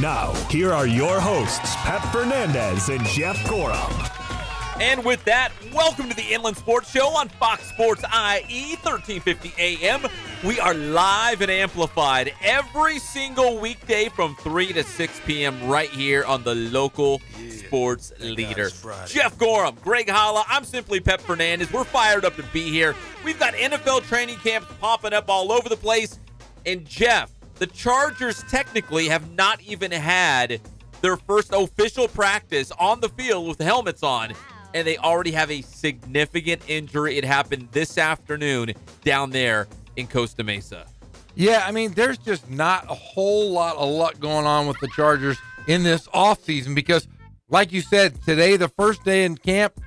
Now, here are your hosts, Pep Fernandez and Jeff Gorham. And with that, welcome to the Inland Sports Show on Fox Sports IE, 1350 AM. We are live and amplified every single weekday from 3 to 6 p.m. right here on the local sports leader. Jeff Gorham, Greg Holla, I'm simply Pep Fernandez. We're fired up to be here. We've got NFL training camps popping up all over the place. And Jeff, the Chargers technically have not even had their first official practice on the field with the helmets on, and they already have a significant injury. It happened this afternoon down there in Costa Mesa. Yeah, I mean, there's just not a whole lot of luck going on with the Chargers in this offseason because, like you said, today, the first day in camp,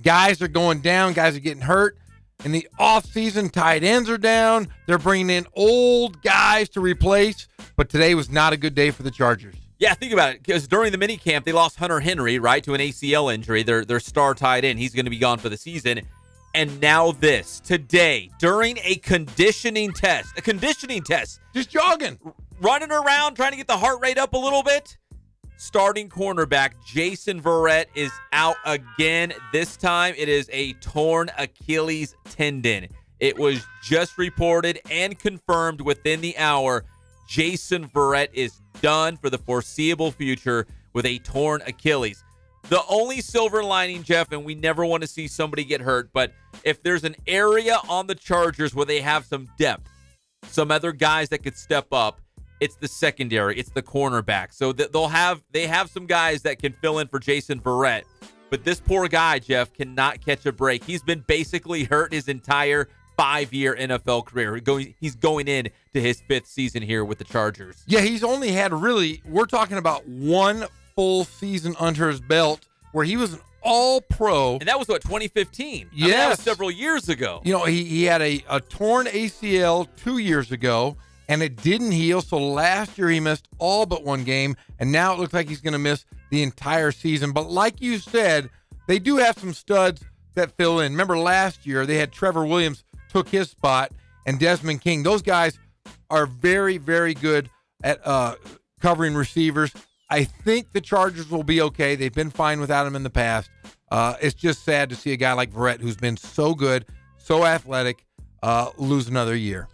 guys are going down, guys are getting hurt. In the offseason, tight ends are down. They're bringing in old guys to replace, but today was not a good day for the Chargers. Yeah, think about it, because during the minicamp, they lost Hunter Henry, right, to an ACL injury, their star tight end. He's going to be gone for the season. And now this, today, during a conditioning test, Just jogging. Running around, trying to get the heart rate up a little bit. Starting cornerback Jason Verrett is out again. This time it is a torn Achilles tendon. It was just reported and confirmed within the hour. Jason Verrett is done for the foreseeable future with a torn Achilles. The only silver lining, Jeff, and we never want to see somebody get hurt, but if there's an area on the Chargers where they have some depth, some other guys that could step up, it's the secondary, it's the cornerback. So they have some guys that can fill in for Jason Verrett. But this poor guy, Jeff, cannot catch a break. He's been basically hurt his entire 5-year NFL career. He's going in to his 5th season here with the Chargers. Yeah, he's only had we're talking about one full season under his belt where he was an all-pro. And that was, 2015? Yes. That was several years ago. You know, he had a torn ACL 2 years ago, and it didn't heal. So last year he missed all but one game, and now it looks like he's going to miss the entire season. But like you said, they do have some studs that fill in. Remember last year they had Trevor Williams took his spot, and Desmond King. Those guys are very, very good at covering receivers. I think the Chargers will be okay. They've been fine without him in the past. It's just sad to see a guy like Verrett, who's been so good, so athletic, lose another year.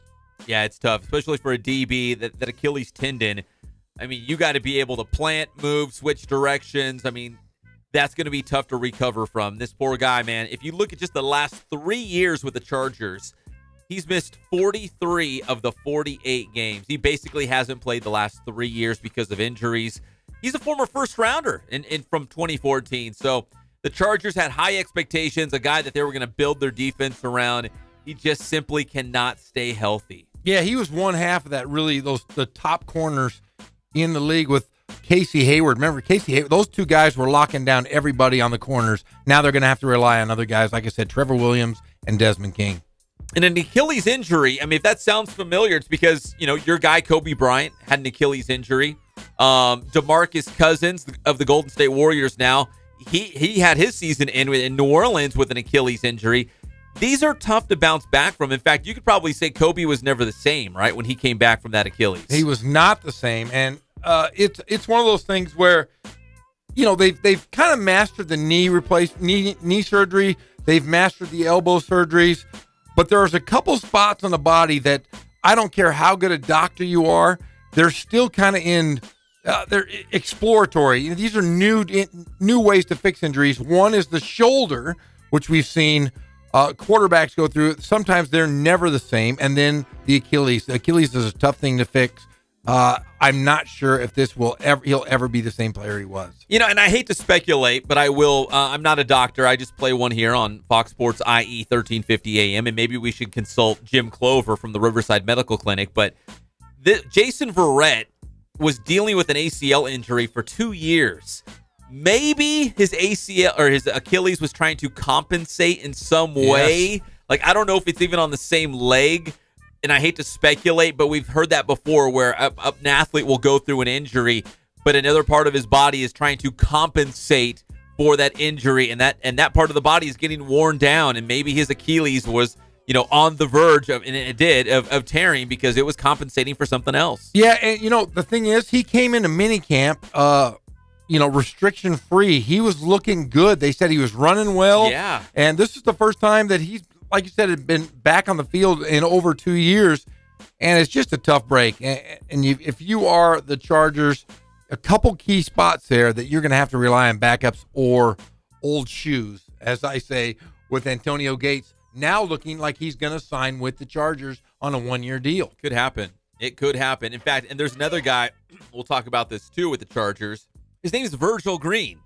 Yeah, it's tough, especially for a DB. That Achilles tendon, I mean, you got to be able to plant, move, switch directions. I mean, that's going to be tough to recover from. This poor guy, man, if you look at just the last 3 years with the Chargers, he's missed 43 of the 48 games. He basically hasn't played the last 3 years because of injuries. He's a former first-rounder from 2014. So the Chargers had high expectations, a guy that they were going to build their defense around. He just simply cannot stay healthy. Yeah, he was one half of that, really, the top corners in the league with Casey Hayward. Remember, Casey Hayward, those two guys were locking down everybody on the corners. Now they're going to have to rely on other guys, like I said, Trevor Williams and Desmond King. And an Achilles injury, I mean, if that sounds familiar, it's because, your guy Kobe Bryant had an Achilles injury. DeMarcus Cousins of the Golden State Warriors now, he had his season in New Orleans with an Achilles injury. These are tough to bounce back from. In fact, you could probably say Kobe was never the same, right, when he came back from that Achilles. He was not the same, and it's one of those things where, they've kind of mastered the knee surgery. They've mastered the elbow surgeries, but there's a couple spots on the body that I don't care how good a doctor you are, they're still kind of they're exploratory. These are new ways to fix injuries. One is the shoulder, which we've seen quarterbacks go through. Sometimes they're never the same. And then the Achilles. The Achilles is a tough thing to fix. I'm not sure if he'll ever be the same player he was. And I hate to speculate, but I will. I'm not a doctor. I just play one here on Fox Sports IE 1350 AM, and maybe we should consult Jim Clover from the Riverside Medical Clinic. But Jason Verrett was dealing with an ACL injury for 2 years. Maybe his ACL or his Achilles was trying to compensate in some way. Yes. Like, I don't know if it's even on the same leg. And I hate to speculate, but we've heard that before where an athlete will go through an injury, but another part of his body is trying to compensate for that injury, and that part of the body is getting worn down, and maybe his Achilles was, on the verge of, and it did, of tearing because it was compensating for something else. Yeah, and the thing is, he came into minicamp, restriction free. He was looking good. They said he was running well. Yeah. And this is the first time that he's, like you said, had been back on the field in over 2 years. And it's just a tough break. And if you are the Chargers, a couple key spots there that you're going to have to rely on backups or old shoes, as I say, with Antonio Gates now looking like he's going to sign with the Chargers on a 1-year deal. Could happen. It could happen. In fact, and there's another guy, we'll talk about this too with the Chargers. His name is Virgil Green.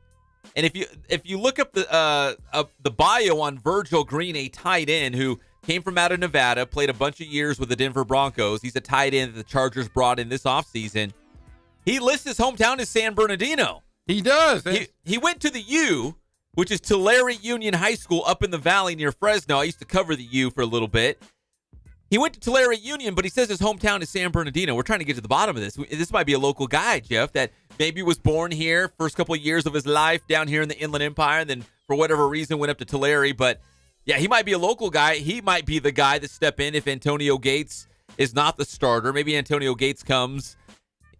And if you look up the bio on Virgil Green, a tight end who came from out of Nevada, played a bunch of years with the Denver Broncos. He's a tight end that the Chargers brought in this offseason. He lists his hometown as San Bernardino. He does. He went to the U, which is Tulare Union High School up in the valley near Fresno. I used to cover the U for a little bit. He went to Tulare Union, but he says his hometown is San Bernardino. We're trying to get to the bottom of this. This might be a local guy, Jeff, that maybe was born here, first couple of years of his life down here in the Inland Empire, and then for whatever reason went up to Tulare. But, yeah, he might be a local guy. He might be the guy to step in if Antonio Gates is not the starter. Maybe Antonio Gates comes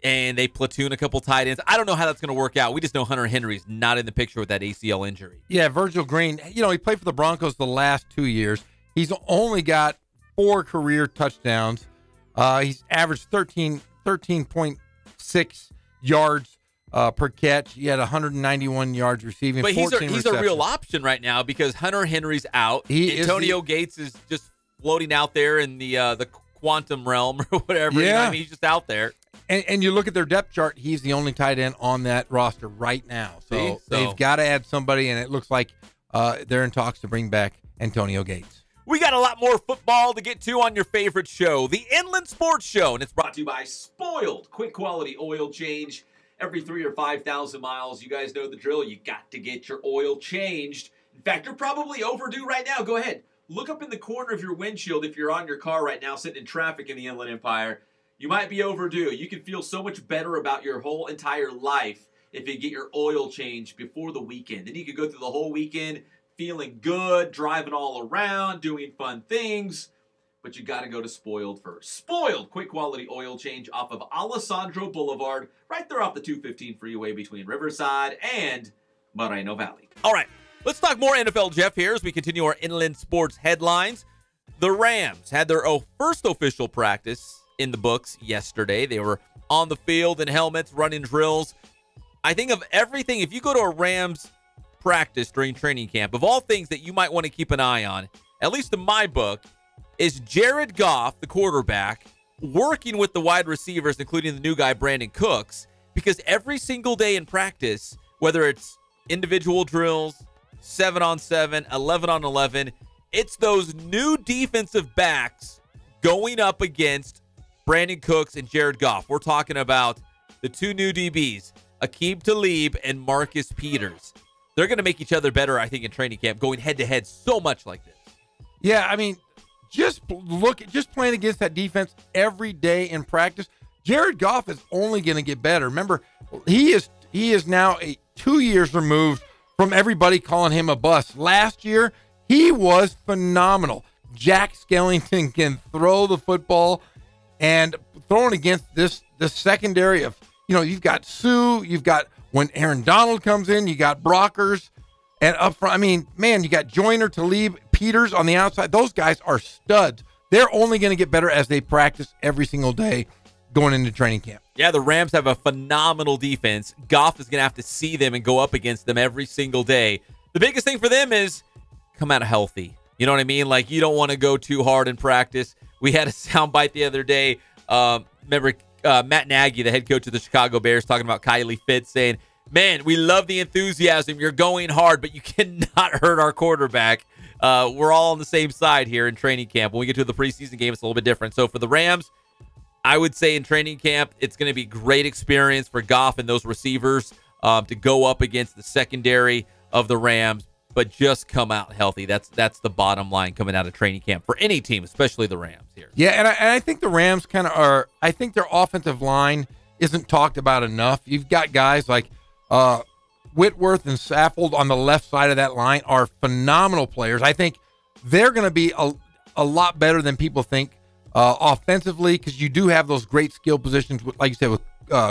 and they platoon a couple tight ends. I don't know how that's going to work out. We just know Hunter Henry's not in the picture with that ACL injury. Yeah, Virgil Green, he played for the Broncos the last 2 years. He's only got 4 career touchdowns. He's averaged 13.6 yards per catch. He had 191 yards receiving. But he's a real option right now because Hunter Henry's out. Antonio Gates is just floating out there in the quantum realm or whatever. Yeah. He's just out there. And you look at their depth chart, he's the only tight end on that roster right now. So they've got to add somebody, and it looks like they're in talks to bring back Antonio Gates. We got a lot more football to get to on your favorite show, the Inland Sports Show, and it's brought to you by Spoiled. Quick quality oil change every 3,000 or 5,000 miles. You guys know the drill. You got to get your oil changed. In fact, you're probably overdue right now. Go ahead. Look up in the corner of your windshield if you're on your car right now sitting in traffic in the Inland Empire. You might be overdue. You can feel so much better about your whole entire life if you get your oil changed before the weekend. Then you could go through the whole weekend feeling good, driving all around, doing fun things. But you got to go to Spoiled first. Spoiled, quick quality oil change off of Alessandro Boulevard, right there off the 215 freeway between Riverside and Moreno Valley. All right, let's talk more NFL, Jeff, here as we continue our Inland Sports headlines. The Rams had their first official practice in the books yesterday. They were on the field in helmets, running drills. I think of everything, if you go to a Rams practice during training camp, of all things that you might want to keep an eye on, at least in my book, is Jared Goff, the quarterback, working with the wide receivers, including the new guy, Brandon Cooks, because every single day in practice, whether it's individual drills, 7-on-7, 11-on-11, it's those new defensive backs going up against Brandon Cooks and Jared Goff. We're talking about the two new DBs, Aqib Talib and Marcus Peters. They're going to make each other better, I think, in training camp, going head-to-head so much like this. Yeah, I mean, just playing against that defense every day in practice, Jared Goff is only going to get better. Remember, he is now 2 years removed from everybody calling him a bust. Last year, he was phenomenal. Jack Skellington can throw the football, and throwing against the secondary of, you've got Sue, you've got, when Aaron Donald comes in, you got Brockers, and up front, I mean, man, you got Joyner, Talib, Peters on the outside. Those guys are studs. They're only going to get better as they practice every single day going into training camp. Yeah, the Rams have a phenomenal defense. Goff is going to have to see them and go up against them every single day. The biggest thing for them is come out healthy. You know what I mean? Like, you don't want to go too hard in practice. We had a soundbite the other day. Remember Matt Nagy, the head coach of the Chicago Bears, talking about Kylie Fitz, saying, man, we love the enthusiasm. You're going hard, but you cannot hurt our quarterback. We're all on the same side here in training camp. When we get to the preseason game, it's a little bit different. So for the Rams, I would say in training camp, it's going to be great experience for Goff and those receivers to go up against the secondary of the Rams, but just come out healthy. That's the bottom line coming out of training camp for any team, especially the Rams here. Yeah, and I think the Rams kind of are. I think their offensive line isn't talked about enough. You've got guys like Whitworth and Saffold on the left side of that line are phenomenal players. I think they're going to be a lot better than people think offensively, because you do have those great skill positions, like you said, with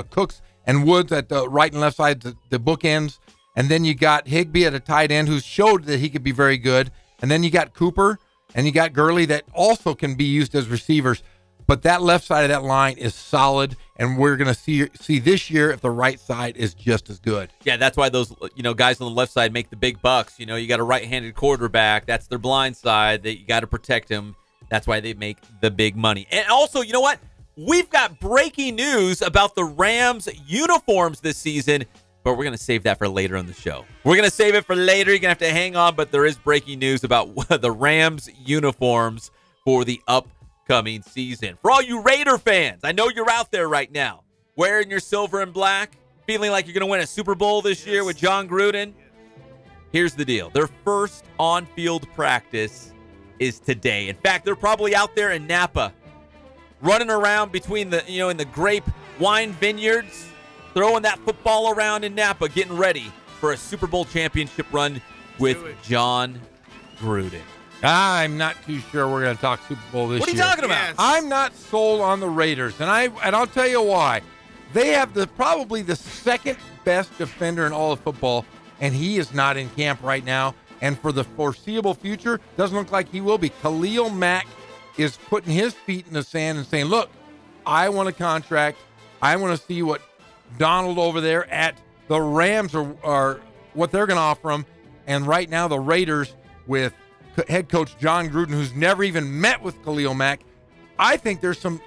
Cooks and Woods at the right and left side, the bookends. And then you got Higbee at a tight end who showed that he could be very good. And then you got Cooper and you got Gurley that also can be used as receivers. But that left side of that line is solid, and we're going to see this year if the right side is just as good. Yeah, that's why those guys on the left side make the big bucks. You got a right-handed quarterback. That's their blind side. That you got to protect him. That's why they make the big money. And also, you know what? We've got breaking news about the Rams uniforms this season, but we're going to save that for later on the show. We're going to save it for later. You're going to have to hang on, but there is breaking news about the Rams uniforms for the upcoming season. For all you Raider fans, I know you're out there right now wearing your silver and black, feeling like you're going to win a Super Bowl this year with John Gruden. Here's the deal. Their first on-field practice is today. In fact, they're probably out there in Napa running around between the, in the grape wine vineyards, throwing that football around in Napa, getting ready for a Super Bowl championship run with John Gruden. I'm not too sure we're going to talk Super Bowl this year. What are you talking about? Yes. I'm not sold on the Raiders, and I'll tell you why. They have probably the second best defender in all of football, and he is not in camp right now. And for the foreseeable future, doesn't look like he will be. Khalil Mack is putting his feet in the sand and saying, look, I want a contract. I want to see what Donald over there at the Rams are what they're going to offer him. And right now the Raiders with head coach John Gruden, who's never even met with Khalil Mack, I think there's some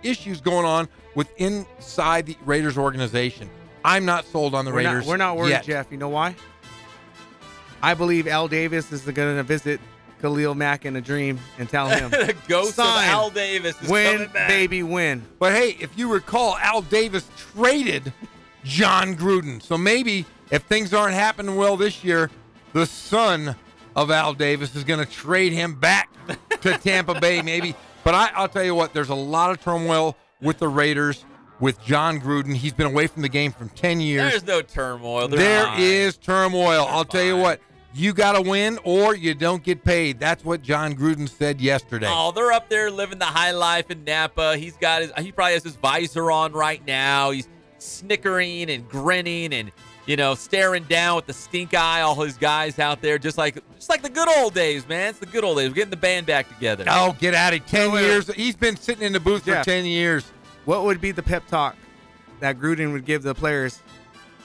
issues going on with inside the Raiders organization. I'm not sold on the Raiders. We're not worried, yet. Jeff. You know why? I believe Al Davis is going to visit Khalil Mack in a dream and tell him, the ghost of Al Davis is win, coming back. baby, win. But hey, if you recall, Al Davis traded John Gruden. So maybe if things aren't happening well this year, the son of Al Davis is going to trade him back to Tampa Bay maybe. But I'll tell you what, there's a lot of turmoil with the Raiders with John Gruden. He's been away from the game for 10 years. There's no turmoil. There is turmoil. I'll tell you what. You got to win or you don't get paid. That's what John Gruden said yesterday. Oh, they're up there living the high life in Napa. He probably has his visor on right now. He's snickering and grinning and, staring down with the stink eye, all his guys out there, just like the good old days, man. It's the good old days. We're getting the band back together. Oh, get out of 10 years. He's been sitting in the booth for 10 years. What would be the pep talk that Gruden would give the players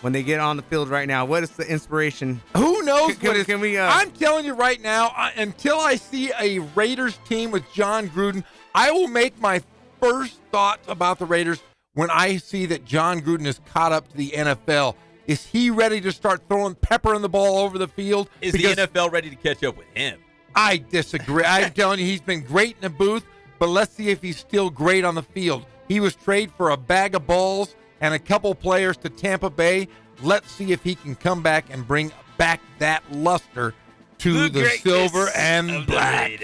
when they get on the field right now? What is the inspiration? Who knows? I'm telling you right now, until I see a Raiders team with John Gruden, I will make my first thoughts about the Raiders when I see that John Gruden is caught up to the NFL. Is he ready to start throwing pepper in the ball over the field? Is the NFL ready to catch up with him? I disagree. I'm telling you, he's been great in the booth, but let's see if he's still great on the field. He was traded for a bag of balls and a couple players to Tampa Bay. Let's see if he can come back and bring back that luster to the silver and black.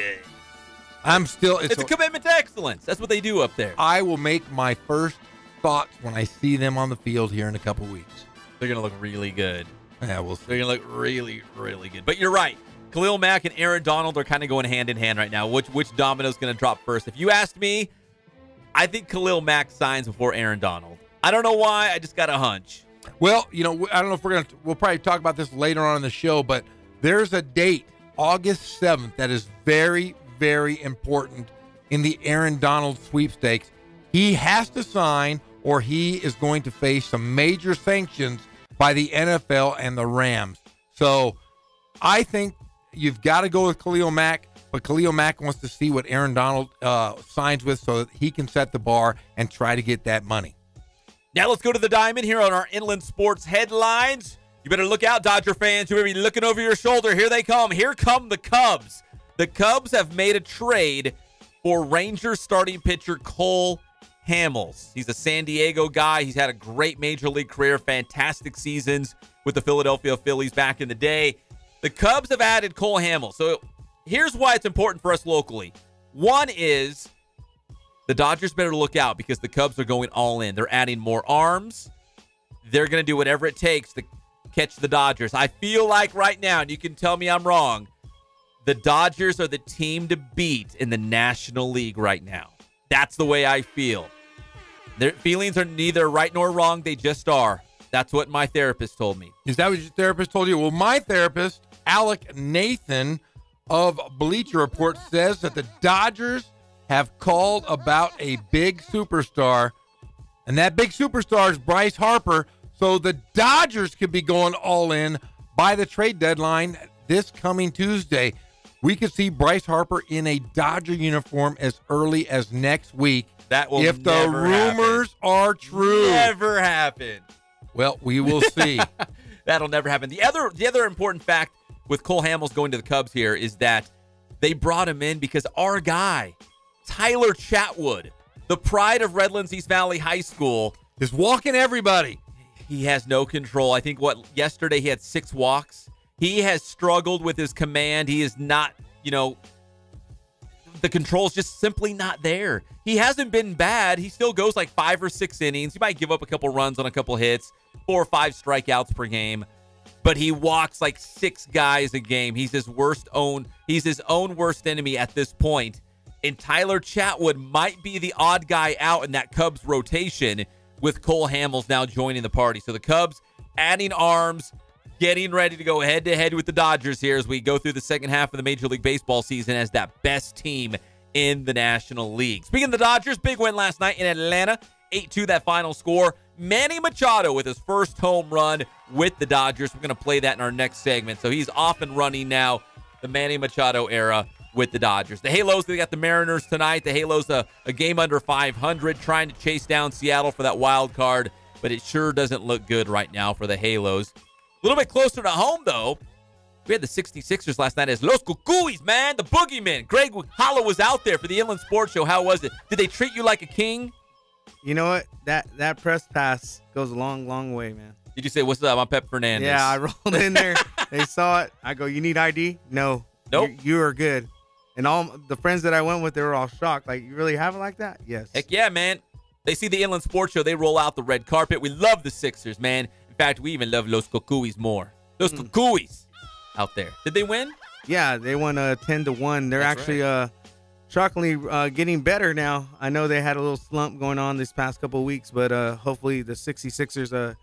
It's a commitment to excellence. That's what they do up there. I will make my first thoughts when I see them on the field here in a couple weeks. They're going to look really good. Yeah, we'll see. They're going to look really, really good. But you're right. Khalil Mack and Aaron Donald are kind of going hand in hand right now. Which domino's going to drop first? If you asked me, I think Khalil Mack signs before Aaron Donald. I don't know why. I just got a hunch. Well, I don't know if we'll probably talk about this later on in the show, but there's a date, August 7th, that is very, very important in the Aaron Donald sweepstakes. He has to sign or he is going to face some major sanctions by the NFL and the Rams. So I think you've got to go with Khalil Mack, but Khalil Mack wants to see what Aaron Donald signs with so that he can set the bar and try to get that money. Now let's go to the diamond here on our Inland Sports headlines. You better look out, Dodger fans. You better be looking over your shoulder. Here they come. Here come the Cubs. The Cubs have made a trade for Rangers starting pitcher Cole Hamels. He's a San Diego guy. He's had a great major league career, fantastic seasons with the Philadelphia Phillies back in the day. The Cubs have added Cole Hamels. So here's why it's important for us locally. One is the Dodgers better look out because the Cubs are going all in. They're adding more arms. They're going to do whatever it takes to catch the Dodgers. I feel like right now, and you can tell me I'm wrong, The Dodgers are the team to beat in the National League right now. That's the way I feel. Their feelings are neither right nor wrong. They just are. That's what my therapist told me. Is that what your therapist told you? Well, my therapist, Alec Nathan of Bleacher Report, says that the Dodgers have called about a big superstar, and that big superstar is Bryce Harper. So the Dodgers could be going all in by the trade deadline this coming Tuesday. We could see Bryce Harper in a Dodger uniform as early as next week. That will if the rumors are true. Never happen. Well, we will see. That'll never happen. The other important fact with Cole Hamels going to the Cubs here is that they brought him in because our guy, Tyler Chatwood, the pride of Redlands East Valley High School, is walking everybody. He has no control. I think yesterday he had 6 walks. He has struggled with his command. He is not, the control's just simply not there. He hasn't been bad. He still goes like 5 or 6 innings. He might give up a couple runs on a couple hits, 4 or 5 strikeouts per game, but he walks like 6 guys a game. He's his own worst enemy at this point. And Tyler Chatwood might be the odd guy out in that Cubs rotation with Cole Hamels now joining the party. So the Cubs adding arms, getting ready to go head-to-head with the Dodgers here as we go through the second half of the Major League Baseball season as that best team in the National League. Speaking of the Dodgers, big win last night in Atlanta, 8-2 that final score. Manny Machado with his first home run with the Dodgers. We're going to play that in our next segment. So he's off and running now, the Manny Machado era with the Dodgers. The Halos, they got the Mariners tonight. The Halos, a game under 500, trying to chase down Seattle for that wild card, but it sure doesn't look good right now for the Halos. A little bit closer to home, though. We had the 66ers last night as Los Cucuys, man, the boogeyman. Greg Hollow was out there for the Inland Sports Show. How was it? Did they treat you like a king? You know what? That press pass goes a long, long way, man. Did you say, what's up? I'm Pep Fernandez. Yeah, I rolled in there. They saw it. I go, you need ID? No. Nope. You are good. And all the friends that I went with, they were all shocked. Like, you really have it like that? Yes. Heck yeah, man. They see the Inland Sports Show. They roll out the red carpet. We love the Sixers, man. In fact, we even love Los Cucuys more. Los Cucuys out there. Did they win? Yeah, they won 10-1. They're That's actually right. shockingly getting better now. I know they had a little slump going on this past couple of weeks, but hopefully the 66ers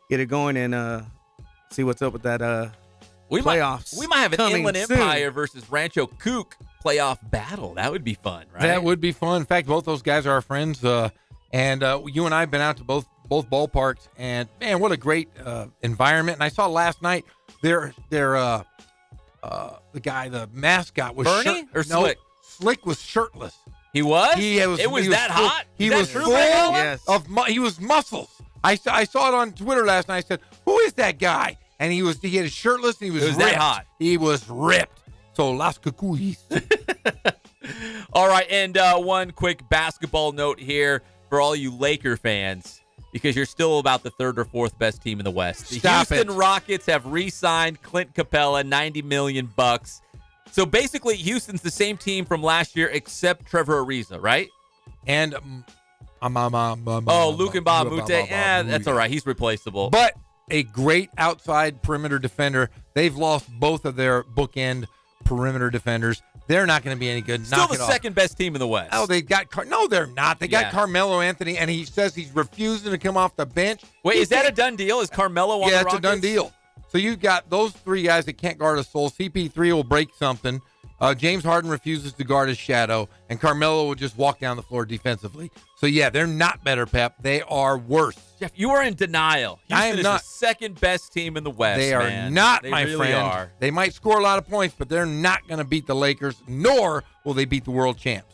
get it going and see what's up with that playoffs. We might have an coming Inland soon. Empire versus Rancho Kook playoff battle. That would be fun, right? That would be fun. In fact, both those guys are our friends, and you and I have been out to both ballparks, and man, what a great environment. And I saw last night the guy, the mascot was Bernie or Slick? No, Slick was shirtless. He was? It was that full, hot? He Is that was true, full Greg Allen? Yes. of he was muscles. I saw it on Twitter last night. I said, "Who is that guy?" And he had his shirtless and he was It was ripped. that hot. He was ripped. So Las Cucuys. All right, and one quick basketball note here for all you Laker fans, because you're still about the 3rd or 4th best team in the West. The Stop Houston it. Rockets have re-signed Clint Capella, $90 million. So basically, Houston's the same team from last year except Trevor Ariza, right? And Luke Mbamute. That's all right. He's replaceable. But a great outside perimeter defender. They've lost both of their bookend perimeter defenders. They're not going to be any good. Still the second best team in the West. Oh, they've got no, they're not. They got Carmelo Anthony, and he says he's refusing to come off the bench. Wait, is that a done deal? Is Carmelo on the Rockets? Yeah, it's a done deal. So you've got those 3 guys that can't guard a soul. CP3 will break something. James Harden refuses to guard his shadow, and Carmelo will just walk down the floor defensively. So, yeah, they're not better, Pep. They are worse. Jeff, you are in denial. Houston I am is not. the second best team in the West. They are man. not, they my really friend. Are. They might score a lot of points, but they're not going to beat the Lakers, nor will they beat the world champs.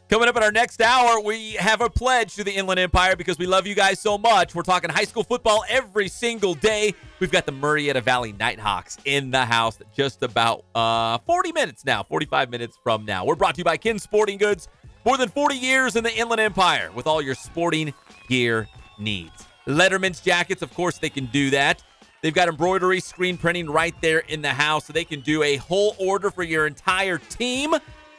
Coming up in our next hour, we have a pledge to the Inland Empire because we love you guys so much. We're talking high school football every single day. We've got the Murrieta Valley Nighthawks in the house just about 40 minutes now, 45 minutes from now. We're brought to you by Kin Sporting Goods. More than 40 years in the Inland Empire with all your sporting gear needs. Letterman's jackets, of course, they can do that. They've got embroidery, screen printing right there in the house, so they can do a whole order for your entire team.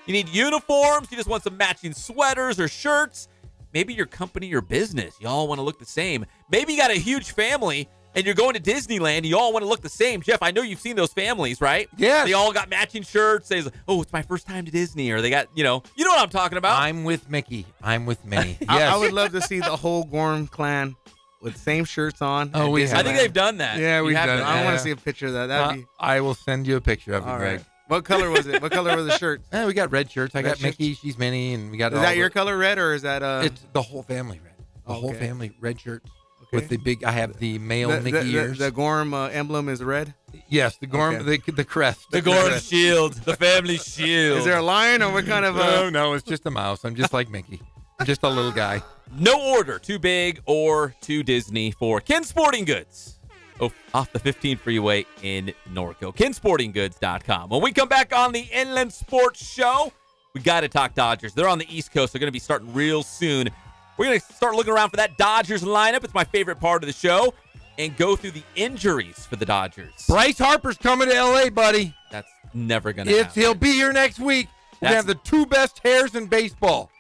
You need uniforms. You just want some matching sweaters or shirts. Maybe your company or business, y'all want to look the same. Maybe you got a huge family and you're going to Disneyland, and you all want to look the same. Jeff, I know you've seen those families, right? Yes. They all got matching shirts. They say, oh, it's my first time to Disney, or they got, you know what I'm talking about. I'm with Mickey. I'm with Minnie. Yes. I would love to see the whole Gorham clan with same shirts on. Oh, we have I think they've done that. Yeah, we've done it. I want to see a picture of that. That'd be I will send you a picture of it, all Greg. right. What color was it? What color were the shirts? We got red shirts. I Red got Mickey. She's Minnie, and we got. Is that your color red, or is that It's the whole family red. The whole Okay. family red shirts Okay. with the big. I have the male Mickey ears. The Gorham emblem is red. Yes, the Gorham, Okay. the crest. The Gorham Shield, the family shield. Is there a lion, or what kind of? No, it's just a mouse. I'm just like Mickey. I'm just a little guy. No order too big or too Disney for Ken Sporting Goods. Off the 15 freeway in Norco. KenSportingGoods.com. When we come back on the Inland Sports Show, we got to talk Dodgers. They're on the East Coast. They're going to be starting real soon. We're going to start looking around for that Dodgers lineup. It's my favorite part of the show. And go through the injuries for the Dodgers. Bryce Harper's coming to L.A., buddy. That's never going to happen. He'll be here next week. We have the two best hairs in baseball.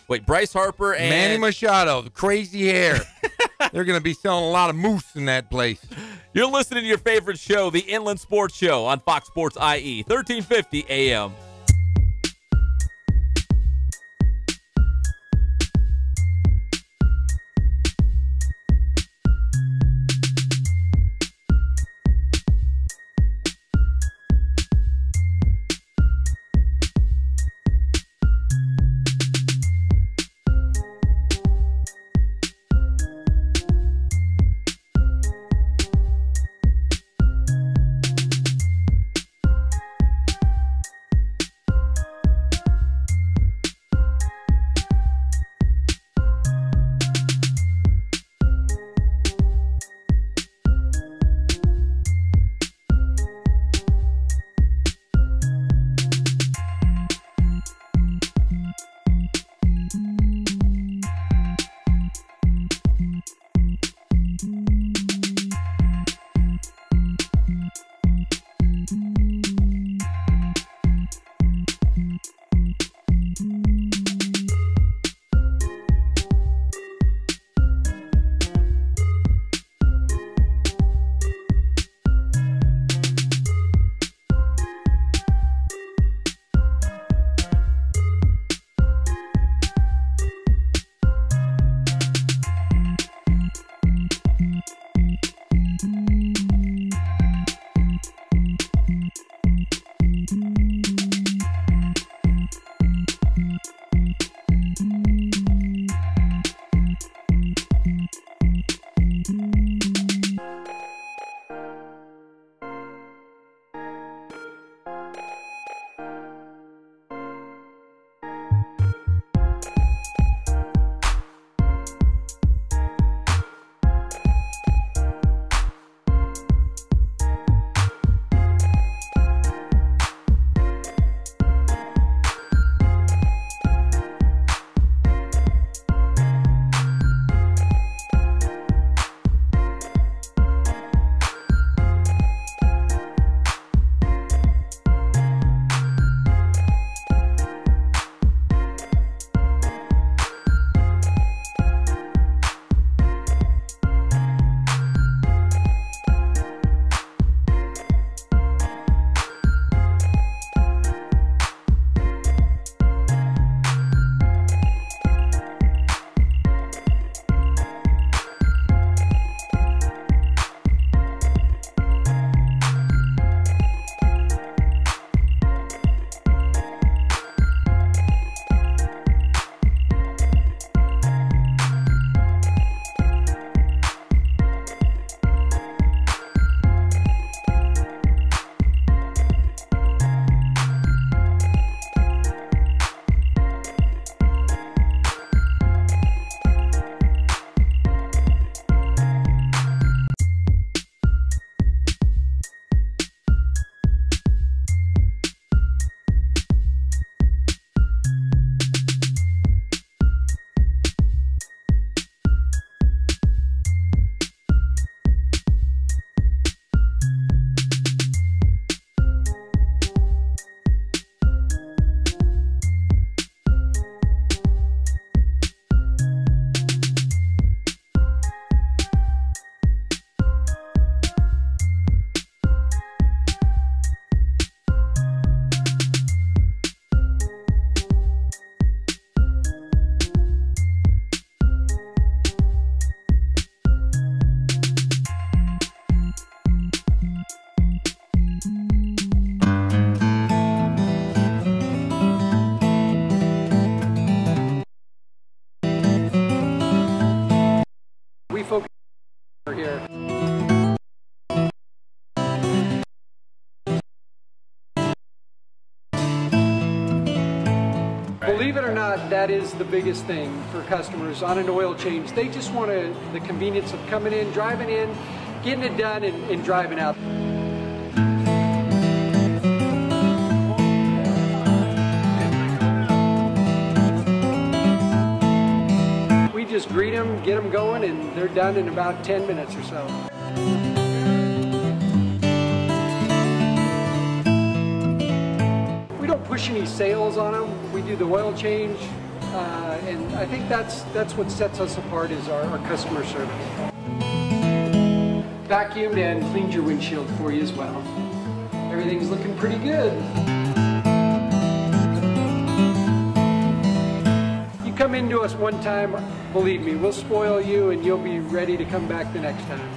Wait, Bryce Harper and Manny Machado, the crazy hair. They're going to be selling a lot of moose in that place. You're listening to your favorite show, the Inland Sports Show on Fox Sports IE, 1350 AM. Believe it or not, that is the biggest thing for customers on an oil change. They just want the convenience of coming in, driving in, getting it done, and driving out. We just greet them, get them going, and they're done in about 10 minutes or so. We don't push any sales on them. We do the oil change, and I think that's what sets us apart is our customer service. Vacuumed and cleaned your windshield for you as well. Everything's looking pretty good. You come into us one time, believe me, we'll spoil you and you'll be ready to come back the next time.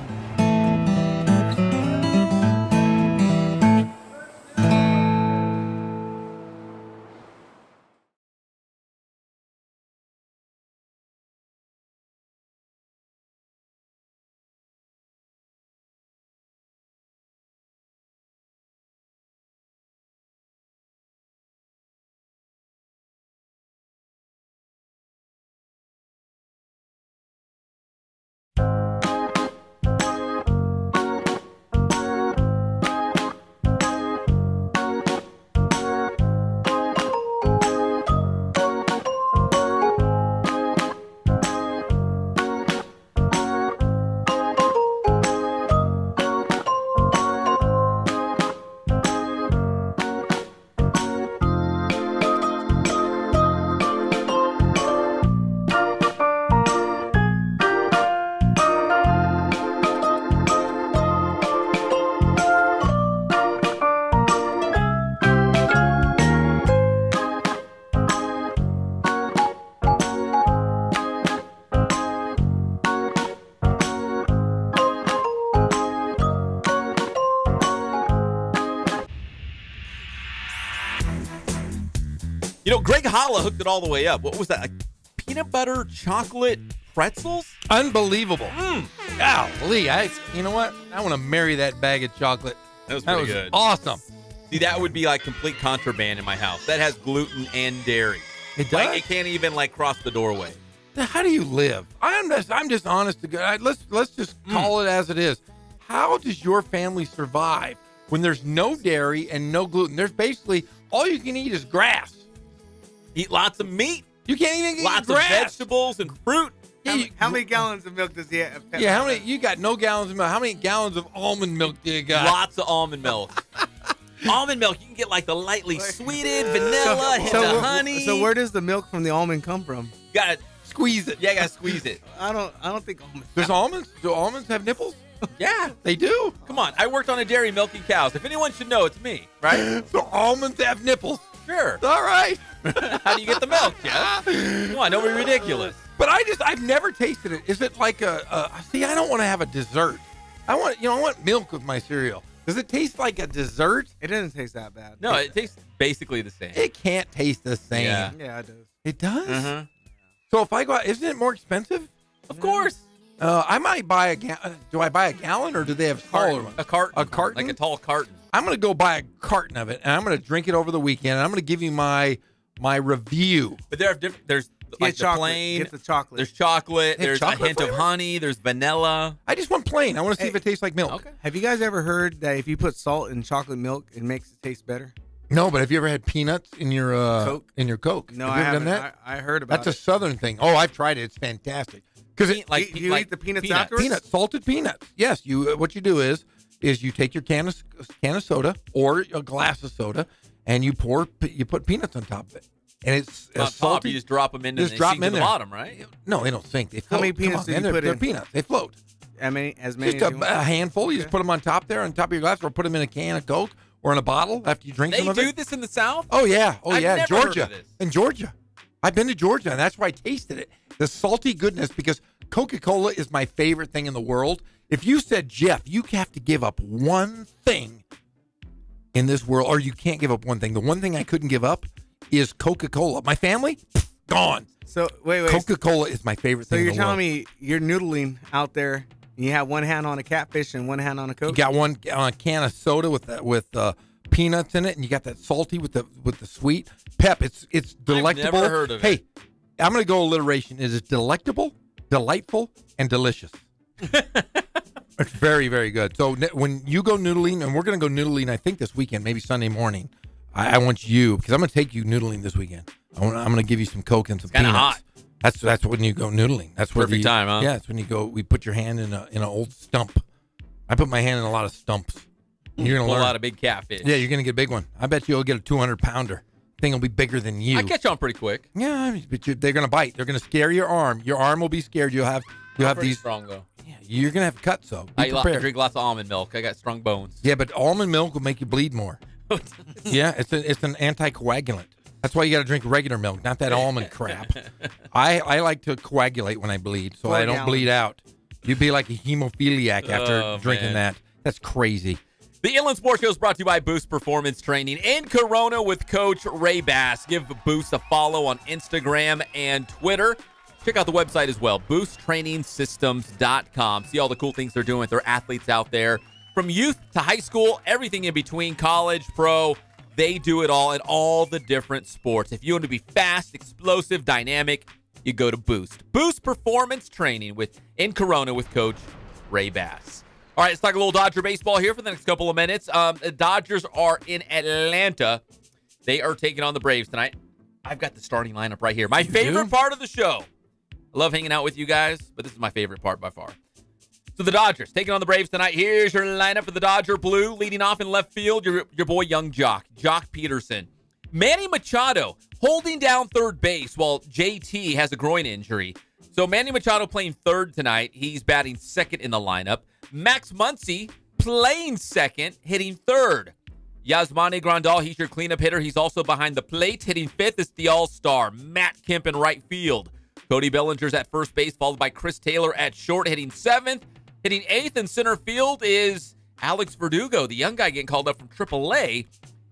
You know, Greg Holla hooked it all the way up. What was that? Like peanut butter chocolate pretzels? Unbelievable. Golly, you know what? I want to marry that bag of chocolate. That was pretty good. Awesome. See, that would be like complete contraband in my house. That has gluten and dairy. It does? Like, it can't even like cross the doorway. How do you live? I'm just honest to God. Let's just call it as it is. How does your family survive when there's no dairy and no gluten? There's basically all you can eat is grass. Eat lots of meat. You can't even eat lots grass. of vegetables and fruit. How many gallons of milk does he have? Yeah, how many? You got no gallons of milk. How many gallons of almond milk do you got? Lots of almond milk. Almond milk, you can get like the lightly sweeted, vanilla, hint of honey. So where does the milk from the almond come from? You gotta squeeze it. Yeah, you gotta squeeze it. I don't think almonds. There's almonds? Do almonds have nipples? Yeah, they do. Come on, I worked on a dairy milking cows. If anyone should know, it's me, right? So almonds have nipples. Sure. All right. How do you get the milk, Jeff? Come on, don't be ridiculous. But I've never tasted it. Is it like see, I don't want to have a dessert. I want milk with my cereal. Does it taste like a dessert? It doesn't taste that bad. No, it tastes basically the same. It can't taste the same. Yeah, it does. It does? Uh-huh. So if I go out, isn't it more expensive? Of course. I might buy a gallon. Do I buy a gallon or do they have smaller ones? A carton. A carton? Like a tall carton. I'm going to go buy a carton of it, and I'm going to drink it over the weekend, and I'm going to give you my review. But there are different. There's like the plain. Get the chocolate. There's chocolate. There's chocolate a hint flavor? of honey. There's vanilla. I just want plain. I want to see if it tastes like milk. Okay. Have you guys ever heard that if you put salt in chocolate milk, it makes it taste better? No, but have you ever had peanuts in your Coke? In your Coke? No, have I you ever haven't. done that? I heard about That's a Southern thing. Oh, I've tried it. It's fantastic. Because Do you eat the peanuts afterwards? Peanuts, salted peanuts. Yes, you. What you do is you take your can of soda or a glass of soda, and you put peanuts on top of it, and it's on top. salty. You just drop them in and they drop sink them to in the there. bottom, right? No, they don't sink. They float. How many peanuts Come on, did you man, put they're in? peanuts. They float. As many Just as you want? a handful. You just put them on top there, on top of your glass, or put them in a can of Coke or in a bottle after you drink They some of do it. this in the South? Oh yeah, I've never Georgia. heard of this. In Georgia, I've been to Georgia, and that's where I tasted it. The salty goodness, because Coca-Cola is my favorite thing in the world. If you said, Jeff, you have to give up one thing in this world, or you can't give up one thing. The one thing I couldn't give up is Coca-Cola. My family, gone. So wait. Coca-Cola is my favorite So thing you're in the world. telling me you're noodling out there, and you have one hand on a catfish and one hand on a Coke? You got one on a can of soda with peanuts in it, and you got that salty with the sweet. Pep, it's delectable. I've never heard of it. Hey, I'm going to go alliteration. It is delectable, delightful, and delicious. It's very, very good. So when you go noodling, and we're going to go noodling, I think this weekend, maybe Sunday morning, I want you, because I'm going to take you noodling this weekend. I'm going to give you some Coke and some peanuts. Hot. That's when you go noodling. That's where Perfect time, huh? Yeah, that's when you go. We put your hand in an old stump. I put my hand in a lot of stumps. You're gonna learn. A lot of big catfish. Yeah, you're gonna get a big one. I bet you'll get a 200-pounder. Thing will be bigger than you. I catch on pretty quick. Yeah, but they're gonna bite. They're gonna scare your arm. Your arm will be scared. You'll have these strong though. Yeah, you're gonna have cuts though. I drink lots of almond milk. I got strong bones. Yeah, but almond milk will make you bleed more. Yeah, it's an anticoagulant. That's why you got to drink regular milk, not that almond crap. I like to coagulate when I bleed, so I don't bleed out. You'd be like a hemophiliac after drinking that. That's crazy. The Inland Sports Show is brought to you by Boost Performance Training in Corona with Coach Ray Bass. Give Boost a follow on Instagram and Twitter. Check out the website as well, boosttrainingsystems.com. See all the cool things they're doing with their athletes out there. From youth to high school, everything in between, college, pro, they do it all in all the different sports. If you want to be fast, explosive, dynamic, you go to Boost. Boost Performance Training in Corona with Coach Ray Bass. All right, let's talk a little Dodger baseball here for the next couple of minutes. The Dodgers are in Atlanta. They are taking on the Braves tonight. I've got the starting lineup right here. My favorite part of the show. I love hanging out with you guys, but this is my favorite part by far. So the Dodgers taking on the Braves tonight. Here's your lineup for the Dodger Blue. Leading off in left field, your boy Young Jock Peterson. Manny Machado holding down third base while JT has a groin injury. So Manny Machado playing third tonight. He's batting second in the lineup. Max Muncy playing second, hitting third. Yasmani Grandal, he's your cleanup hitter. He's also behind the plate. Hitting fifth is the all-star, Matt Kemp in right field. Cody Bellinger's at first base, followed by Chris Taylor at short, hitting seventh. Hitting eighth in center field is Alex Verdugo, the young guy getting called up from AAA.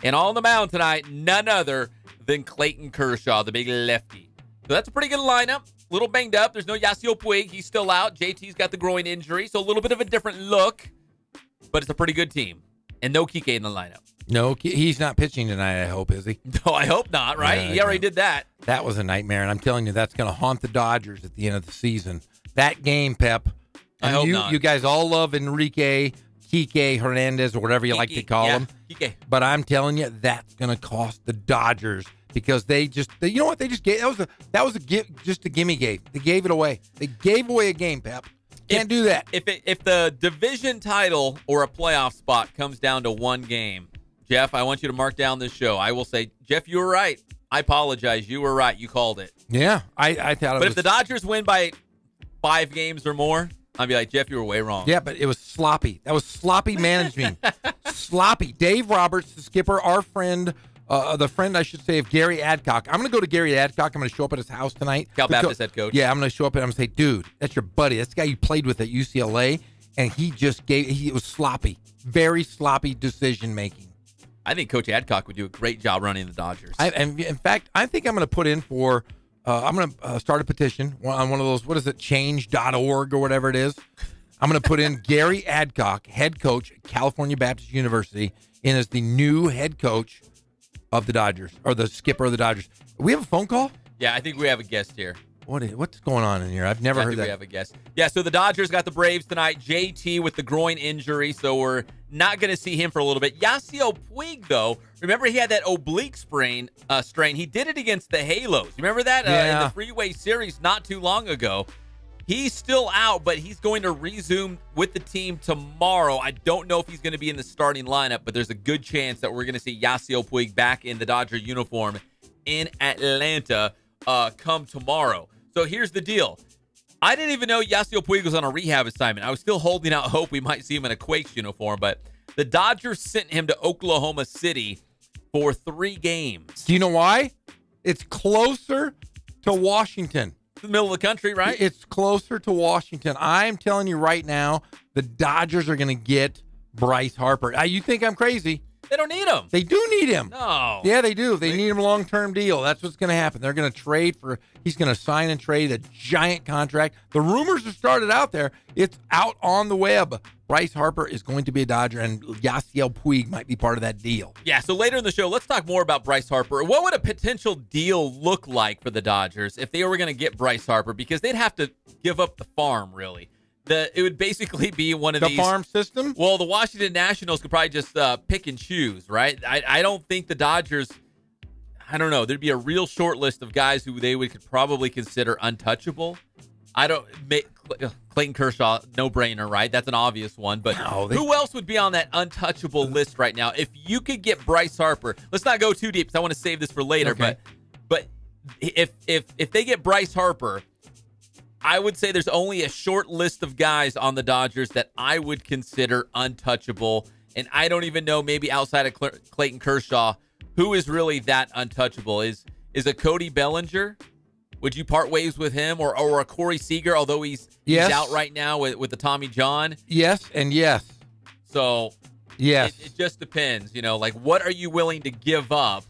And on the mound tonight, none other than Clayton Kershaw, the big lefty. So that's a pretty good lineup. A little banged up. There's no Yasiel Puig. He's still out. JT's got the groin injury, so a little bit of a different look. But it's a pretty good team. And no Kike in the lineup. No, he's not pitching tonight, I hope, is he? No, I hope not, right? Yeah, he already did that. That was a nightmare, and I'm telling you, that's going to haunt the Dodgers at the end of the season. That game, Pep. I hope not. You guys all love Enrique, Kike, Hernandez, or whatever you like to call him. Kike. But I'm telling you, that's going to cost the Dodgers because you know what? They just gave that was just a gimme game. They gave it away. They gave away a game, Pep. Can't do that. If the division title or a playoff spot comes down to one game, Jeff, I want you to mark down this show. I will say, Jeff, you were right. I apologize. You were right. You called it. Yeah, I thought it was. But if the Dodgers win by 5 games or more, I'd be like, Jeff, you were way wrong. Yeah, but it was sloppy. That was sloppy management. Sloppy. Dave Roberts, the skipper, our friend, the friend, I should say, of Gary Adcock. I'm going to go to Gary Adcock. I'm going to show up at his house tonight. Cal Baptist head coach. Yeah, I'm going to show up and I'm going to say, dude, that's your buddy. That's the guy you played with at UCLA. And he was sloppy. Very sloppy decision-making. I think Coach Adcock would do a great job running the Dodgers. And in fact, I think I'm going to put in for I'm going to start a petition on one of those, what is it, change.org or whatever it is. I'm going to put in Gary Adcock, head coach at California Baptist University, in as the new head coach of the Dodgers, or the skipper of the Dodgers. We have a phone call? Yeah, I think we have a guest here. What's going on in here? I've never heard that. We have a guest. Yeah, so the Dodgers got the Braves tonight. JT with the groin injury, so we're not going to see him for a little bit. Yasiel Puig, though, remember he had that oblique strain. He did it against the Halos. You remember that in the Freeway Series not too long ago? He's still out, but he's going to resume with the team tomorrow. I don't know if he's going to be in the starting lineup, but there's a good chance that we're going to see Yasiel Puig back in the Dodger uniform in Atlanta come tomorrow. So here's the deal. I didn't even know Yasiel Puig was on a rehab assignment. I was still holding out hope we might see him in a Quakes uniform, but the Dodgers sent him to Oklahoma City for 3 games. Do you know why? It's closer to Washington. The middle of the country, right? It's closer to Washington. I'm telling you right now, the Dodgers are going to get Bryce Harper. You think I'm crazy? They don't need him. They do need him. No. Yeah, they do. They need him a long-term deal. That's what's going to happen. They're going to trade for – he's going to sign and trade a giant contract. The rumors have started out there. It's out on the web. Bryce Harper is going to be a Dodger, and Yasiel Puig might be part of that deal. Yeah, so later in the show, let's talk more about Bryce Harper. What would a potential deal look like for the Dodgers if they were going to get Bryce Harper? Because they'd have to give up the farm, really. It would basically be one of the these farm system. Well, the Washington Nationals could probably just pick and choose, right? I don't think the Dodgers. I don't know. There'd be a real short list of guys who they could probably consider untouchable. Clayton Kershaw, no brainer, right? That's an obvious one. But who else would be on that untouchable list right now? If you could get Bryce Harper, let's not go too deep because I want to save this for later. Okay. But if they get Bryce Harper, I would say there's only a short list of guys on the Dodgers that I would consider untouchable. And I don't even know, maybe outside of Clayton Kershaw, who is really that untouchable. Is a Cody Bellinger? Would you part ways with him? Or a Corey Seager, although he's out right now with the Tommy John? Yes and yes. So yes, it just depends. Like what are you willing to give up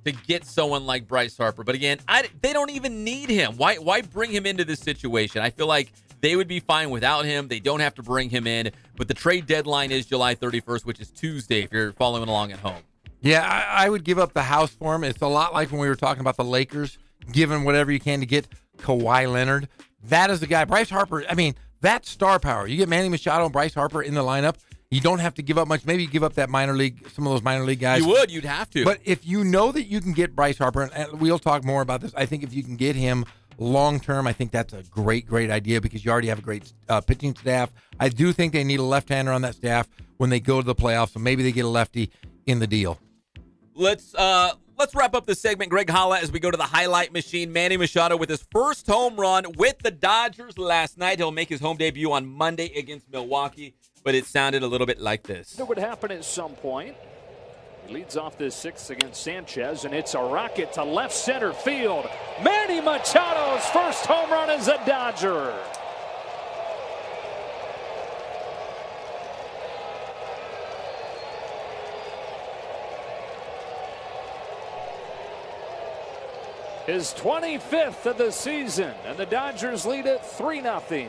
to get someone like Bryce Harper? But again, they don't even need him. Why bring him into this situation? I feel like they would be fine without him. They don't have to bring him in. But the trade deadline is July 31st, which is Tuesday if you're following along at home. Yeah, I would give up the house for him. It's a lot like when we were talking about the Lakers, giving whatever you can to get Kawhi Leonard. That is the guy. Bryce Harper, I mean, that's star power. You get Manny Machado and Bryce Harper in the lineup, you don't have to give up much. Maybe you give up that some of those minor league guys. You'd have to. But if you know that you can get Bryce Harper, and we'll talk more about this, I think if you can get him long term, I think that's a great idea because you already have a great pitching staff. I do think they need a left-hander on that staff when they go to the playoffs, so maybe they get a lefty in the deal. Let's wrap up this segment, Greg Holla, as we go to the highlight machine. Manny Machado with his first home run with the Dodgers last night. He'll make his home debut on Monday against Milwaukee, but it sounded a little bit like this. It would happen at some point. He leads off this sixth against Sanchez, and it's a rocket to left center field. Manny Machado's first home run as a Dodger. His 25th of the season, and the Dodgers lead it 3-0.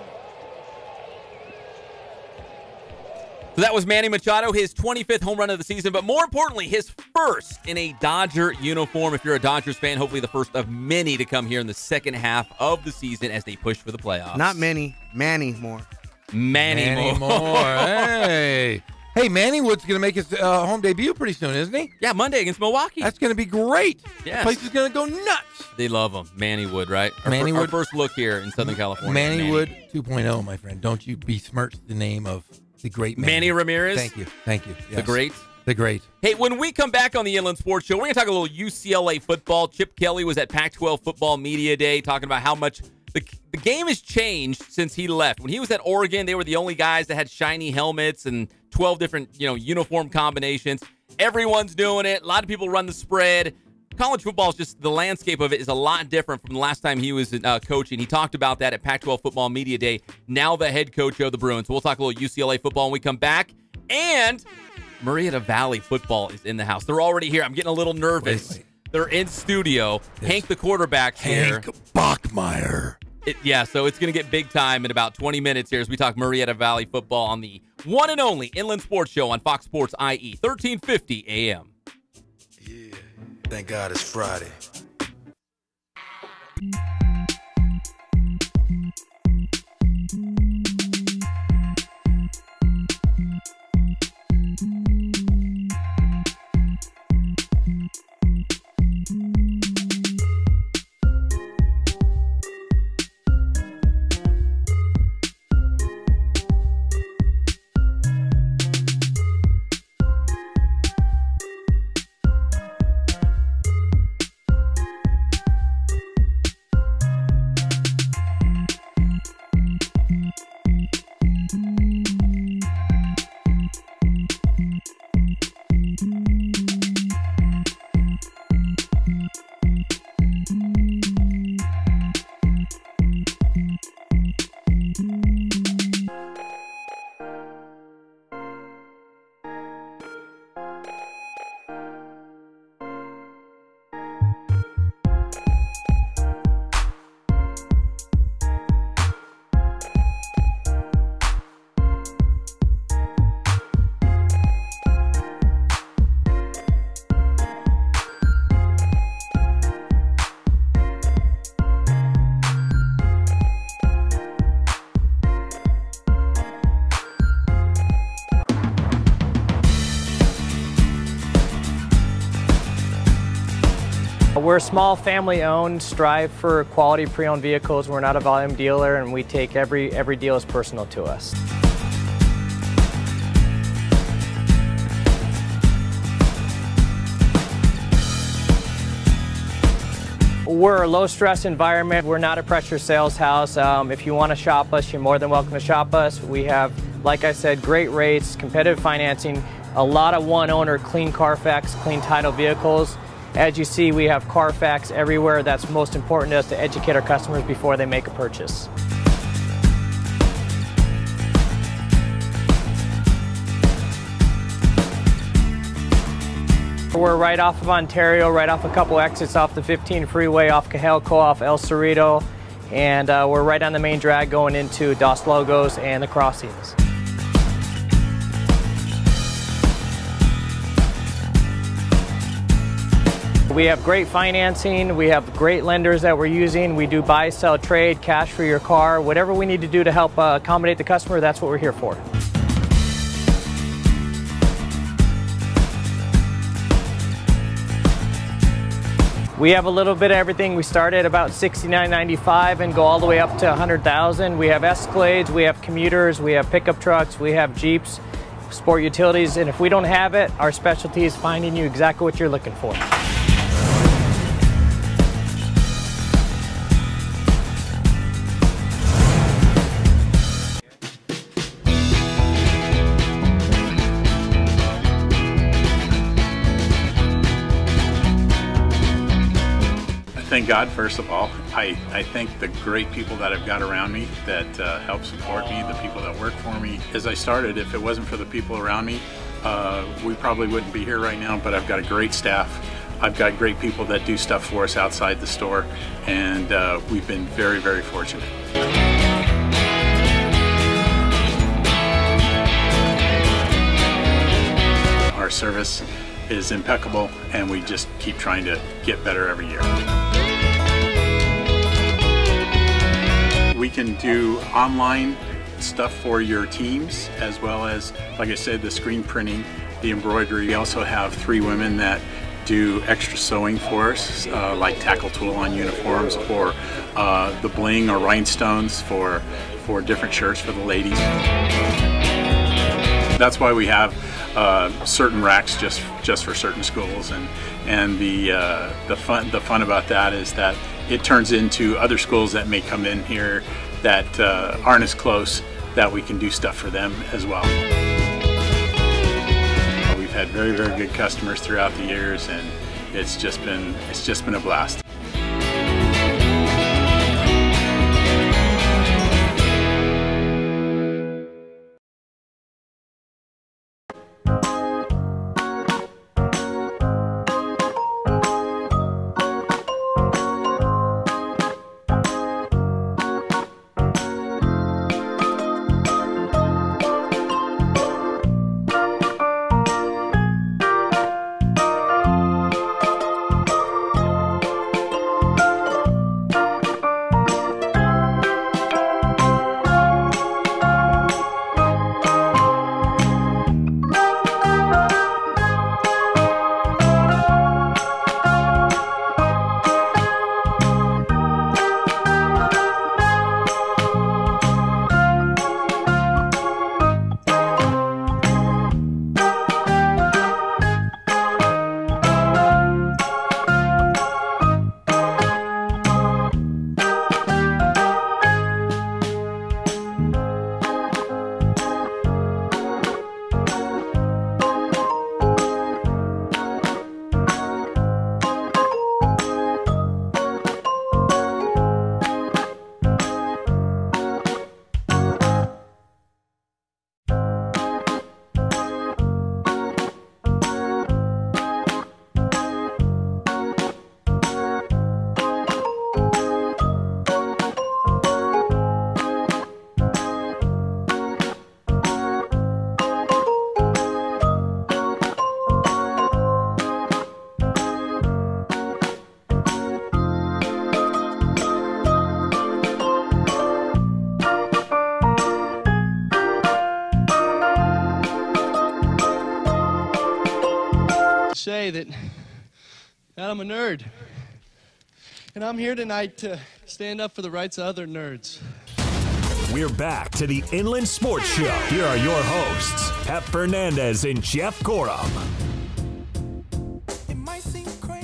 So that was Manny Machado, his 25th home run of the season, but more importantly, his first in a Dodger uniform. If you're a Dodgers fan, hopefully the first of many to come here in the second half of the season as they push for the playoffs. Not many, Manny more. Manny more. Hey. Hey, Manny Wood's going to make his home debut pretty soon, isn't he? Yeah, Monday against Milwaukee. That's going to be great. Yes. The place is going to go nuts. They love him. Manny Wood, right? Our first look here in Southern California. Manny Wood 2.0, my friend. Don't you besmirch the name of the great Manny Ramirez. Thank you. Yes. The great. The great. Hey, when we come back on the Inland Sports Show, we're going to talk a little UCLA football. Chip Kelly was at Pac-12 Football Media Day talking about how much the game has changed since he left. When he was at Oregon, they were the only guys that had shiny helmets and 12 different, uniform combinations. Everyone's doing it. A lot of people run the spread. College football is just, the landscape of it is a lot different from the last time he was coaching. He talked about that at Pac-12 Football Media Day. Now the head coach of the Bruins. So we'll talk a little UCLA football when we come back. And Murrieta Valley football is in the house. They're already here. I'm getting a little nervous. Wait. They're in studio. Hank, the quarterback's here. Hank Bachmeier. So it's going to get big time in about 20 minutes here as we talk Murrieta Valley football on the one and only Inland Sports Show on Fox Sports IE, 1350 AM. Yeah, thank God it's Friday. We're small, family-owned, strive for quality pre-owned vehicles. We're not a volume dealer, and we take every deal as personal to us. We're a low-stress environment. We're not a pressure sales house. If you want to shop us, you're more than welcome to shop us. We have, like I said, great rates, competitive financing, a lot of one-owner, clean Carfax, clean title vehicles. As you see, we have Carfax everywhere. That's most important to us, to educate our customers before they make a purchase. We're right off of Ontario, right off a couple exits off the 15 freeway, off Cajelco, off El Cerrito, and we're right on the main drag going into Dos Logos and the crossings. We have great financing, we have great lenders that we're using. We do buy, sell, trade, cash for your car. Whatever we need to do to help accommodate the customer, that's what we're here for. We have a little bit of everything. We start at about $69.95 and go all the way up to $100,000. We have Escalades, we have commuters, we have pickup trucks, we have Jeeps, sport utilities, and if we don't have it, our specialty is finding you exactly what you're looking for. Thank God, first of all. I thank the great people that I've got around me that help support me, the people that work for me. As I started, if it wasn't for the people around me, we probably wouldn't be here right now, but I've got a great staff. I've got great people that do stuff for us outside the store, and we've been very, very fortunate. Our service is impeccable, and we just keep trying to get better every year. We can do online stuff for your teams, as well as, like I said, the screen printing, the embroidery. We also have 3 women that do extra sewing for us, like tackle tool on uniforms, or the bling or rhinestones for different shirts for the ladies. That's why we have certain racks just for certain schools, and the fun about that is that it turns into other schools that may come in here that aren't as close, that we can do stuff for them as well. We've had very, very good customers throughout the years, and it's just been a blast. Say that I'm a nerd. and I'm here tonight to stand up for the rights of other nerds. We're back to the Inland Sports Show. Here are your hosts, Pep Fernandez and Jeff Gorham.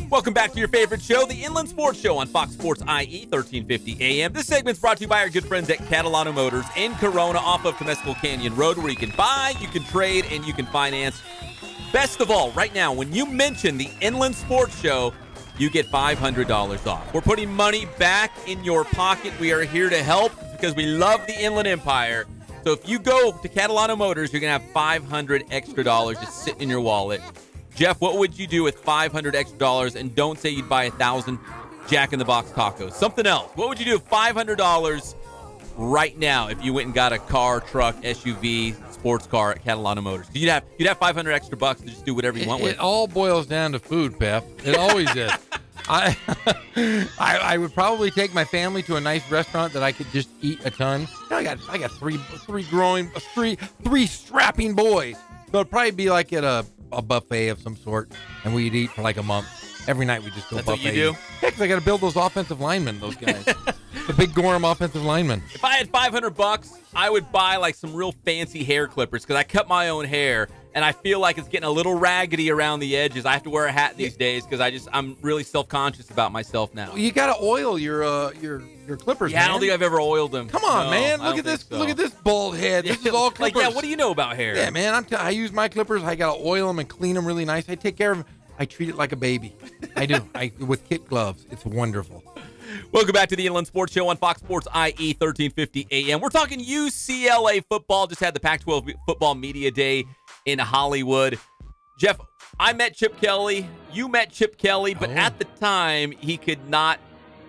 Welcome back to your favorite show, the Inland Sports Show on Fox Sports IE 1350 AM. This segment's brought to you by our good friends at Catalano Motors in Corona off of Temescal Canyon Road, where you can buy, you can trade, and you can finance. Best of all, right now, when you mention the Inland Sports Show, you get $500 off. We're putting money back in your pocket. We are here to help because we love the Inland Empire. So if you go to Catalano Motors, you're going to have $500 extra just sitting in your wallet. Jeff, what would you do with $500 extra? And don't say you'd buy 1,000 Jack in the Box tacos. Something else. What would you do with $500 right now if you went and got a car, truck, SUV, sports car at Catalano Motors? You'd have $500 extra bucks to just do whatever you want with. It all boils down to food, Pep. It always is. I would probably take my family to a nice restaurant that I could just eat a ton. You know, I got three strapping boys. So it'd probably be like at a buffet of some sort, and we'd eat for like a month. Every night we just go That's buffet. What you do? Yeah, because I got to build those offensive linemen, those guys. The big Gorham offensive linemen. If I had $500, I would buy like some real fancy hair clippers because I cut my own hair, and I feel like it's getting a little raggedy around the edges. I have to wear a hat these days because I'm really self-conscious about myself now. Well, you got to oil your clippers. Yeah, man. I don't think I've ever oiled them. Come on, No, man! I Look don't at this! think so. Look at this bald head. This is all clippers. Like, yeah, what do you know about hair? Yeah, man, I use my clippers. I gotta oil them and clean them really nice. I take care of them. I treat it like a baby. I do. With kid gloves. It's wonderful. Welcome back to the Inland Sports Show on Fox Sports IE 1350 AM. We're talking UCLA football. Just had the Pac-12 football media day in Hollywood. Jeff, I met Chip Kelly. You met Chip Kelly, but at the time he could not,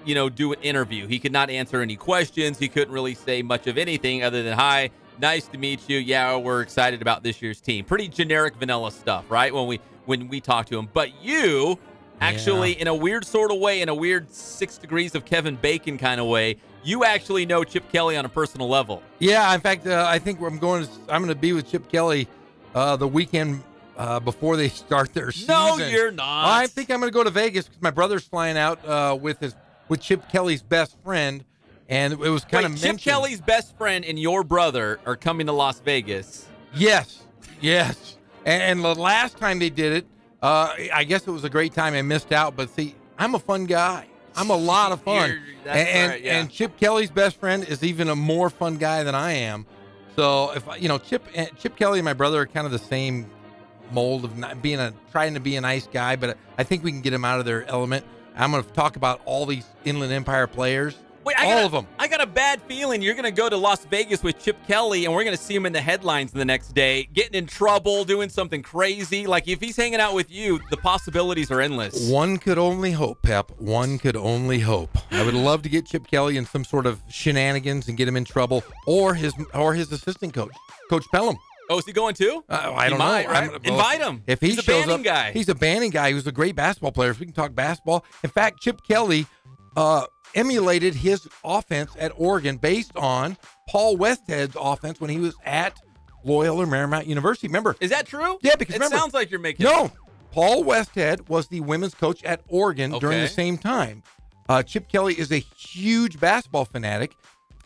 do an interview. He could not answer any questions. He couldn't really say much of anything other than, hi, nice to meet you. Yeah, we're excited about this year's team. Pretty generic vanilla stuff, right? When we talk to him. But you actually, in a weird sort of way, in a weird 6 degrees of Kevin Bacon kind of way, you actually know Chip Kelly on a personal level. Yeah, in fact, I think I'm going to be with Chip Kelly the weekend before they start their season. No, you're not. I think I'm going to go to Vegas because my brother's flying out with Chip Kelly's best friend, and it was kind of mentioned. Chip Kelly's best friend and your brother are coming to Las Vegas. Yes. And the last time they did it, I guess it was a great time. I missed out, but see, I'm a fun guy. I'm a lot of fun. And Chip Kelly's best friend is even a more fun guy than I am. So if Chip Kelly and my brother are kind of the same mold of not trying to be a nice guy, but I think we can get him out of their element. I'm going to talk about all these Inland Empire players. All of them. I got a bad feeling you're going to go to Las Vegas with Chip Kelly, and we're going to see him in the headlines the next day, getting in trouble, doing something crazy. Like, if he's hanging out with you, the possibilities are endless. One could only hope, Pep. One could only hope. I would love to get Chip Kelly in some sort of shenanigans and get him in trouble, or his assistant coach, Coach Pelham. Oh, is he going too? I don't know. Right? Invite him. If he's a banning guy. He's a banning guy. He was a great basketball player. If we can talk basketball. In fact, Chip Kelly emulated his offense at Oregon based on Paul Westhead's offense when he was at Loyola Marymount University. Remember? Is that true? Yeah, because it remember, sounds like you're making No. Paul Westhead was the women's coach at Oregon during the same time. Chip Kelly is a huge basketball fanatic,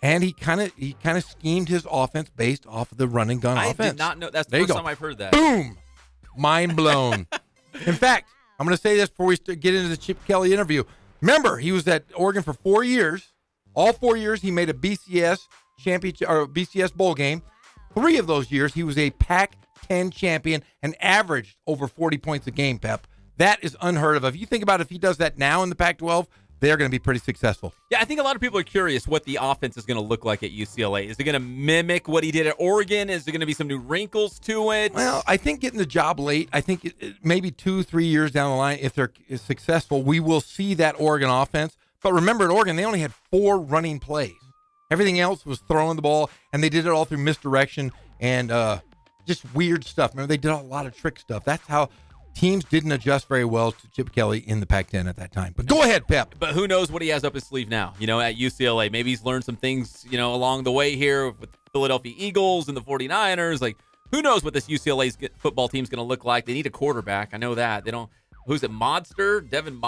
and he kind of schemed his offense based off of the run and gun offense. I did not know. That's the first time I've heard that. Boom. Mind blown. In fact, I'm going to say this before we get into the Chip Kelly interview. Remember, he was at Oregon for 4 years. All 4 years, he made a BCS championship or BCS bowl game. 3 of those years, he was a Pac-10 champion and averaged over 40 points a game, Pep. That is unheard of. If you think about if he does that now in the Pac-12, they're going to be pretty successful. Yeah, I think a lot of people are curious what the offense is going to look like at UCLA. Is it going to mimic what he did at Oregon? Is there going to be some new wrinkles to it? Well, I think getting the job late, I think maybe 2-3 years down the line, if they're successful, we will see that Oregon offense. But remember, at Oregon, they only had 4 running plays. Everything else was throwing the ball, and they did it all through misdirection and just weird stuff. Remember, they did a lot of trick stuff. That's how teams didn't adjust very well to Chip Kelly in the Pac-10 at that time. But go ahead, Pep. But who knows what he has up his sleeve now, at UCLA. Maybe he's learned some things, along the way here with the Philadelphia Eagles and the 49ers. Like, who knows what this UCLA football team's going to look like. They need a quarterback. I know that. They don't. Who's it? Devin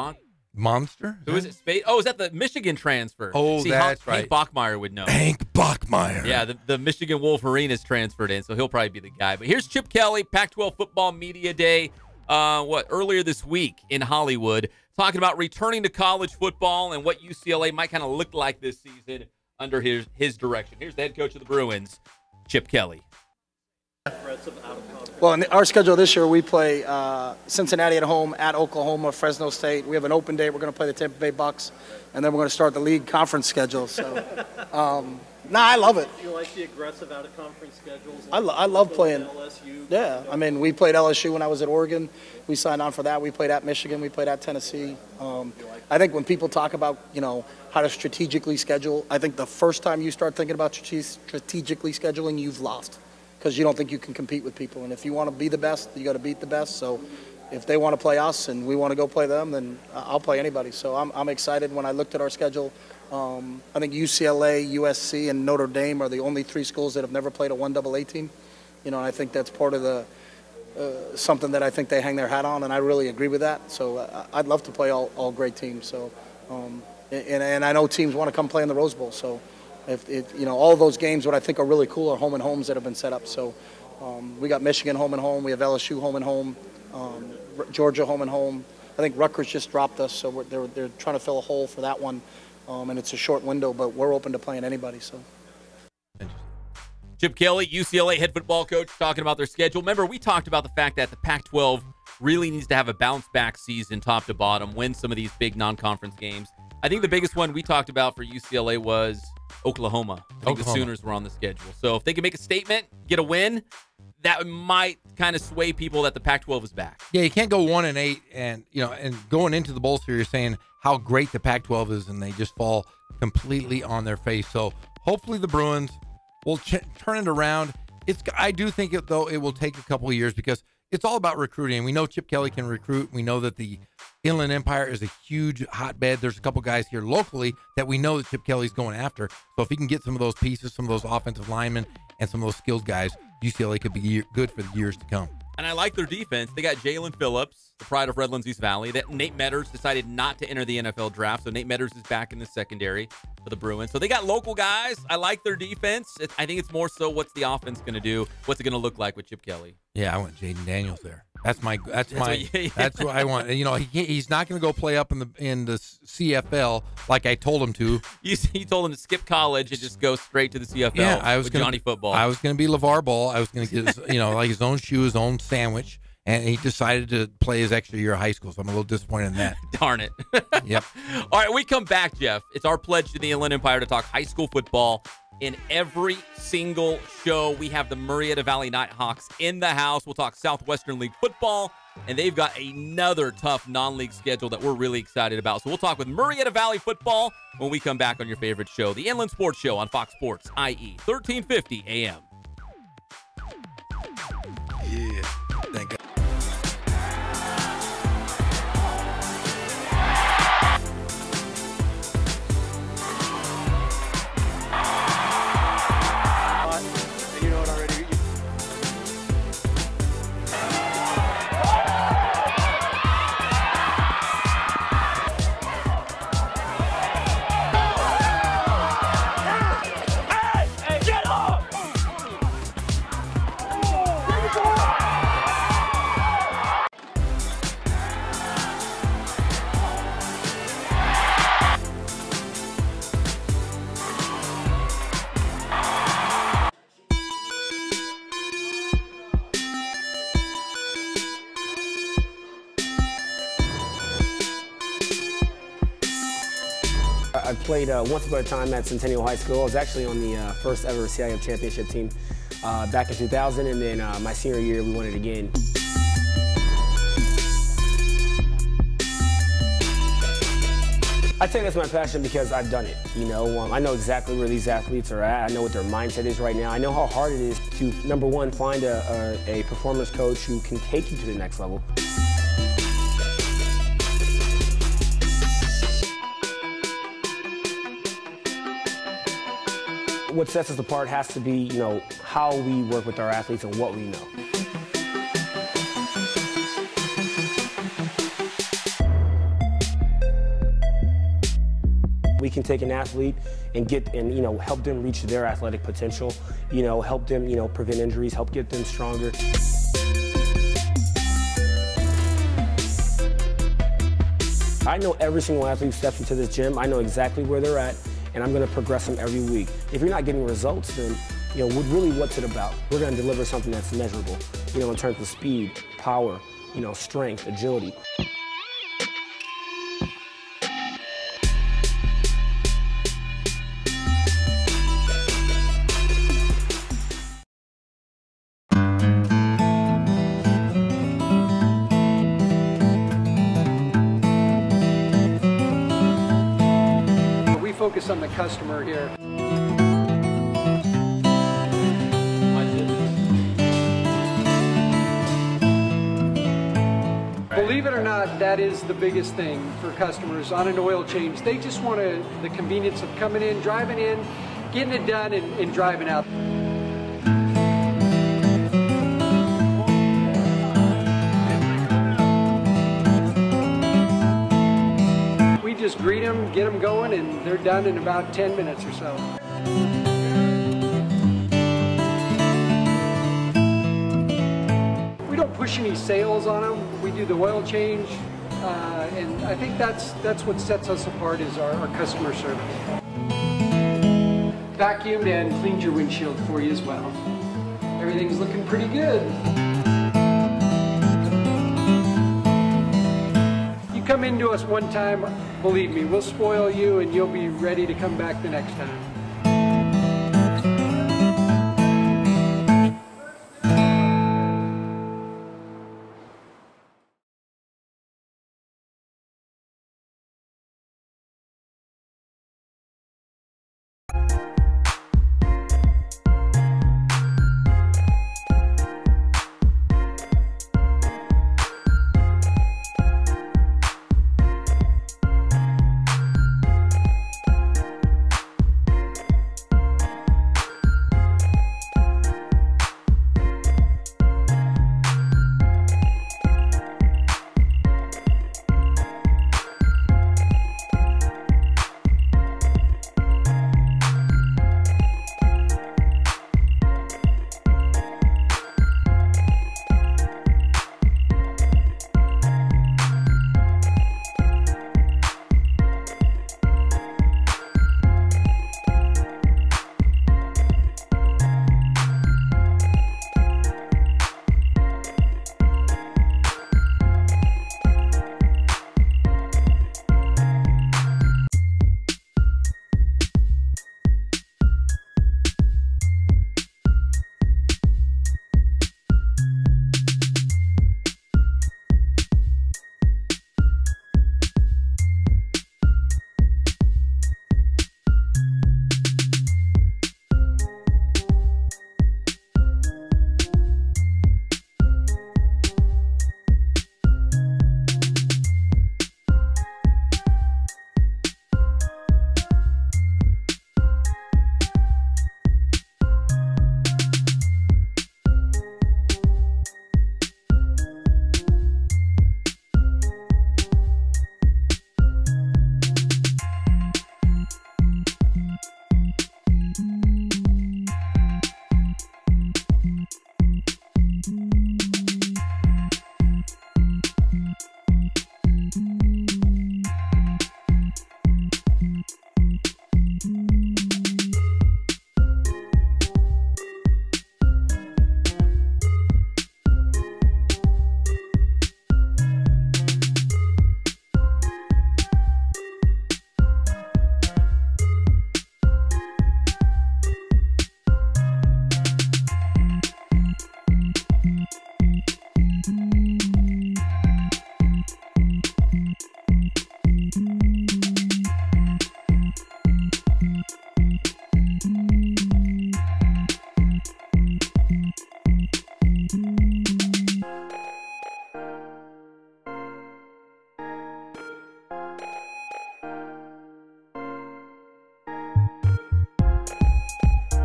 Monster? Who is it? Oh, is that the Michigan transfer? Oh, that's right. Hank Bachmeier would know. Hank Bachmeier. Yeah, the Michigan Wolverine is transferred in, so he'll probably be the guy. But here's Chip Kelly, Pac-12 Football Media Day, earlier this week in Hollywood, talking about returning to college football and what UCLA might kind of look like this season under his direction. Here's the head coach of the Bruins, Chip Kelly. Well, in our schedule this year, we play Cincinnati at home, at Oklahoma, Fresno State. We have an open date. We're going to play the Tampa Bay Bucks, and then we're going to start the league conference schedule. So, I love it. You like the aggressive out-of-conference schedules? I love playing. LSU. Yeah, I mean, we played LSU when I was at Oregon. We signed on for that. We played at Michigan. We played at Tennessee. I think when people talk about, how to strategically schedule, I think the first time you start thinking about strategically scheduling, you've lost. Because you don't think you can compete with people. And if you want to be the best, you got to beat the best. So if they want to play us and we want to go play them, then I'll play anybody. So I'm excited when I looked at our schedule. I think UCLA, USC, and Notre Dame are the only 3 schools that have never played a 1AA team. And I think that's part of the something that I think they hang their hat on, and I really agree with that. So I'd love to play all great teams. So and I know teams want to come play in the Rose Bowl. So if all of those games, what I think are really cool are home and homes that have been set up. So we got Michigan home and home. We have LSU home and home. Georgia home and home. I think Rutgers just dropped us, so they're trying to fill a hole for that one. And it's a short window, but we're open to playing anybody. So. Chip Kelly, UCLA head football coach, talking about their schedule. Remember, we talked about the fact that the Pac-12 really needs to have a bounce-back season top to bottom, win some of these big non-conference games. I think the biggest one we talked about for UCLA was Oklahoma. I think the Sooners were on the schedule. So if they can make a statement, get a win, that might kind of sway people that the Pac-12 is back. Yeah, you can't go 1-8 and going into the bowl series saying how great the Pac-12 is, and they just fall completely on their face. So hopefully the Bruins will turn it around. I do think it will take a couple of years because it's all about recruiting. We know Chip Kelly can recruit. We know that the Inland Empire is a huge hotbed. There's a couple guys here locally that we know that Chip Kelly's going after. So if he can get some of those pieces, some of those offensive linemen, and some of those skilled guys, UCLA could be good for the years to come. And I like their defense. They got Jalen Phillips, the pride of Redlands East Valley. That Nate Metters decided not to enter the NFL draft, so Nate Metters is back in the secondary for the Bruins. So they got local guys. I like their defense. I think it's more so what's the offense going to do, what's it going to look like with Chip Kelly. Yeah, I want Jaden Daniels there. That's what I want. He's not going to go play up in the CFL like I told him to. You told him to skip college and just go straight to the CFL. Yeah, I was with Johnny Football. I was going to be LeVar Ball. I was going to get like his own shoe, his own sandwich, and he decided to play his extra year of high school. So I'm a little disappointed in that. Darn it. Yep. All right, we come back, Jeff. It's our pledge to the Inland Empire to talk high school football. In every single show, we have the Murrieta Valley Nighthawks in the house. We'll talk Southwestern League football, and they've got another tough non-league schedule that we're really excited about. So we'll talk with Murrieta Valley football when we come back on your favorite show, the Inland Sports Show on Fox Sports, IE 1350 AM. Yeah, thank God. I played once upon a time at Centennial High School. I was actually on the first ever CIF championship team back in 2000, and then my senior year we won it again. I think that's my passion because I've done it. I know exactly where these athletes are at. I know what their mindset is right now. I know how hard it is to, number one, find a performance coach who can take you to the next level. What sets us apart has to be, how we work with our athletes and what we know. We can take an athlete and help them reach their athletic potential, help them, prevent injuries, help get them stronger. I know every single athlete who steps into this gym. I know exactly where they're at, and I'm going to progress them every week. If you're not getting results, then, what's it about? We're going to deliver something that's measurable, in terms of speed, power, strength, agility. Focus on the customer here. Believe it or not, that is the biggest thing for customers on an oil change. They just want the convenience of coming in, driving in, getting it done, and driving out. Just greet them, get them going, and they're done in about 10 minutes or so. We don't push any sales on them. We do the oil change, and I think that's what sets us apart is our customer service. Vacuumed and cleaned your windshield for you as well. Everything's looking pretty good. Come into us one time, believe me, we'll spoil you and you'll be ready to come back the next time.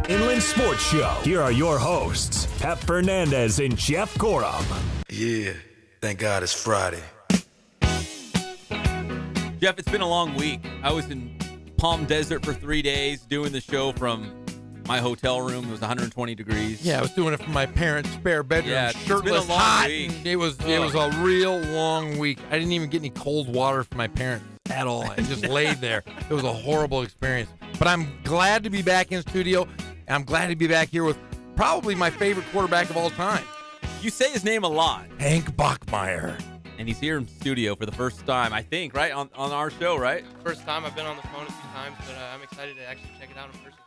Inland Sports Show. Here are your hosts, Pep Fernandez and Jeff Gorham. Yeah, thank God it's Friday. Jeff, it's been a long week. I was in Palm Desert for 3 days, doing the show from my hotel room. It was 120 degrees. Yeah, I was doing it from my parents' spare bedroom. Yeah, shirtless, it's been a long hot. week. It was a real long week. I didn't even get any cold water from my parents at all. I just laid there. It was a horrible experience. But I'm glad to be back in studio, and I'm glad to be back here with probably my favorite quarterback of all time. You say his name a lot. Hank Bachmeier. And he's here in studio for the first time, I think, right? On our show, right? First time. I've been on the phone a few times, but I'm excited to actually check it out in person.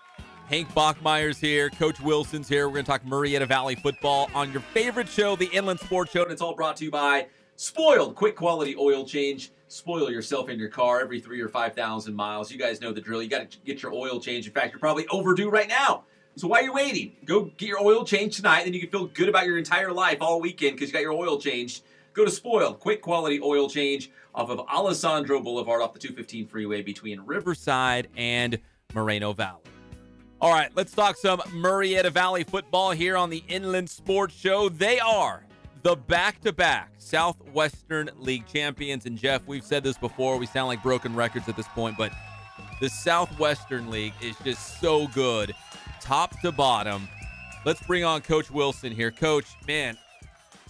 Hank Bachmeier's here. Coach Wilson's here. We're going to talk Murrieta Valley football on your favorite show, the Inland Sports Show. And it's all brought to you by Spoiled. Quick quality oil change. Spoil yourself in your car every 3,000 or 5,000 miles. You guys know the drill. You got to get your oil change. In fact, you're probably overdue right now. So why are you waiting? Go get your oil changed tonight. Then you can feel good about your entire life all weekend because you got your oil changed. Go to Spoiled. Quick quality oil change off of Alessandro Boulevard off the 215 freeway between Riverside and Moreno Valley. All right, let's talk some Murrieta Valley football here on the Inland Sports Show. They are the back-to-back Southwestern League champions. And, Jeff, we've said this before. We sound like broken records at this point, but the Southwestern League is just so good, top to bottom. Let's bring on Coach Wilson here. Coach, man,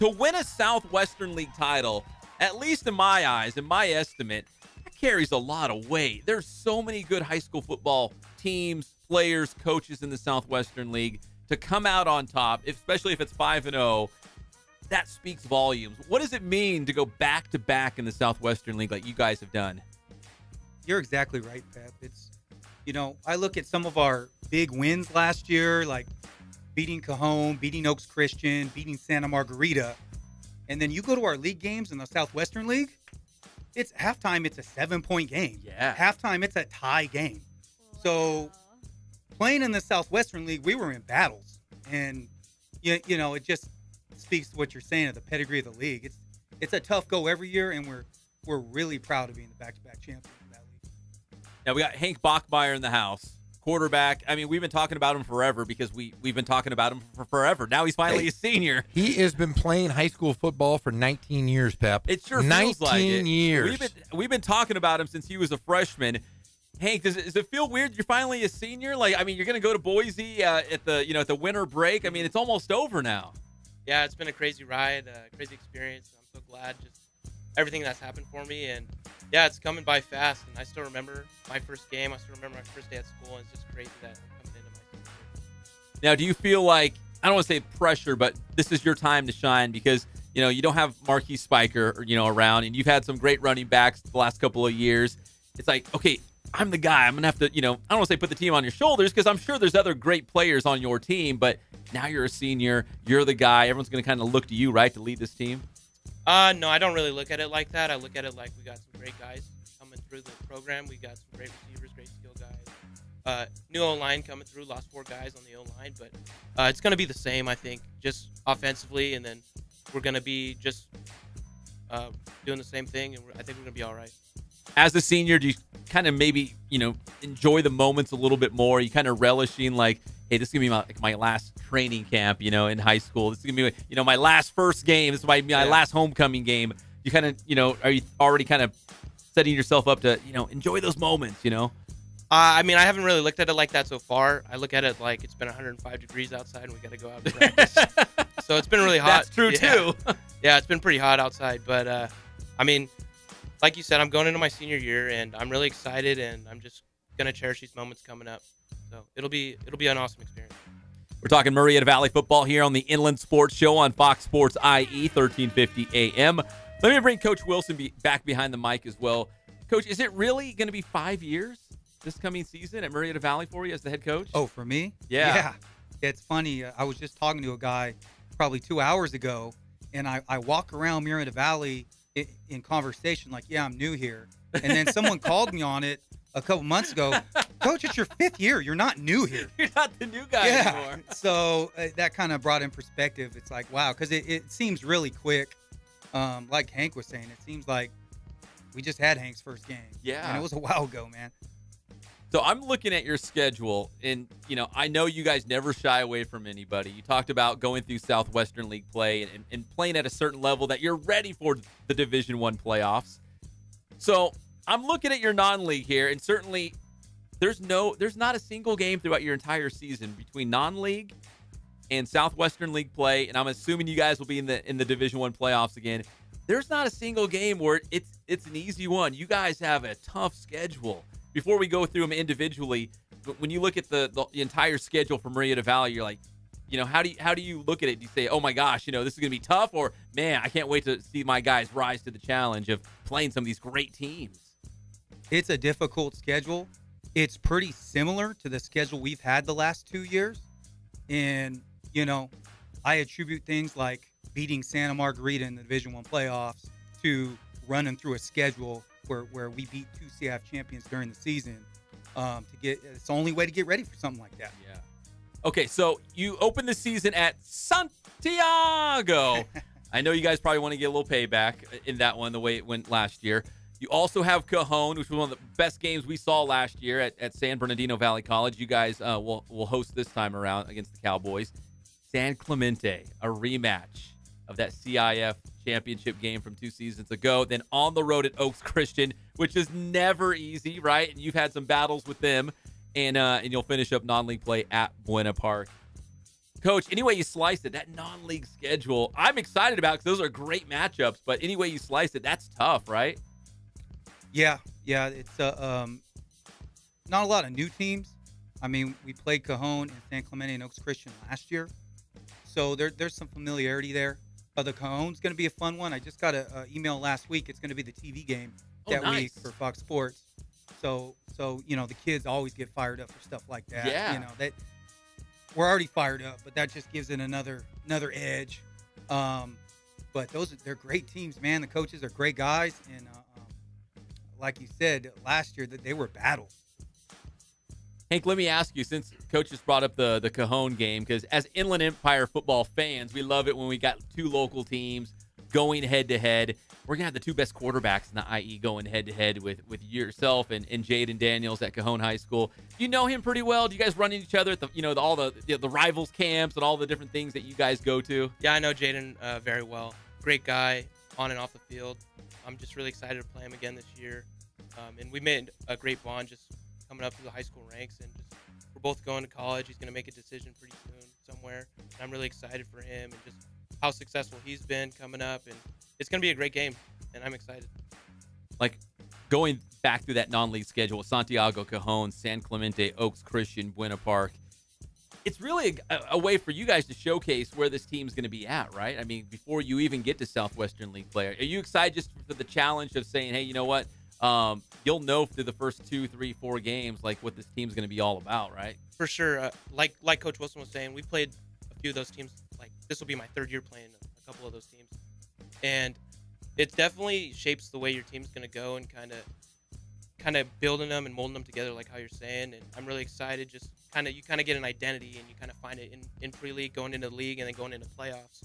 to win a Southwestern League title, at least in my eyes, in my estimate, that carries a lot of weight. There's so many good high school football teams, players, coaches in the Southwestern League. To come out on top, especially if it's 5-0, that speaks volumes. What does it mean to go back-to-back in the Southwestern League like you guys have done? You're exactly right, Pep. It's, I look at some of our big wins last year, like beating Cajon, beating Oaks Christian, beating Santa Margarita, and then you go to our league games in the Southwestern League, it's halftime, it's a 7-point game. Yeah. Halftime, it's a tie game. So playing in the Southwestern League, we were in battles, and it just speaks to what you're saying of the pedigree of the league. It's a tough go every year, and we're really proud of being the back-to-back champions of that league. Now we got Hank Bachmeier in the house, quarterback. I mean, we've been talking about him forever because we've been talking about him for forever. Now he's finally a senior. He has been playing high school football for 19 years, Pep. It sure feels like it. 19 years. We've been talking about him since he was a freshman. Hank, does it feel weird you're finally a senior? Like, I mean, you're going to go to Boise at the winter break. I mean, it's almost over now. Yeah, it's been a crazy ride, crazy experience. I'm so glad just everything that's happened for me. And, yeah, it's coming by fast. And I still remember my first game. I still remember my first day at school. And it's just crazy that I'm coming into my senior year. Now, do you feel like, I don't want to say pressure, but this is your time to shine because, you don't have Marquis Spiker, around. And you've had some great running backs the last couple of years. It's like, okay, I'm the guy. I'm going to have to, I don't want to say put the team on your shoulders because I'm sure there's other great players on your team, but now you're a senior. You're the guy. Everyone's going to kind of look to you, right, to lead this team? No, I don't really look at it like that. I look at it like we got some great guys coming through the program. We got some great receivers, great skill guys. New O-line coming through, lost 4 guys on the O-line, but it's going to be the same, I think, just offensively, and then we're going to be just doing the same thing, and I think we're going to be all right. As a senior, do you kind of maybe, enjoy the moments a little bit more? You kind of relishing like, hey, this is going to be my last training camp, in high school. This is going to be, my last first game. This is my last homecoming game. You kind of, are you already kind of setting yourself up to, enjoy those moments, I mean, I haven't really looked at it like that so far. I look at it like it's been 105 degrees outside and we got to go out and practice. So it's been really hot. That's true, too. Yeah, it's been pretty hot outside. But, I mean, like you said, I'm going into my senior year, and I'm really excited, and I'm just going to cherish these moments coming up. So it'll be an awesome experience. We're talking Murrieta Valley football here on the Inland Sports Show on Fox Sports IE, 1350 AM. Let me bring Coach Wilson back behind the mic as well. Coach, is it really going to be 5 years this coming season at Murrieta Valley for you as the head coach? Oh, for me? Yeah. It's funny. I was just talking to a guy probably 2 hours ago, and I walk around Murrieta Valley in conversation like, yeah, I'm new here. And then someone called me on it a couple months ago. Coach, it's your 5th year. You're not new here. You're not the new guy anymore. So that kind of brought in perspective. It's like, wow, because it seems really quick. Like Hank was saying, it seems like we just had Hank's first game. Yeah. And it was a while ago, man. So I'm looking at your schedule, and, I know you guys never shy away from anybody. You talked about going through Southwestern League play and playing at a certain level that you're ready for the Division I playoffs. So I'm looking at your non-league here, and certainly there's not a single game throughout your entire season between non-league and Southwestern League play, and I'm assuming you guys will be in the Division I playoffs again. There's not a single game where it's an easy one. You guys have a tough schedule. Before we go through them individually, when you look at the entire schedule for Murrieta Valley, you're like, how do you look at it? Do you say, oh my gosh, this is going to be tough, or man, I can't wait to see my guys rise to the challenge of playing some of these great teams? It's a difficult schedule. It's pretty similar to the schedule we've had the last 2 years. And, I attribute things like beating Santa Margarita in the Division I playoffs to running through a schedule where we beat 2 CIF champions during the season. It's the only way to get ready for something like that. Yeah. Okay, so you open the season at Santiago. I know you guys probably want to get a little payback in that one, the way it went last year. You also have Cajon, which was one of the best games we saw last year at San Bernardino Valley College. You guys will host this time around against the Cowboys. San Clemente, a rematch of that CIF championship game from 2 seasons ago. Then on the road at Oaks Christian, which is never easy, right? And you've had some battles with them. And you'll finish up non-league play at Buena Park. Coach, any way you slice it, that non-league schedule, I'm excited about because those are great matchups. But any way you slice it, that's tough, right? Yeah. It's not a lot of new teams. I mean, we played Cajon and San Clemente and Oaks Christian last year, so there's some familiarity there. The Cajon's going to be a fun one. I just got an email last week. It's going to be the TV game that week for Fox Sports. So the kids always get fired up for stuff like that. Yeah. We're already fired up, but that just gives it another edge. But they're great teams, man. The coaches are great guys, and like you said last year, that they were battles. Hank, let me ask you, since Coach just brought up the Cajon game, because as Inland Empire football fans, we love it when we got 2 local teams going head-to-head. We're going to have the 2 best quarterbacks in the IE going head-to-head with yourself and Jaden Daniels at Cajon High School. Do you know him pretty well? Do you guys run into each other at all the rivals camps and all the different things that you guys go to? Yeah, I know Jaden very well. Great guy on and off the field. I'm just really excited to play him again this year. And we made a great bond just coming up through the high school ranks, and just we're both going to college. He's going to make a decision pretty soon somewhere. And I'm really excited for him and just how successful he's been coming up, and it's going to be a great game, and I'm excited. Like, going back through that non-league schedule, Santiago, Cajon, San Clemente, Oaks Christian, Buena Park, it's really a way for you guys to showcase where this team's going to be at, right? I mean, before you even get to Southwestern League play. Are you excited just for the challenge of saying, hey, you know what? You'll know through the first 2, 3, 4 games like what this team's going to be all about, right? For sure. Like Coach Wilson was saying, we played a few of those teams. Like, this will be my 3rd year playing a couple of those teams, and it definitely shapes the way your team's going to go and kind of building them and molding them together, like how you're saying. And I'm really excited. Just you kind of get an identity, and you kind of find it in pre-league, going into the league, and then going into playoffs.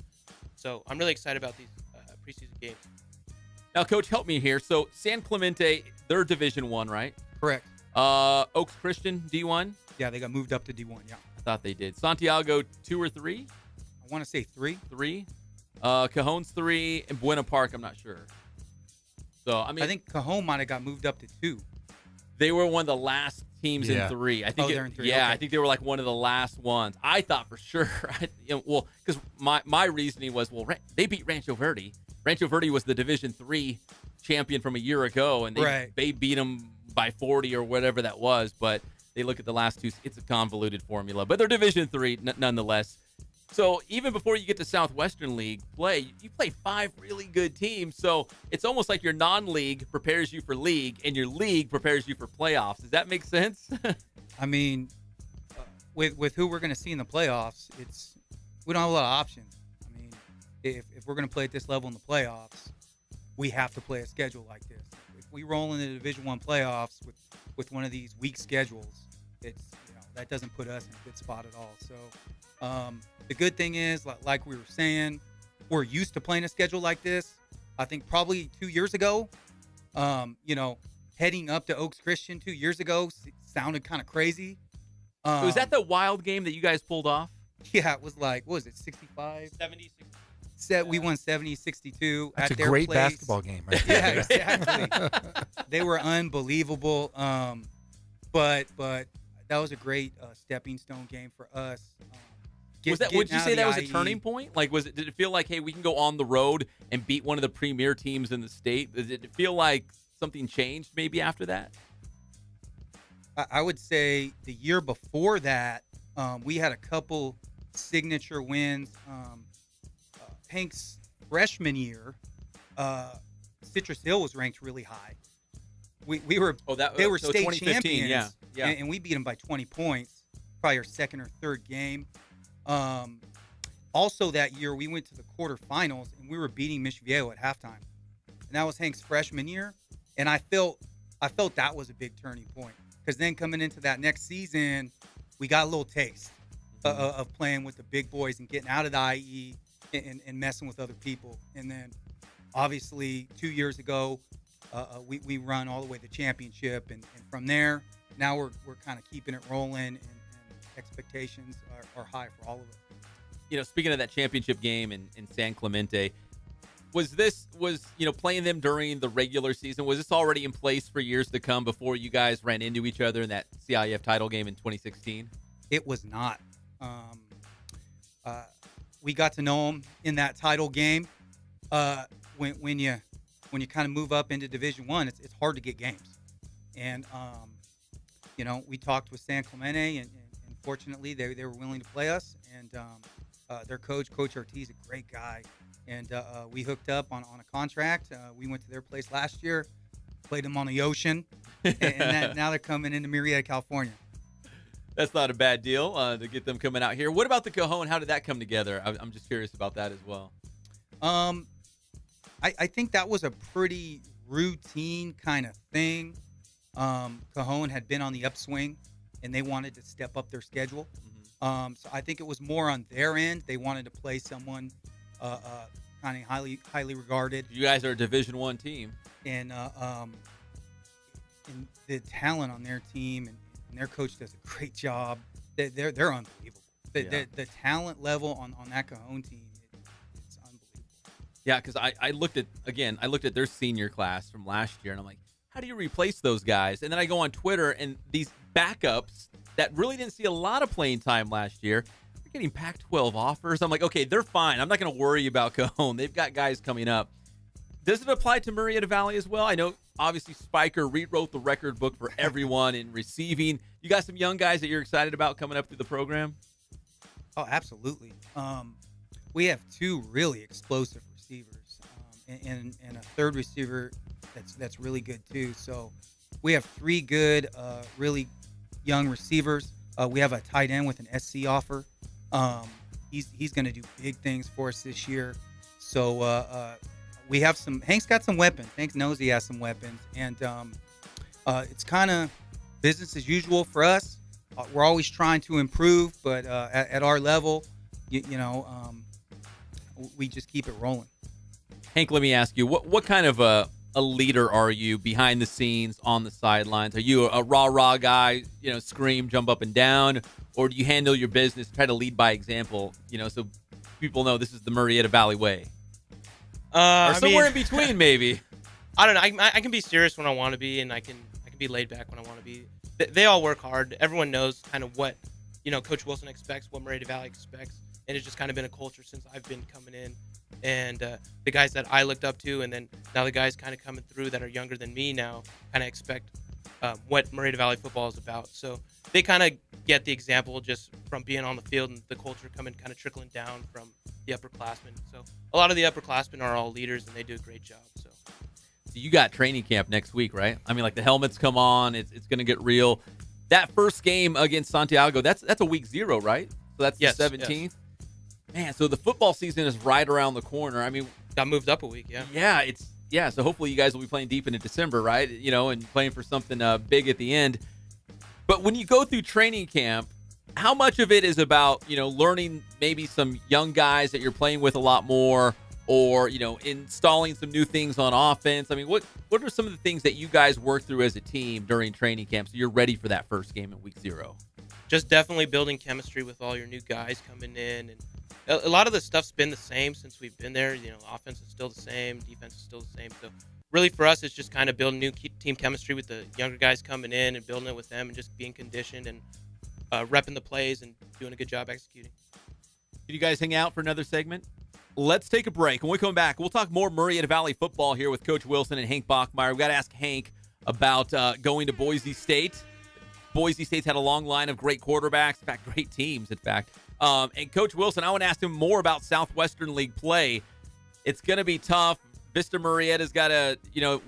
So I'm really excited about these preseason games. Now, Coach, help me here. So San Clemente, they're Division I, right? Correct. Oaks Christian, D1? Yeah, they got moved up to D1, yeah. I thought they did. Santiago, 2 or 3? I want to say 3. 3. Cajon's 3, and Buena Park, I'm not sure. So, I think Cajon might have got moved up to 2. They were one of the last teams in 3. I think they're in 3. Yeah, okay. I think they were like one of the last ones. I thought for sure. Because my reasoning was, they beat Rancho Verde. Rancho Verde was the Division III champion from a year ago, and they beat them by 40 or whatever that was. But they look at the last 2. It's a convoluted formula, but they're Division III nonetheless. So even before you get to Southwestern League play, you play 5 really good teams. So it's almost like your non-league prepares you for league, and your league prepares you for playoffs. Does that make sense? I mean, with who we're going to see in the playoffs, we don't have a lot of options. I mean, if we're going to play at this level in the playoffs, we have to play a schedule like this. If we roll into the Division I playoffs with one of these weak schedules, that doesn't put us in a good spot at all. So the good thing is, like we were saying, we're used to playing a schedule like this. I think probably 2 years ago, heading up to Oaks Christian 2 years ago sounded kind of crazy. So is that the wild game that you guys pulled off? Yeah, it was like, what was it, 65? 70, 60. We won 70-62 That's at their a great place. basketball game right there. Yeah, exactly. They were unbelievable. but that was a great stepping stone game for us. Would you say that was a turning point? Like, did it feel like, hey, we can go on the road and beat one of the premier teams in the state? Did it feel like something changed maybe after that? I would say the year before that, we had a couple signature wins. Hank's freshman year, Citrus Hill was ranked really high. They were so state 2015, champions, yeah. And we beat them by 20 points, probably our second or third game. Also that year, we went to the quarterfinals, and we were beating Mission Viejo at halftime. And that was Hank's freshman year, and I felt that was a big turning point. Because then coming into that next season, we got a little taste of playing with the big boys and getting out of the IE and messing with other people. And then, obviously, 2 years ago, we run all the way to championship. And from there, now we're kind of keeping it rolling, and expectations are high for all of us. You know, speaking of that championship game in San Clemente, was playing them during the regular season, was this already in place for years to come before you guys ran into each other in that CIF title game in 2016? It was not. We got to know them in that title game. When you kind of move up into Division I, it's hard to get games. And we talked with San Clemente, and fortunately they were willing to play us. And their Coach Ortiz, a great guy. And we hooked up on a contract. We went to their place last year, played them on the ocean, and now they're coming into Murrieta, California. That's not a bad deal to get them coming out here. What about the Cajon? How did that come together? I'm just curious about that as well. I think that was a pretty routine kind of thing. Cajon had been on the upswing, and they wanted to step up their schedule. So I think it was more on their end. They wanted to play someone kind of highly regarded. You guys are a Division I team, and the talent on their team and their coach does a great job. They're unbelievable. The talent level on that Cajon team, it's unbelievable. Yeah, because I looked at their senior class from last year, and I'm like, how do you replace those guys? And then I go on Twitter, and these backups that really didn't see a lot of playing time last year, they're getting Pac-12 offers. I'm like, okay, they're fine. I'm not going to worry about Cajon. They've got guys coming up. Does it apply to Murrieta Valley as well? I know, obviously, Spiker rewrote the record book for everyone in receiving. You got some young guys that you're excited about coming up through the program? Oh, absolutely. We have two really explosive receivers and a third receiver that's really good too. So we have three good, really young receivers. We have a tight end with an SC offer. He's going to do big things for us this year. So we have some. Hank's got some weapons. Hank knows he has some weapons, and it's kind of business as usual for us. We're always trying to improve, but at our level, we just keep it rolling. Hank, let me ask you, what kind of a leader are you behind the scenes, on the sidelines? Are you a rah-rah guy, scream, jump up and down, or do you handle your business, try to lead by example, so people know this is the Murrieta Valley way? Or somewhere in between, maybe. I don't know. I can be serious when I want to be, and I can be laid back when I want to be. They all work hard. Everyone knows kind of what Coach Wilson expects, what Murrieta Valley expects, and it's just kind of been a culture since I've been coming in. And the guys that I looked up to, and then now the guys kind of coming through that are younger than me now kind of expect what Murrieta Valley football is about. So they kind of get the example just from being on the field and the culture coming kind of trickling down from the upperclassmen. So a lot of the upperclassmen are all leaders, and they do a great job. So you got training camp next week, right? I mean, like the helmets come on, it's going to get real. That first game against Santiago, that's a week 0, right? So that's the 17th. Yes. Man, so the football season is right around the corner. I mean, got moved up a week, yeah. Yeah, so hopefully you guys will be playing deep into December, right? And playing for something big at the end. But when you go through training camp, how much of it is about, learning maybe some young guys that you're playing with a lot more, or, installing some new things on offense? I mean, what are some of the things that you guys work through as a team during training camp so you're ready for that first game in week 0? Just definitely building chemistry with all your new guys coming in, and a lot of the stuff's been the same since we've been there. Offense is still the same, defense is still the same. So really for us, it's just kind of building new team chemistry with the younger guys coming in and building it with them and just being conditioned and repping the plays and doing a good job executing. Can you guys hang out for another segment? Let's take a break. When we come back, we'll talk more Murrieta Valley football here with Coach Wilson and Hank Bachmeier. We've got to ask Hank about going to Boise State. Boise State's had a long line of great quarterbacks, in fact, great teams, in fact. And Coach Wilson, I want to ask him more about Southwestern League play. It's going to be tough. Vista Murrieta's got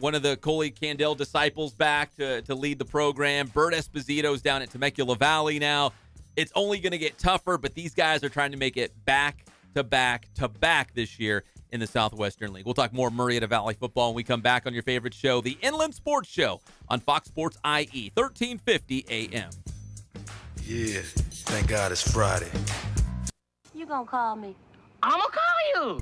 one of the Coley Candell disciples back to lead the program. Bert Esposito's down at Temecula Valley now. It's only going to get tougher, but these guys are trying to make it back to back to back this year in the Southwestern League. We'll talk more Murrieta Valley football when we come back on your favorite show, the Inland Sports Show on Fox Sports IE, 1350 AM. Yeah, thank God it's Friday. You gonna call me? I'm gonna call you.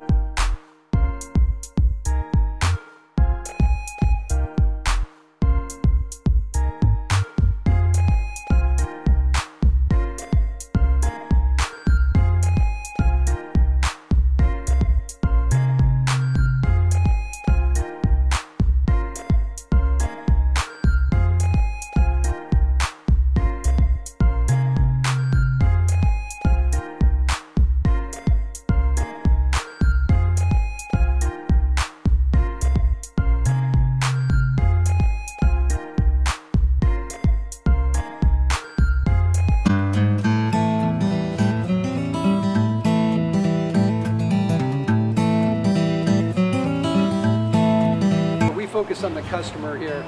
Focus on the customer here.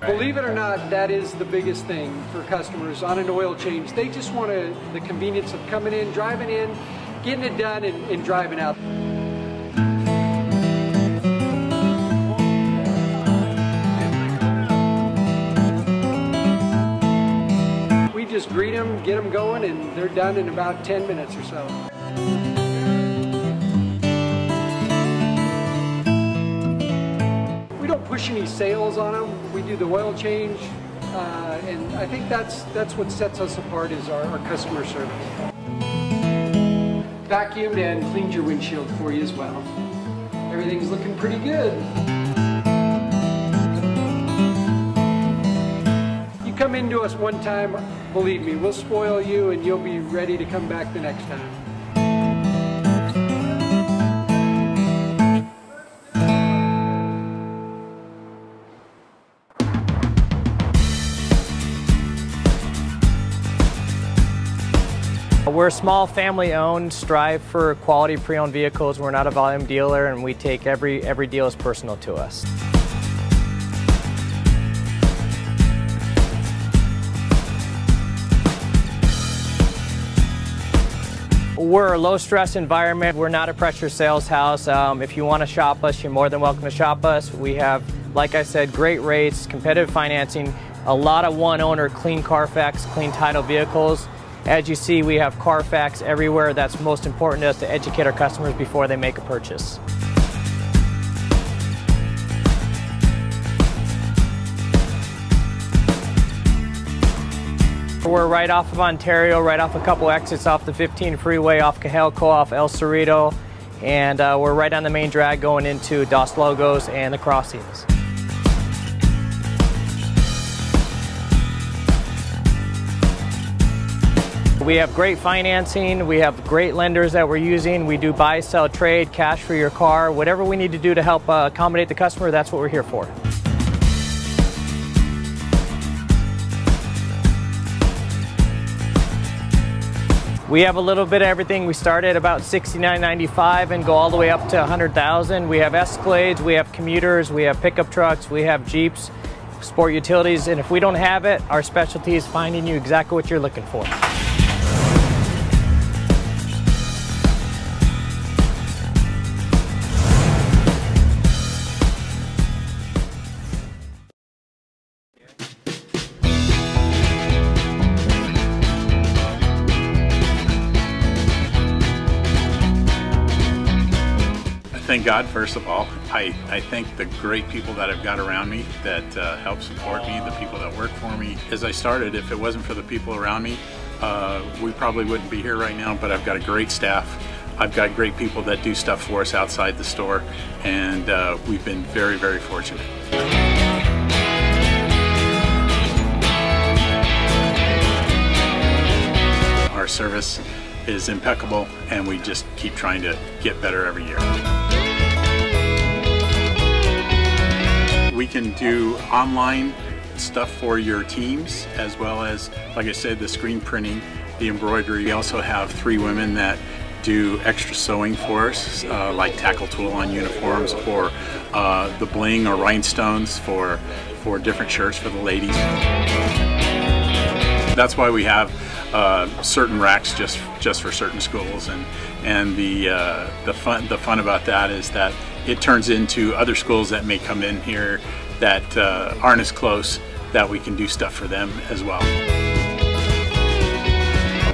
Believe it or not, that is the biggest thing for customers on an oil change. They just want the convenience of coming in, driving in, getting it done, and driving out. Just greet them, get them going, and they're done in about 10 minutes or so. We don't push any sales on them. We do the oil change, and I think that's what sets us apart is our customer service. Vacuumed and cleaned your windshield for you as well. Everything's looking pretty good. Come into us one time, believe me, we'll spoil you and you'll be ready to come back the next time. We're a small family-owned, strive for quality pre-owned vehicles. We're not a volume dealer, and we take every deal as personal to us. We're a low-stress environment. We're not a pressure sales house. If you want to shop us, you're more than welcome to shop us. We have, like I said, great rates, competitive financing, a lot of one-owner, clean Carfax, clean title vehicles. As you see, we have Carfax everywhere. That's most important to us, to educate our customers before they make a purchase. We're right off of Ontario, right off a couple exits off the 15 freeway, off Cajelco, off El Cerrito, and we're right on the main drag going into Dos Logos and the crossings. We have great financing, we have great lenders that we're using, we do buy, sell, trade, cash for your car, whatever we need to do to help accommodate the customer, that's what we're here for. We have a little bit of everything. We start at about $69.95 and go all the way up to $100,000. We have Escalades, we have commuters, we have pickup trucks, we have Jeeps, sport utilities, and if we don't have it, our specialty is finding you exactly what you're looking for. Thank God, first of all. I thank the great people that I've got around me that help support me, the people that work for me. As I started, if it wasn't for the people around me, we probably wouldn't be here right now, but I've got a great staff. I've got great people that do stuff for us outside the store, and we've been very, very fortunate. Our service is impeccable, and we just keep trying to get better every year. We can do online stuff for your teams, as well as, like I said, the screen printing, the embroidery. We also have 3 women that do extra sewing for us, like tackle tool on uniforms, or the bling or rhinestones for different shirts for the ladies. That's why we have certain racks just for certain schools, and the fun about that is that it turns into other schools that may come in here that aren't as close, that we can do stuff for them as well.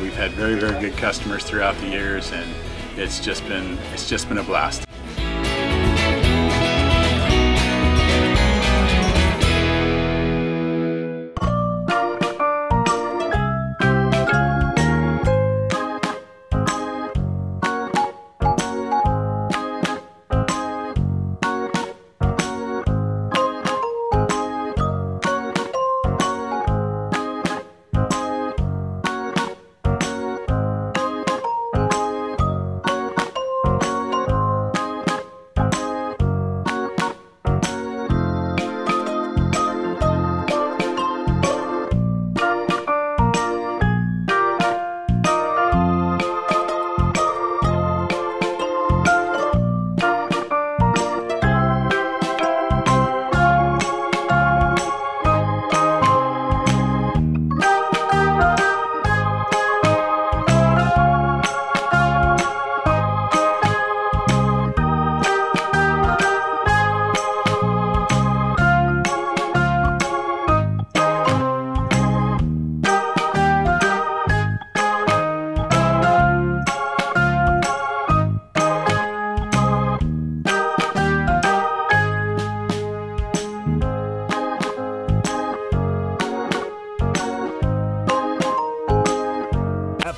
We've had very, very good customers throughout the years, and it's just been a blast.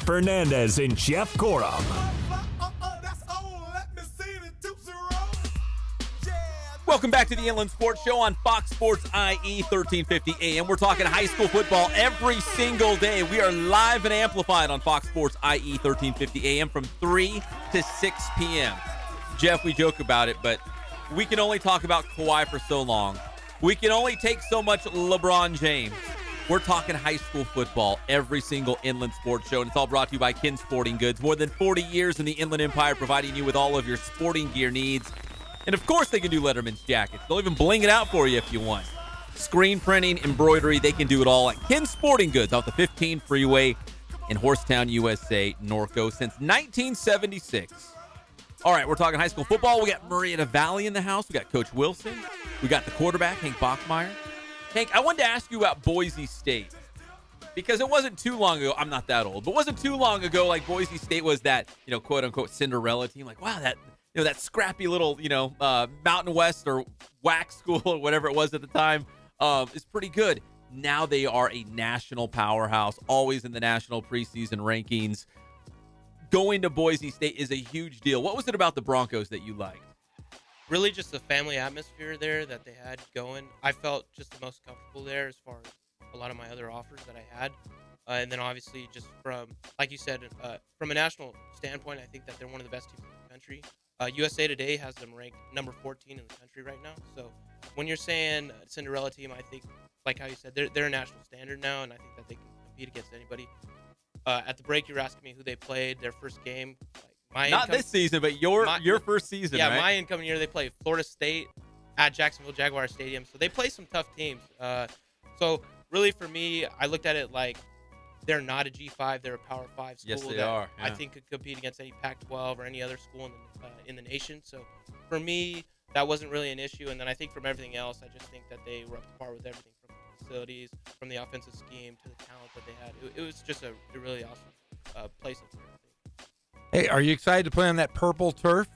Fernandez and Jeff Gorham. Welcome back to the Inland Sports Show on Fox Sports IE 1350 AM. We're talking high school football every single day. We are live and amplified on Fox Sports IE 1350 AM from 3 to 6 p.m. Jeff, we joke about it, but we can only talk about Kawhi for so long. We can only take so much LeBron James. We're talking high school football every single Inland Sports Show, and it's all brought to you by Kin Sporting Goods. More than 40 years in the Inland Empire, providing you with all of your sporting gear needs. And, of course, they can do Letterman's jackets. They'll even bling it out for you if you want. Screen printing, embroidery, they can do it all at Kin Sporting Goods off the 15 freeway in Horsetown, USA, Norco, since 1976. All right, we're talking high school football. We got Murrieta Valley in the house. We got Coach Wilson. We got the quarterback, Hank Bachmeier. Hank, I wanted to ask you about Boise State, because it wasn't too long ago. I'm not that old, but it wasn't too long ago, like Boise State was that, quote unquote Cinderella team. Like, wow, that scrappy little, Mountain West or WAC school or whatever it was at the time is pretty good. Now they are a national powerhouse, always in the national preseason rankings. Going to Boise State is a huge deal. What was it about the Broncos that you liked? Really just the family atmosphere there that they had going. I felt just the most comfortable there as far as a lot of my other offers that I had. And then obviously just from, like you said, from a national standpoint, I think that they're one of the best teams in the country. USA Today has them ranked number 14 in the country right now. So when you're saying Cinderella team, I think, like how you said, they're a national standard now, and I think that they can compete against anybody. At the break, you were asking me who they played, their first game. Not this season, but your first season, yeah, right? My incoming year, they played Florida State at Jacksonville Jaguar Stadium. So they play some tough teams. So really for me, I looked at it like they're not a G5. They're a Power 5 school. Yes, they that are. Yeah. I think could compete against any Pac-12 or any other school in the nation. So for me, that wasn't really an issue. And then I think from everything else, I just think that they were up to par with everything, from the facilities, from the offensive scheme to the talent that they had. It was just a really awesome place up there, I think. Hey, are you excited to play on that purple turf?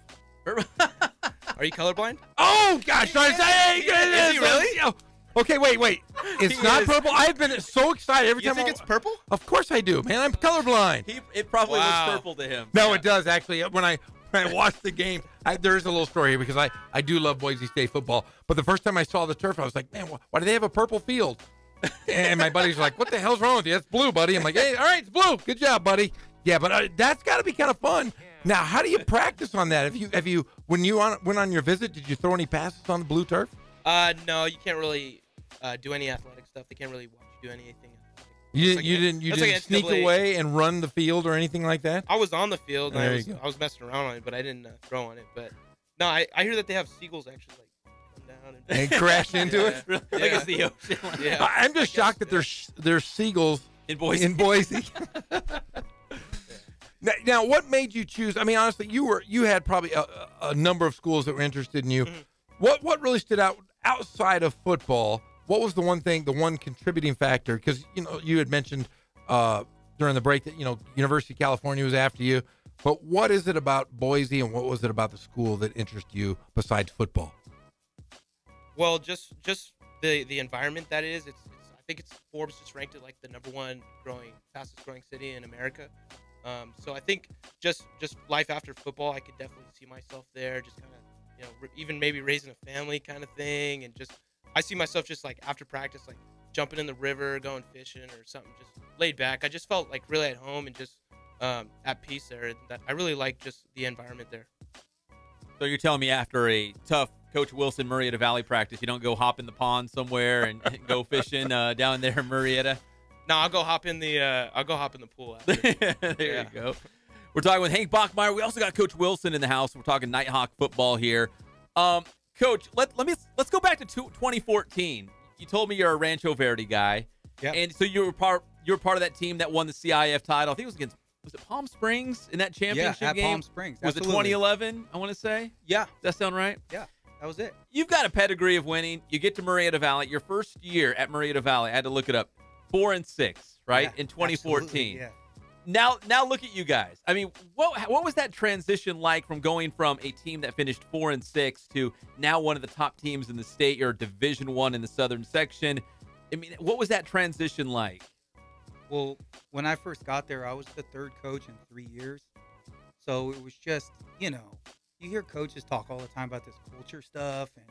Are you colorblind? Oh, gosh. Is he really? Okay, wait. It's not purple. I've been so excited every time. You think it's purple? Of course I do, man. I'm colorblind. It probably looks purple to him. No, it does actually. When I watch the game, there's a little story here because I do love Boise State football. But the first time I saw the turf, I was like, man, why do they have a purple field? And my buddies were like, what the hell's wrong with you? It's blue, buddy. I'm like, hey, all right, it's blue. Good job, buddy. Yeah, but that's got to be kind of fun. Now, how do you practice on that? Have you when you went on your visit, did you throw any passes on the blue turf? No, you can't really do any athletic stuff. They can't really watch you do anything. You didn't sneak away and run the field or anything like that? I was on the field. And I was messing around on it, but I didn't throw on it. But no, I hear that they have seagulls actually come down and crash into it. Like it's the ocean. Yeah. I'm just shocked that there's seagulls in Boise. Now, what made you choose? I mean, honestly, you had probably a number of schools that were interested in you. Mm-hmm. What really stood out outside of football? What was the one contributing factor? Because you had mentioned during the break that University of California was after you. But what is it about Boise, and what was it about the school that interested you besides football? Well, just the environment that it is. I think Forbes just ranked it like the #1 fastest growing city in America. So I think just life after football, I could definitely see myself there, just kind of, even maybe raising a family kind of thing. And I see myself just like after practice, like jumping in the river, going fishing or something, just laid back. I just felt like really at home and just at peace there. And I really like just the environment there. So you're telling me after a tough Coach Wilson Murrieta Valley practice, you don't go hop in the pond somewhere and go fishing down there in Murrieta? No, I'll go hop in the pool after. There you go. We're talking with Hank Bachmeier. We also got Coach Wilson in the house. We're talking Nighthawk football here. Coach, let's go back to 2014. You told me you're a Rancho Verde guy. Yeah. And so you were part of that team that won the CIF title. I think it was it Palm Springs in that championship at game? Palm Springs. Was Absolutely. it 2011, I want to say? Yeah. Does that sound right? Yeah, that was it. You've got a pedigree of winning. You get to Murrieta Valley. Your first year at Murrieta Valley, I had to look it up, 4-6, right, in 2014. Yeah. Now look at you guys. I mean, what was that transition like from going from a team that finished 4-6 to now one of the top teams in the state? You're Division I in the Southern section. I mean, what was that transition like? Well, when I first got there, I was the third coach in 3 years. So it was just, you hear coaches talk all the time about this culture stuff and,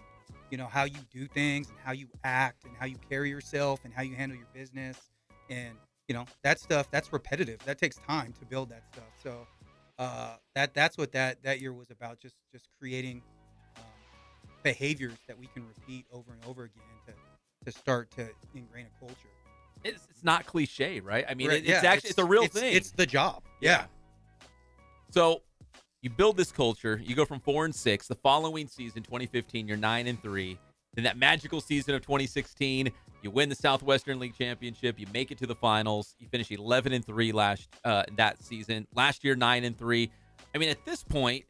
how you do things and how you act and how you carry yourself and how you handle your business. And, that stuff, that's repetitive. That takes time to build that stuff. So that's what that year was about, just creating behaviors that we can repeat over and over again to start to ingrain a culture. It's not cliche, right? I mean, Right, it's a real thing. It's the job. Yeah. So you build this culture. You go from 4-6. The following season, 2015, you're 9-3. Then that magical season of 2016, you win the Southwestern League Championship. You make it to the finals. You finish 11-3 that season. Last year, 9-3. I mean, at this point,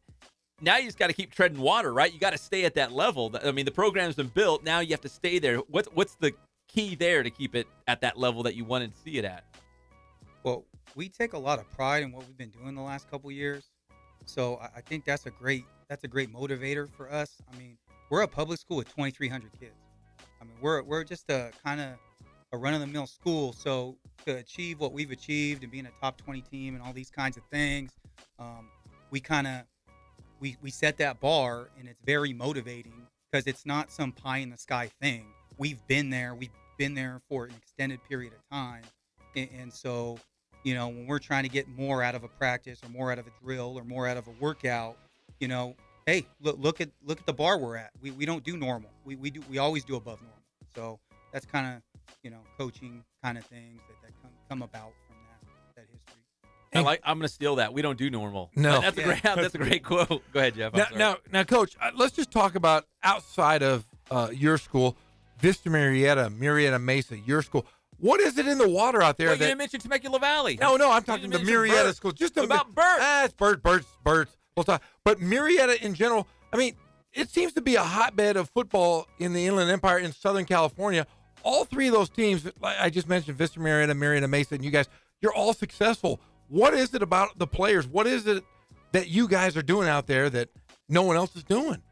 now you just got to keep treading water, right? You got to stay at that level. I mean, the program's been built. Now you have to stay there. What's the key there to keep it at that level that you wanted to see it at? Well, we take a lot of pride in what we've been doing the last couple of years. So I think that's a great motivator for us. I mean, we're a public school with 2,300 kids. I mean, we're just a kind of a run-of-the-mill school. So to achieve what we've achieved and being a top 20 team and all these kinds of things, we set that bar, and it's very motivating because it's not some pie-in-the-sky thing. We've been there for an extended period of time. And so, when we're trying to get more out of a practice or more out of a drill or more out of a workout, hey, look at the bar we're at. We don't do normal. We always do above normal. So that's kind of, coaching kind of things that come about from that history. I'm going to steal that. We don't do normal. No. That's a great quote. Go ahead, Jeff. Now, Coach, let's just talk about outside of your school, Vista Murrieta Mesa, your school. What is it in the water out there? You didn't mention Temecula Valley. No, I'm talking the Murrieta school. Just about birds. It's birds. We'll talk. But Murrieta in general, I mean, it seems to be a hotbed of football in the Inland Empire in Southern California. All three of those teams, like I just mentioned, Vista Murrieta Mesa, and you guys, you're all successful. What is it about the players? What is it that you guys are doing out there that no one else is doing?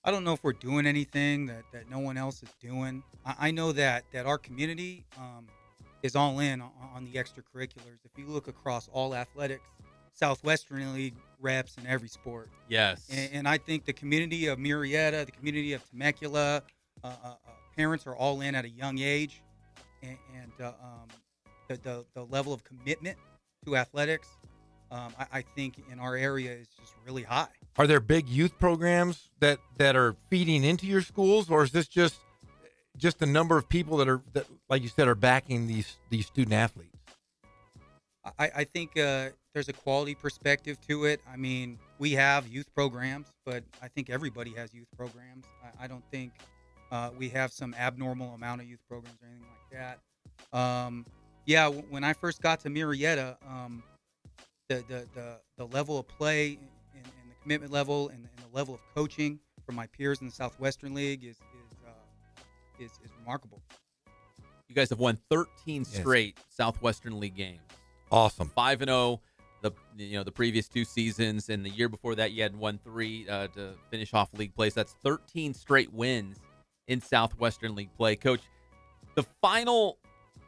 I don't know if we're doing anything that no one else is doing. I know that our community is all in on the extracurriculars. If you look across all athletics, Southwestern League reps in every sport. Yes. And I think the community of Murrieta, the community of Temecula, parents are all in at a young age. And the level of commitment to athletics, I think in our area is just really high. Are there big youth programs that are feeding into your schools, or is this just the number of people that, like you said, are backing these student athletes? I think there's a quality perspective to it. I mean, we have youth programs, but I think everybody has youth programs. I don't think we have some abnormal amount of youth programs or anything like that. Yeah, when I first got to Murrieta, the level of play and the commitment level and the level of coaching from my peers in the Southwestern League is remarkable. You guys have won 13 straight Southwestern League games. Awesome. 5-0 the previous 2 seasons, and the year before that you had won 3 to finish off league play. So that's 13 straight wins in Southwestern League play. Coach, the final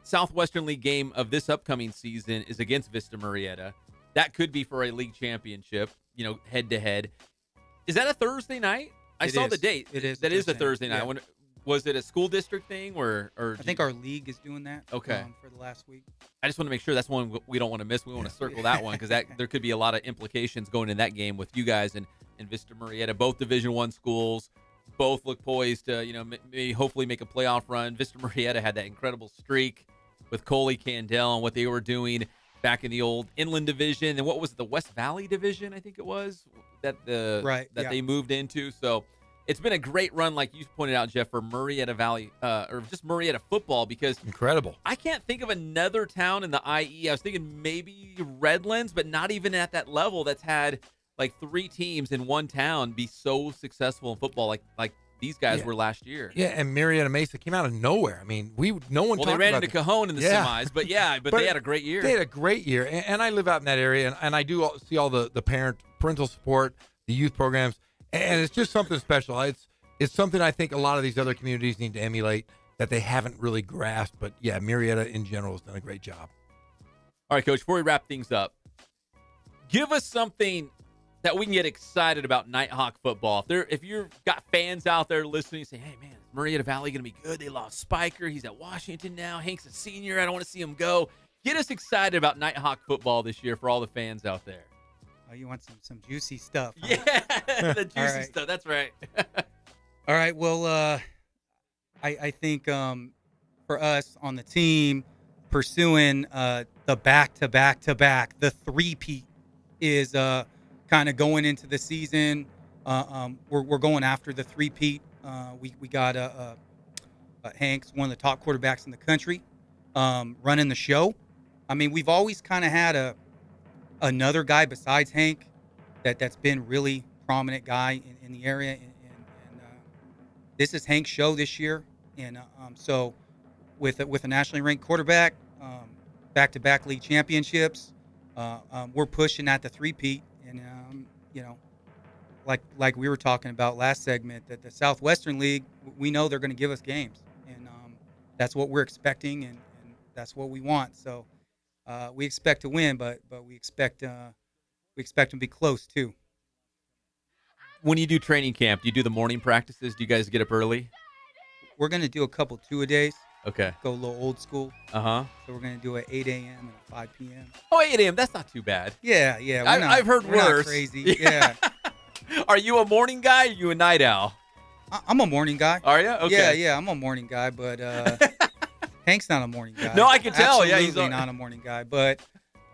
Southwestern League game of this upcoming season is against Vista Murrieta. That could be for a league championship, head to head. Is that a Thursday night? I saw the date. It is. That is a Thursday night. Yeah. Was it a school district thing or I think our league is doing that. Okay. For the last week. I just want to make sure that's one we don't want to miss. We want to circle that one because there could be a lot of implications going in that game with you guys and Vista Murrieta, both Division I schools. Both look poised to, maybe hopefully make a playoff run. Vista Murrieta had that incredible streak with Coley Candell and what they were doing back in the old Inland Division. And what was it, the West Valley Division, I think it was, that they moved into. So it's been a great run, like you pointed out, Jeff, for Murrieta Valley, or just Murrieta football, because incredible. I can't think of another town in the IE. I was thinking maybe Redlands, but not even at that level that's had like 3 teams in one town be so successful in football like these guys were last year. Yeah, and Murrieta Mesa came out of nowhere. I mean, no one. Well, they ran into Cajon in the semis, but but they had a great year. They had a great year, and I live out in that area, and I do see all the parental support, the youth programs, and it's just something special. It's something I think a lot of these other communities need to emulate that they haven't really grasped. But yeah, Murrieta in general has done a great job. All right, Coach, before we wrap things up, give us something that we can get excited about Nighthawk football. If you've got fans out there listening, say, hey, man, is Murrieta Valley going to be good? They lost Spiker. He's at Washington now. Hank's a senior. I don't want to see him go. Get us excited about Nighthawk football this year for all the fans out there. Oh, you want some juicy stuff. Huh? Yeah, the juicy stuff. That's right. All right. Well, I think for us on the team, pursuing the back-to-back-to-back, the three-peat is kind of going into the season. We're going after the three-peat. We got Hank's one of the top quarterbacks in the country, running the show. I mean, we've always kind of had another guy besides Hank that's been really prominent guy in the area, and this is Hank's show this year. And so with a nationally ranked quarterback, back-to-back league championships, we're pushing at the three-peat. And like we were talking about last segment, that the Southwestern League, we know they're going to give us games, and that's what we're expecting, and that's what we want. So we expect to win, but we expect them to be close too. When you do training camp, do you do the morning practices? Do you guys get up early? We're going to do a couple 2-a-days. Okay. Go a little old school. Uh-huh. So we're going to do at 8 a.m. and at 5 p.m. Oh, 8 a.m. That's not too bad. Yeah. I've heard we're worse. Not crazy. Yeah. Are you a morning guy or are you a night owl? I'm a morning guy. Are you? Okay. Yeah, I'm a morning guy, but Hank's not a morning guy. No, I can tell. Absolutely He's not a morning guy. But,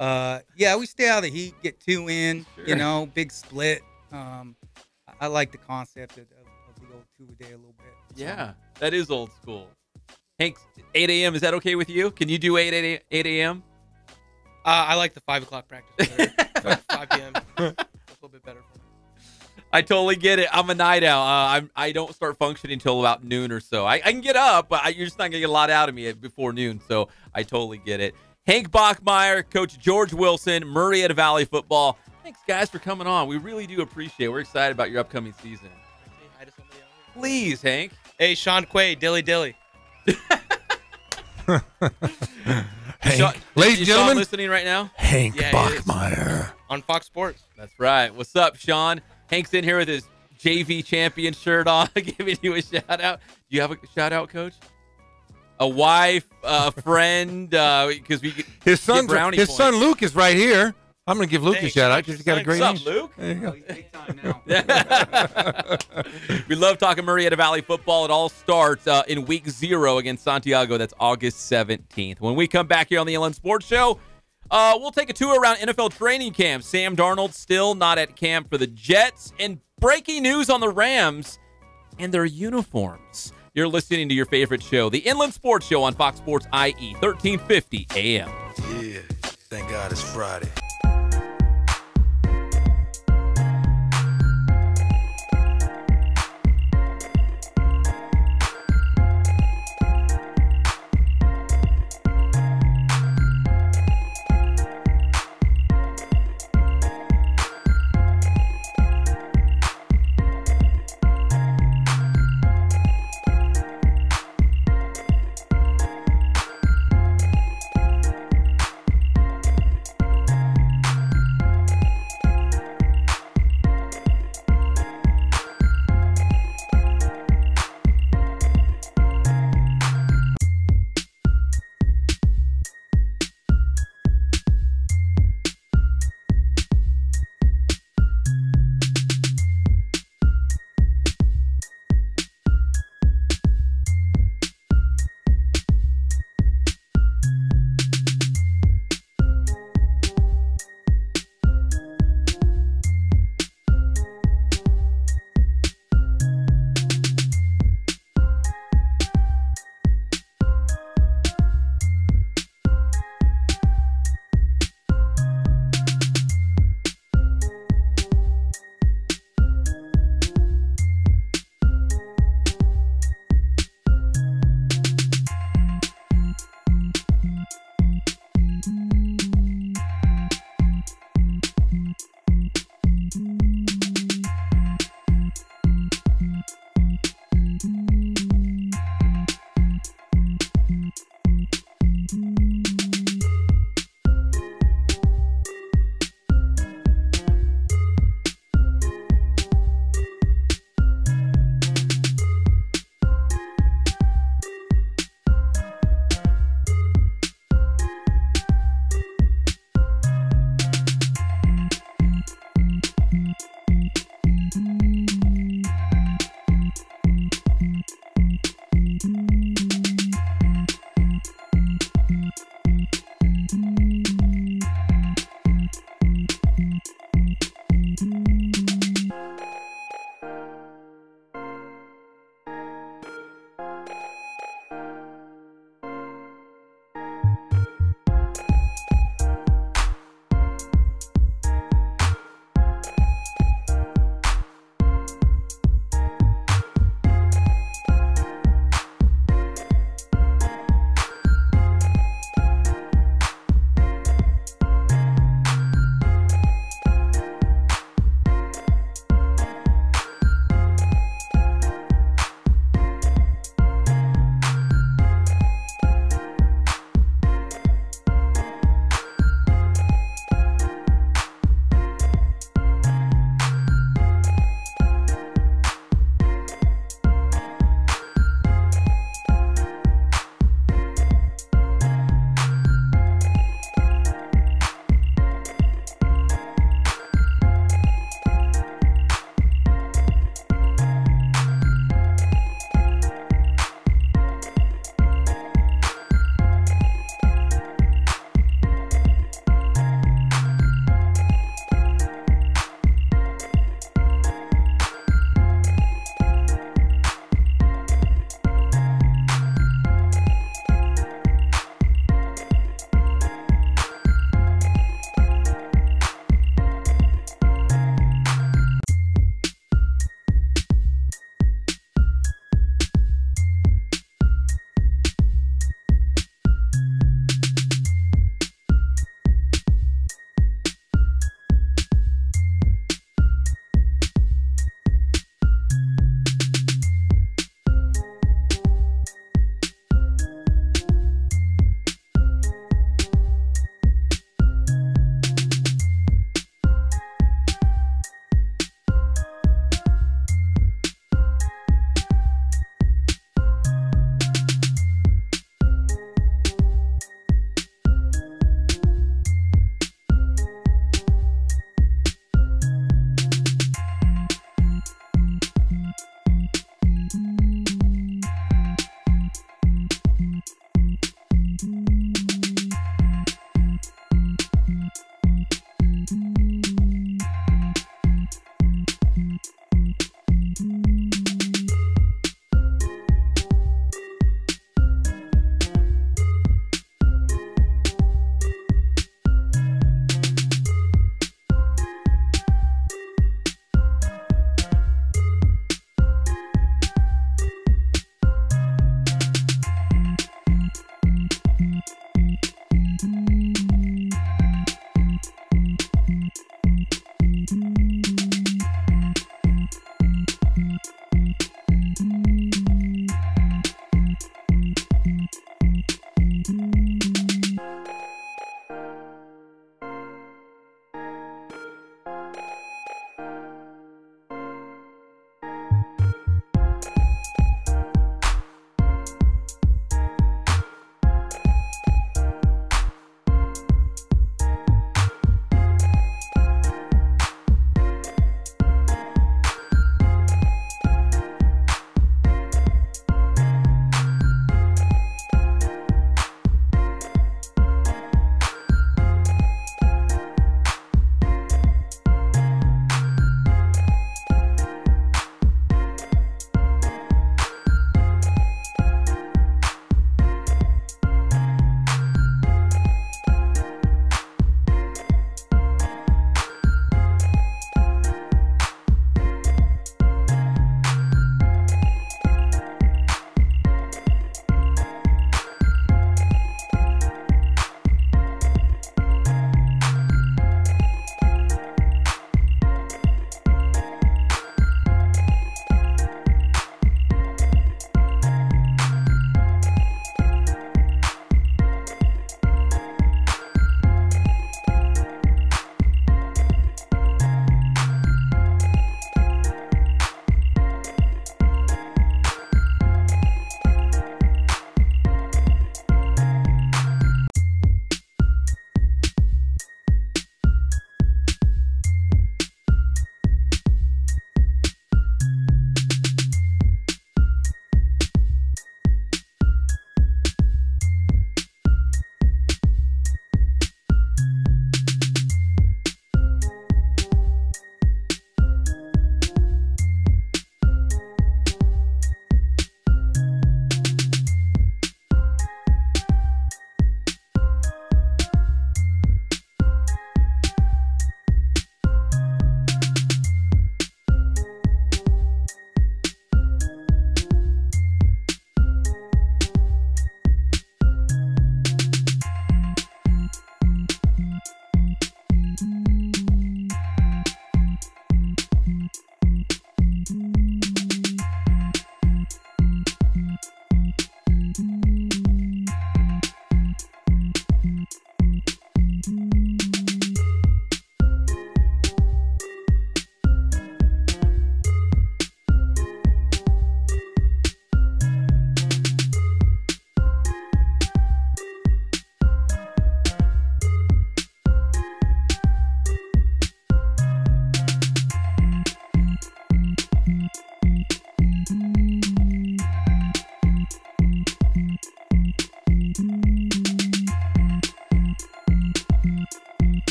we stay out of the heat, get 2 in, Sure. Big split. I like the concept of the old 2-a-day a little bit. So. Yeah, that is old school. Hank, 8 a.m., is that okay with you? Can you do 8 a.m.? I like the 5 o'clock practice better. 5 p.m. That's a little bit better for me. I totally get it. I'm a night owl. I don't start functioning until about noon or so. I can get up, but you're just not going to get a lot out of me before noon, so I totally get it. Hank Bachmeier, Coach George Wilson, Murrieta Valley football. Thanks, guys, for coming on. We really do appreciate it. We're excited about your upcoming season. hi to somebody out here? Please, Hank. Hey, Sean Quaid, Dilly Dilly. Hank, ladies and gentlemen, listening right now? Hank Yeah, Bachmeier. On Fox Sports. That's right. What's up, Sean? Hank's in here with his JV champion shirt on, giving you a shout out. Do you have a shout out, Coach? A wife, a friend, because we get His son Luke is right here. I'm going to give Luke a shout out because he's got a great name. What's up, Luke? There you go. He's big time now. We love talking Murrieta Valley football. It all starts in week 0 against Santiago. That's August 17th. When we come back here on the Inland Sports Show, we'll take a tour around NFL training camp. Sam Darnold still not at camp for the Jets. And breaking news on the Rams and their uniforms. You're listening to your favorite show, the Inland Sports Show on Fox Sports IE, 1350 AM. Yeah, thank God it's Friday.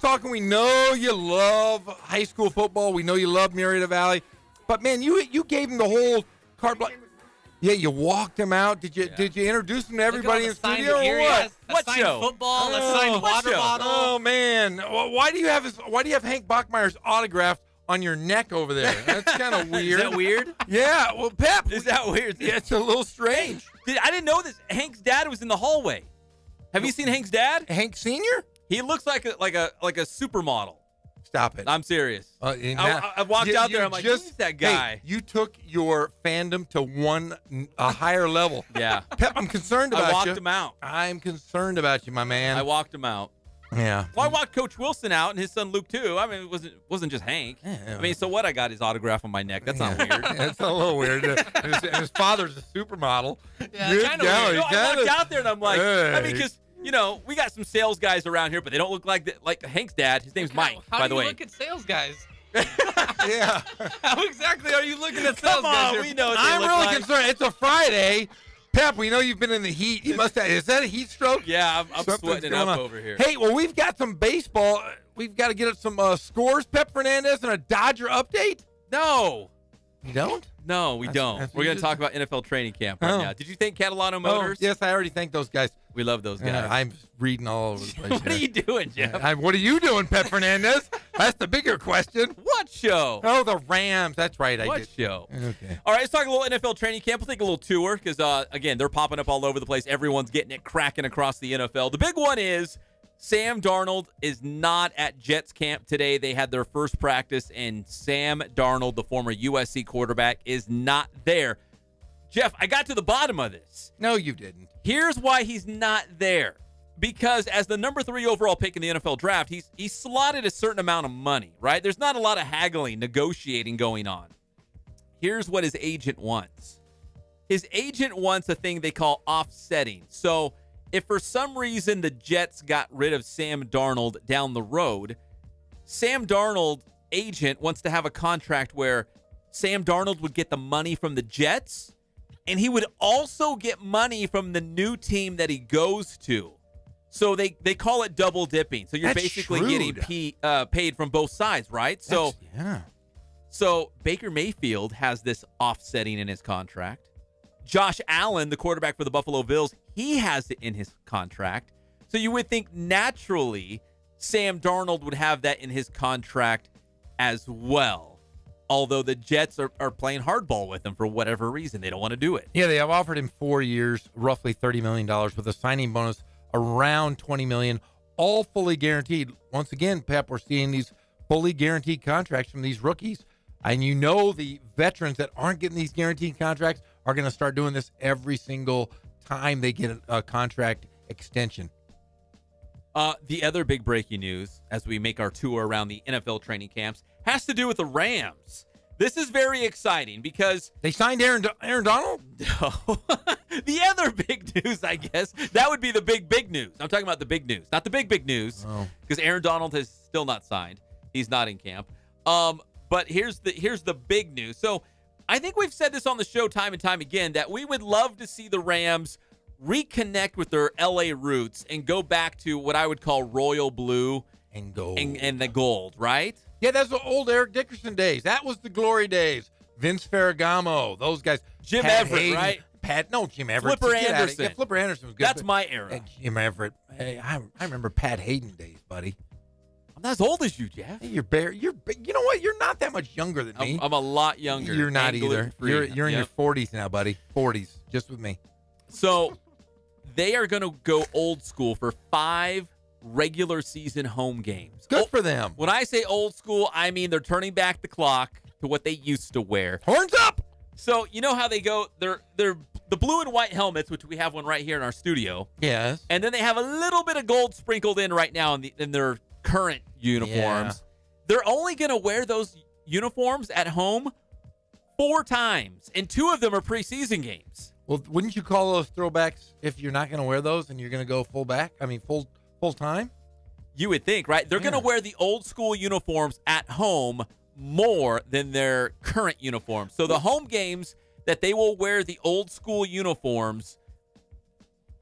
talking. We know you love high school football. We know you love Murrieta Valley. But, man, you gave him the whole carte blanche. Yeah, you walked him out. Did you introduce him to everybody in the studio or what? What show? Football, a signed water bottle. Oh, man. Why do you have Hank Bachmeier's autograph on your neck over there? That's kind of weird. Is that weird? Yeah. Well, Pep. Is that weird? Yeah, it's a little strange. I didn't know this. Hank's dad was in the hallway. Have you seen Hank's dad? Hank Sr.? He looks like a supermodel. Stop it. I'm serious. I walked out there. I'm like, who's that guy? Hey, you took your fandom to a higher level. Yeah. Pep, I'm concerned about you. I walked him out. I'm concerned about you, my man. I walked him out. Yeah. Well, I walked Coach Wilson out and his son Luke too. I mean, it wasn't just Hank. Yeah. I mean, so what? I got his autograph on my neck. That's not weird. That's a little weird. His father's a supermodel. Yeah, kind of weird. I walked out there and I'm like, I mean, because we got some sales guys around here, but they don't look like Hank's dad. His name's Mike, by the way. How do you look at sales guys? Yeah. How exactly are you looking at sales guys? Come on, we know what they I'm look really like. concerned. It's a Friday. Pep, we know you've been in the heat. You must have. Is that a heat stroke? Yeah, I'm sweating it up over here. Hey, well, we've got some baseball. We've got to get some scores, Pep Fernandez, and a Dodger update. No. You don't? No, we don't. We're going to talk about NFL training camp right now. Did you thank Catalano Motors? Yes, I already thanked those guys. We love those guys. I'm reading all over the place. What are you doing, Jeff? What are you doing, Pep Fernandez? That's the bigger question. What show? Oh, the Rams. That's right. What show? Okay. All right, let's talk a little NFL training camp. We'll take a little tour because, again, they're popping up all over the place. Everyone's getting it cracking across the NFL. The big one is Sam Darnold is not at Jets camp today. They had their first practice, and Sam Darnold, the former USC quarterback, is not there. Jeff, I got to the bottom of this. No, you didn't. Here's why he's not there. Because as the number 3 overall pick in the NFL draft, he's slotted a certain amount of money, right? There's not a lot of haggling, negotiating going on. Here's what his agent wants. His agent wants a thing they call offsetting. So if for some reason the Jets got rid of Sam Darnold down the road, Sam Darnold's agent wants to have a contract where Sam Darnold would get the money from the Jets, and he would also get money from the new team that he goes to. So they call it double dipping. So you're basically getting paid from both sides, right? So Baker Mayfield has this offsetting in his contract. Josh Allen, the quarterback for the Buffalo Bills, he has it in his contract. So you would think naturally Sam Darnold would have that in his contract as well. Although the Jets are playing hardball with him for whatever reason. They don't want to do it. Yeah, they have offered him 4 years, roughly $30 million, with a signing bonus around $20 million, all fully guaranteed. Once again, Pep, we're seeing these fully guaranteed contracts from these rookies. And the veterans that aren't getting these guaranteed contracts are going to start doing this every single time they get a contract extension. The other big breaking news as we make our tour around the NFL training camps has to do with the Rams. This is very exciting because they signed Aaron Donald? No. The other big news, I guess, that would be the big news. I'm talking about the big news, not the big news, because Aaron Donald has still not signed. He's not in camp. But here's the big news. So I think we've said this on the show time and time again that we would love to see the Rams reconnect with their LA roots and go back to what I would call royal blue and gold and the gold, right? Yeah, that's the old Eric Dickerson days. That was the glory days. Vince Ferragamo, those guys. Jim Pat Everett, Hayden, right? Jim Everett. Flipper Anderson. Yeah, Flipper Anderson was good. That's my era. Jim Everett. Hey, I remember Pat Hayden days, buddy. I'm not as old as you, Jeff. Hey, you're you know what? You're not that much younger than me. I'm a lot younger. You're not either. You're in your 40s now, buddy. 40s, just with me. So they are going to go old school for 5 regular season home games. Good for them. When I say old school, I mean they're turning back the clock to what they used to wear. Horns up! So you know how they go? They're the blue and white helmets, which we have one right here in our studio. Yes. And then they have a little bit of gold sprinkled in right now in their current uniforms. Yeah. They're only going to wear those uniforms at home 4 times, and 2 of them are preseason games. Well, wouldn't you call those throwbacks if you're not going to wear those and you're going to go full time? You would think, right? They're going to wear the old school uniforms at home more than their current uniforms. So the home games that they will wear the old school uniforms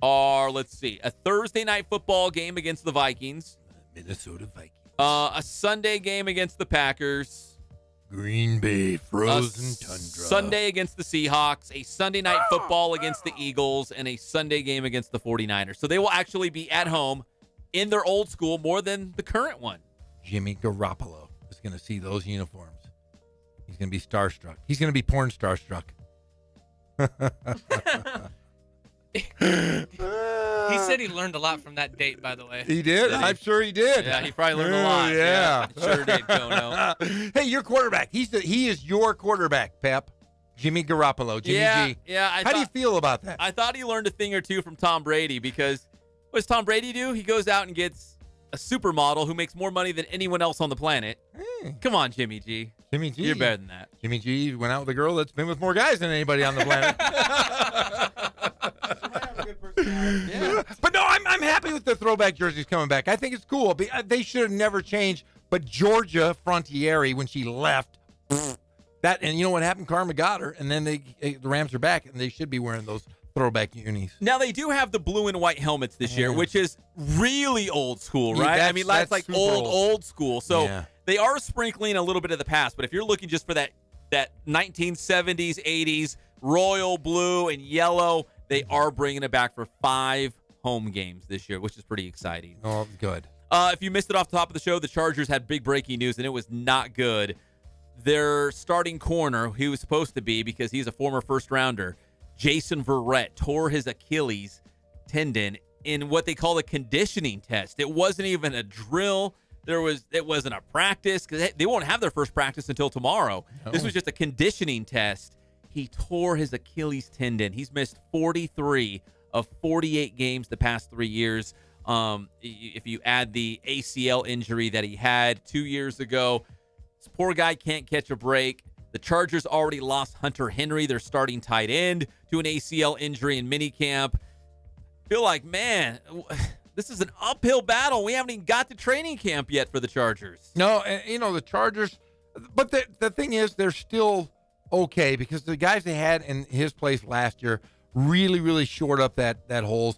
are, let's see, a Thursday night football game against the Vikings. Minnesota Vikings. A Sunday game against the Packers. Green Bay frozen tundra. Sunday against the Seahawks, a Sunday night football against the Eagles, and a Sunday game against the 49ers. So they will actually be at home in their old school more than the current one. Jimmy Garoppolo is going to see those uniforms. He's going to be starstruck. He's going to be porn starstruck. He said he learned a lot from that date, by the way. He did? I'm sure he did. Yeah, he probably learned a lot. Yeah. Sure did, Kono. Hey, your quarterback. He is your quarterback, Pep. Jimmy Garoppolo. Jimmy G. Yeah. How do you feel about that? I thought he learned a thing or two from Tom Brady because what does Tom Brady do? He goes out and gets a supermodel who makes more money than anyone else on the planet. Hey. Come on, Jimmy G. Jimmy G. You're better than that. Jimmy G went out with a girl that's been with more guys than anybody on the planet. Yeah. But no, I'm happy with the throwback jerseys coming back. I think it's cool. They should have never changed. But Georgia Frontieri, when she left, that, and you know what happened? Karma got her, and then the Rams are back, and they should be wearing those throwback unis. Now they do have the blue and white helmets this year, which is really old school, right? Yeah, I mean, that's like old school. So they are sprinkling a little bit of the past. But if you're looking just for that 1970s, 80s royal blue and yellow, they are bringing it back for 5 home games this year, which is pretty exciting. Oh, good. If you missed it off the top of the show, the Chargers had big breaking news, and it was not good. Their starting corner, who was supposed to be, because he's a former first-rounder, Jason Verrett, tore his Achilles tendon in what they call a conditioning test. It wasn't even a drill. It wasn't a practice, because they won't have their first practice until tomorrow. No. This was just a conditioning test. He tore his Achilles tendon. He's missed 43 of 48 games the past 3 years. If you add the ACL injury that he had 2 years ago, this poor guy can't catch a break. The Chargers already lost Hunter Henry, their starting tight end, to an ACL injury in minicamp. Feel like, man, this is an uphill battle. We haven't even got to training camp yet for the Chargers. No, the Chargers, but the thing is, they're still okay because the guys they had in his place last year really, really shored up that holes.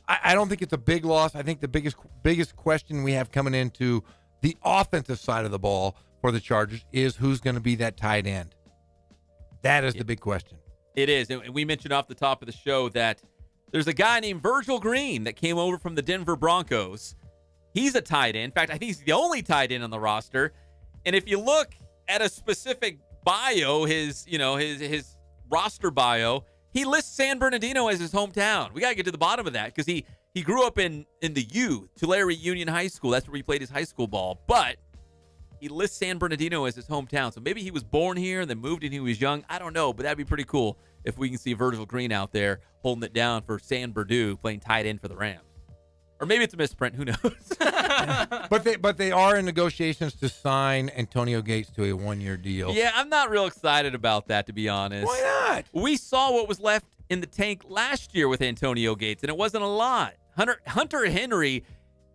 I don't think it's a big loss. I think the biggest question we have coming into the offensive side of the ball for the Chargers is who's going to be that tight end. That is the big question. It is. And we mentioned off the top of the show that there's a guy named Virgil Green that came over from the Denver Broncos. He's a tight end. In fact, I think he's the only tight end on the roster. And if you look at a specific bio, his roster bio, he lists San Bernardino as his hometown. We got to get to the bottom of that because he grew up in the U, Tulare Union High School. That's where he played his high school ball. But he lists San Bernardino as his hometown. So maybe he was born here and then moved when he was young. I don't know, but that'd be pretty cool if we can see Virgil Green out there holding it down for San Bernardino, playing tight end for the Rams. Or maybe it's a misprint. Who knows? But they are in negotiations to sign Antonio Gates to a 1-year deal. Yeah, I'm not real excited about that, to be honest. Why not? We saw what was left in the tank last year with Antonio Gates, and it wasn't a lot. Hunter Henry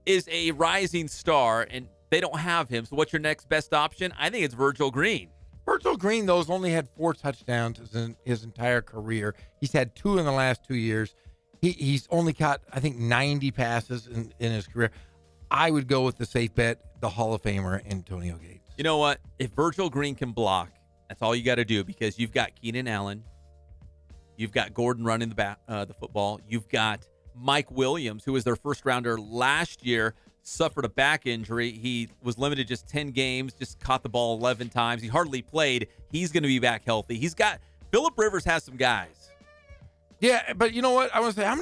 is a rising star, and they don't have him. So what's your next best option? I think it's Virgil Green. Virgil Green, though, has only had 4 touchdowns in his entire career. He's had 2 in the last 2 years. He's only caught, I think, 90 passes in his career. I would go with the safe bet, the Hall of Famer, Antonio Gates. You know what? If Virgil Green can block, that's all you got to do because you've got Keenan Allen. You've got Gordon running the football. You've got Mike Williams, who was their first-rounder last year, suffered a back injury. He was limited just 10 games, just caught the ball 11 times. He hardly played. He's going to be back healthy. Phillip Rivers has some guys. Yeah, but you know what? I want to say, how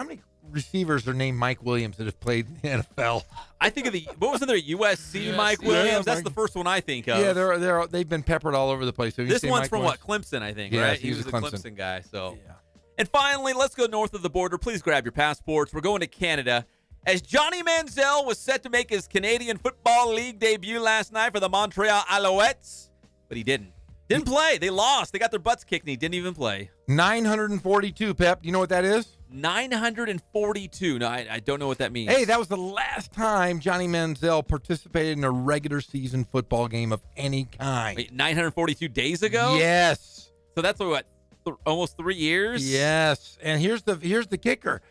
many receivers are named Mike Williams that have played in the NFL? I think of what was there, USC Mike Williams? Yeah, That's the first one I think of. Yeah, they've been peppered all over the place. This one's from Clemson, I think, right? He was a Clemson guy. So, yeah. And finally, let's go north of the border. Please grab your passports. We're going to Canada. As Johnny Manziel was set to make his Canadian Football League debut last night for the Montreal Alouettes, but he didn't. Didn't play. They lost. They got their butts kicked, and he didn't even play. 942, Pep. Do you know what that is? 942. No, I don't know what that means. Hey, that was the last time Johnny Manziel participated in a regular season football game of any kind. Wait, 942 days ago? Yes. So that's what, almost 3 years? Yes. And here's the kicker.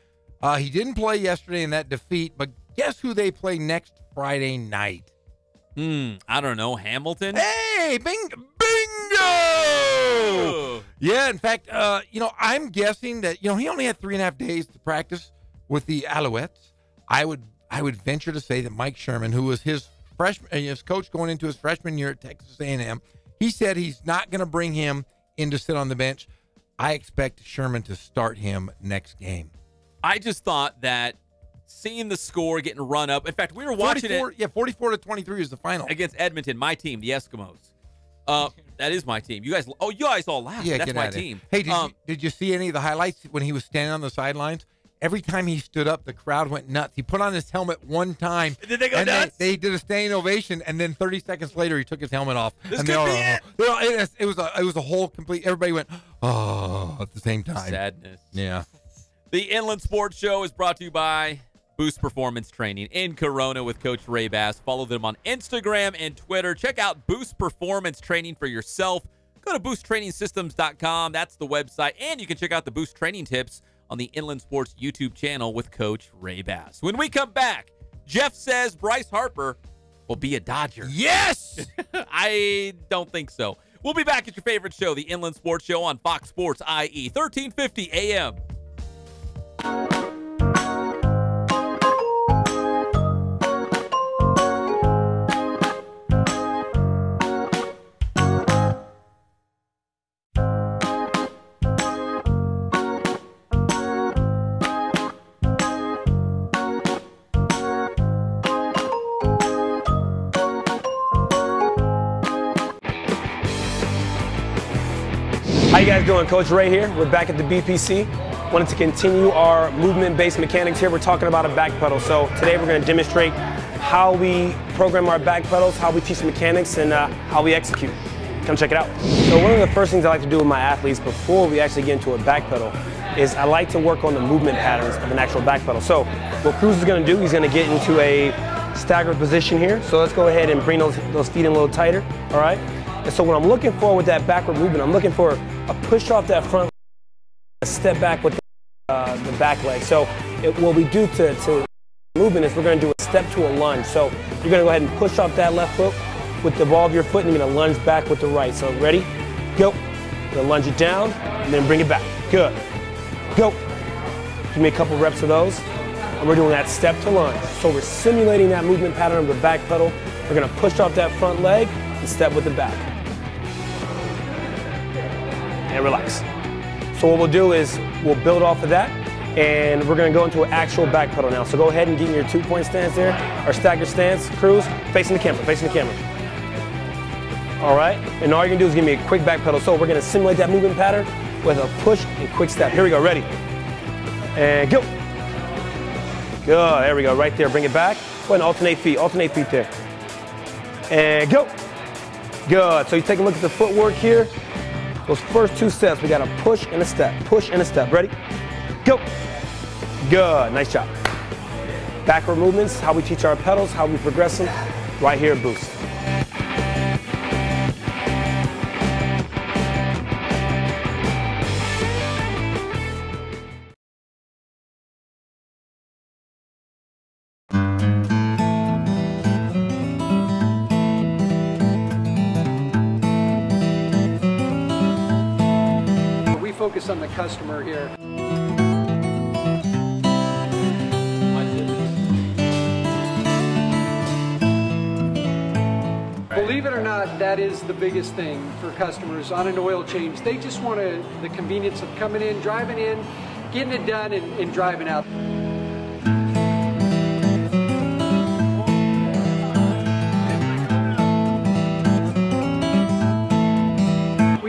He didn't play yesterday in that defeat, but guess who they play next Friday night? I don't know. Hamilton? Hey, bingo! Yeah, in fact, I'm guessing that, he only had 3.5 days to practice with the Alouettes. I would venture to say that Mike Sherman, who was his coach going into his freshman year at Texas A&M, he said he's not going to bring him in to sit on the bench. I expect Sherman to start him next game. I just thought that seeing the score getting run up. In fact, we were watching 44-23 is the final against Edmonton, my team, the Eskimos. That is my team. You guys all laughed. Yeah, that's my team. Hey, did you see any of the highlights when he was standing on the sidelines? Every time he stood up, the crowd went nuts. He put on his helmet one time. Did they go nuts? They did a standing ovation, and then 30 seconds later, he took his helmet off. This and could be it. It was a whole complete. Everybody went at the same time. Sadness. Yeah. The Inland Sports Show is brought to you by Boost Performance Training in Corona with Coach Ray Bass. Follow them on Instagram and Twitter. Check out Boost Performance Training for yourself. Go to boosttrainingsystems.com. That's the website. And you can check out the Boost Training Tips on the Inland Sports YouTube channel with Coach Ray Bass. When we come back, Jeff says Bryce Harper will be a Dodger. Yes! I don't think so. We'll be back at your favorite show, the Inland Sports Show on Fox Sports IE, 1350 AM. How you guys doing? Coach Ray here. We're back at the BPC. Wanted to continue our movement-based mechanics here. We're talking about a back pedal. So today we're going to demonstrate how we program our back pedals, how we teach mechanics, and how we execute. Come check it out. So one of the first things I like to do with my athletes before we actually get into a back pedal is I like to work on the movement patterns of an actual back pedal. So what Cruz is going to do, he's going to get into a staggered position here. So let's go ahead and bring those feet in a little tighter, all right? And so what I'm looking for with that backward movement, I'm looking for a push off that front, a step back with the back leg. So what we do to movement is we're going to do a step to a lunge. So you're going to go ahead and push off that left foot with the ball of your foot, and you're going to lunge back with the right. So ready? Go. You're going to lunge it down, and then bring it back. Good. Go. Give me a couple reps of those. And we're doing that step to lunge. So we're simulating that movement pattern of the back pedal. We're going to push off that front leg and step with the back. And relax. So what we'll do is we'll build off of that, and we're going to go into an actual back pedal now. So go ahead and get in your 2-point stance there, or stagger stance, Cruz, facing the camera, facing the camera. All right, and all you're going to do is give me a quick back pedal. So we're going to simulate that movement pattern with a push and quick step. Here we go, ready? And go. Good, there we go, right there. Bring it back. Go ahead and alternate feet there. And go. Good, so you take a look at the footwork here. Those first 2 steps, we got a push and a step, push and a step. Ready? Go. Good, nice job. Backward movements, how we teach our pedals, how we progress them, right here at Boost. Focus on the customer here. Believe it or not, that is the biggest thing for customers on an oil change. They just want the convenience of coming in, driving in, getting it done, and driving out.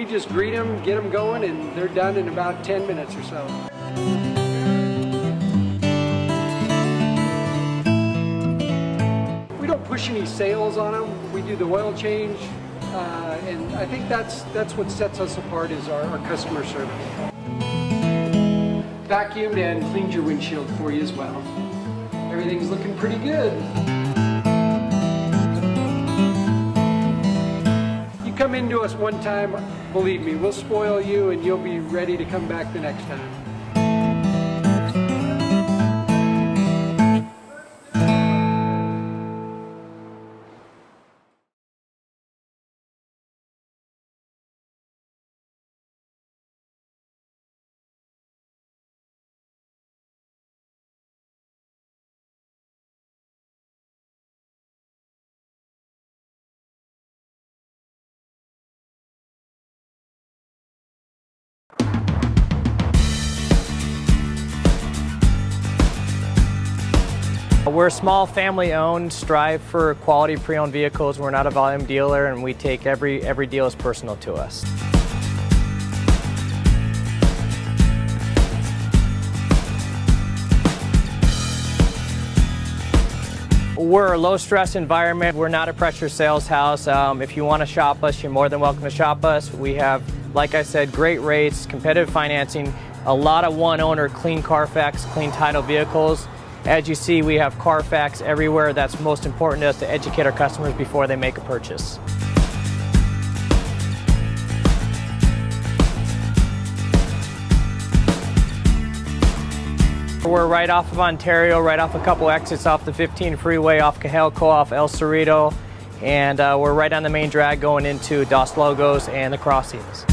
Just greet them, get them going, and they're done in about 10 minutes or so. We don't push any sales on them. We do the oil change, and I think that's what sets us apart is our customer service. Vacuumed and cleaned your windshield for you as well. Everything's looking pretty good. Come into us one time, believe me, we'll spoil you and you'll be ready to come back the next time. We're a small family-owned, strive for quality pre-owned vehicles. We're not a volume dealer, and we take every deal as personal to us. We're a low-stress environment. We're not a pressure sales house. If you want to shop us, you're more than welcome to shop us. We have, like I said, great rates, competitive financing, a lot of one-owner, clean Carfax, clean title vehicles. As you see, we have Carfax everywhere. That's most important to us, to educate our customers before they make a purchase. We're right off of Ontario, right off a couple exits off the 15 freeway, off Cajelco, off El Cerrito, and we're right on the main drag going into Dos Logos and the Crossings.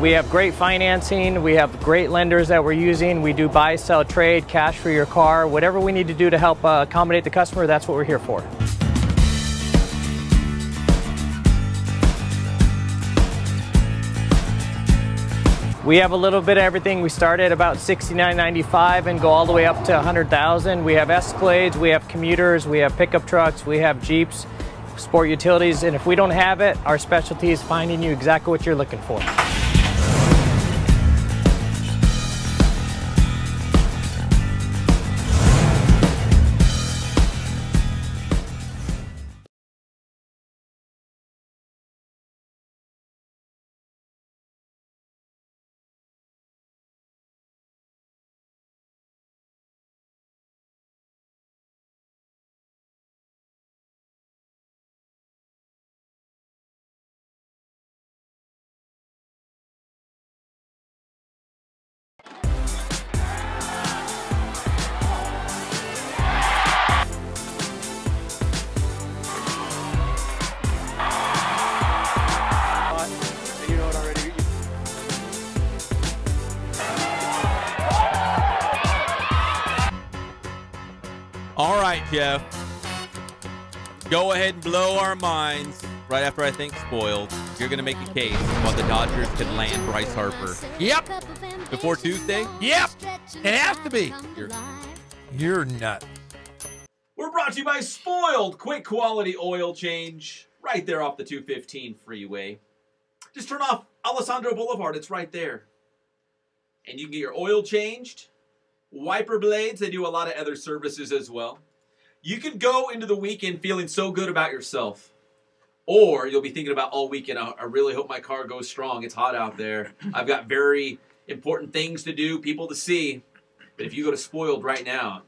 We have great financing, we have great lenders that we're using. We do buy, sell, trade, cash for your car. Whatever we need to do to help accommodate the customer, that's what we're here for. We have a little bit of everything. We start at about $69.95 and go all the way up to $100,000. We have Escalades, we have commuters, we have pickup trucks, we have Jeeps, sport utilities, and if we don't have it, our specialty is finding you exactly what you're looking for. All right, Jeff. Go ahead and blow our minds right after I think spoiled. You're going to make a case while the Dodgers can land Bryce Harper. Yep. Before Tuesday? Yep. It has to be. You're nuts. We're brought to you by Spoiled. Quick quality oil change right there off the 215 freeway. Just turn off Alessandro Boulevard. It's right there. And you can get your oil changed. Wiper blades, they do a lot of other services as well. You could go into the weekend feeling so good about yourself. Or you'll be thinking about all weekend, I really hope my car goes strong. It's hot out there. I've got very important things to do, people to see. But if you go to Spoiled right now,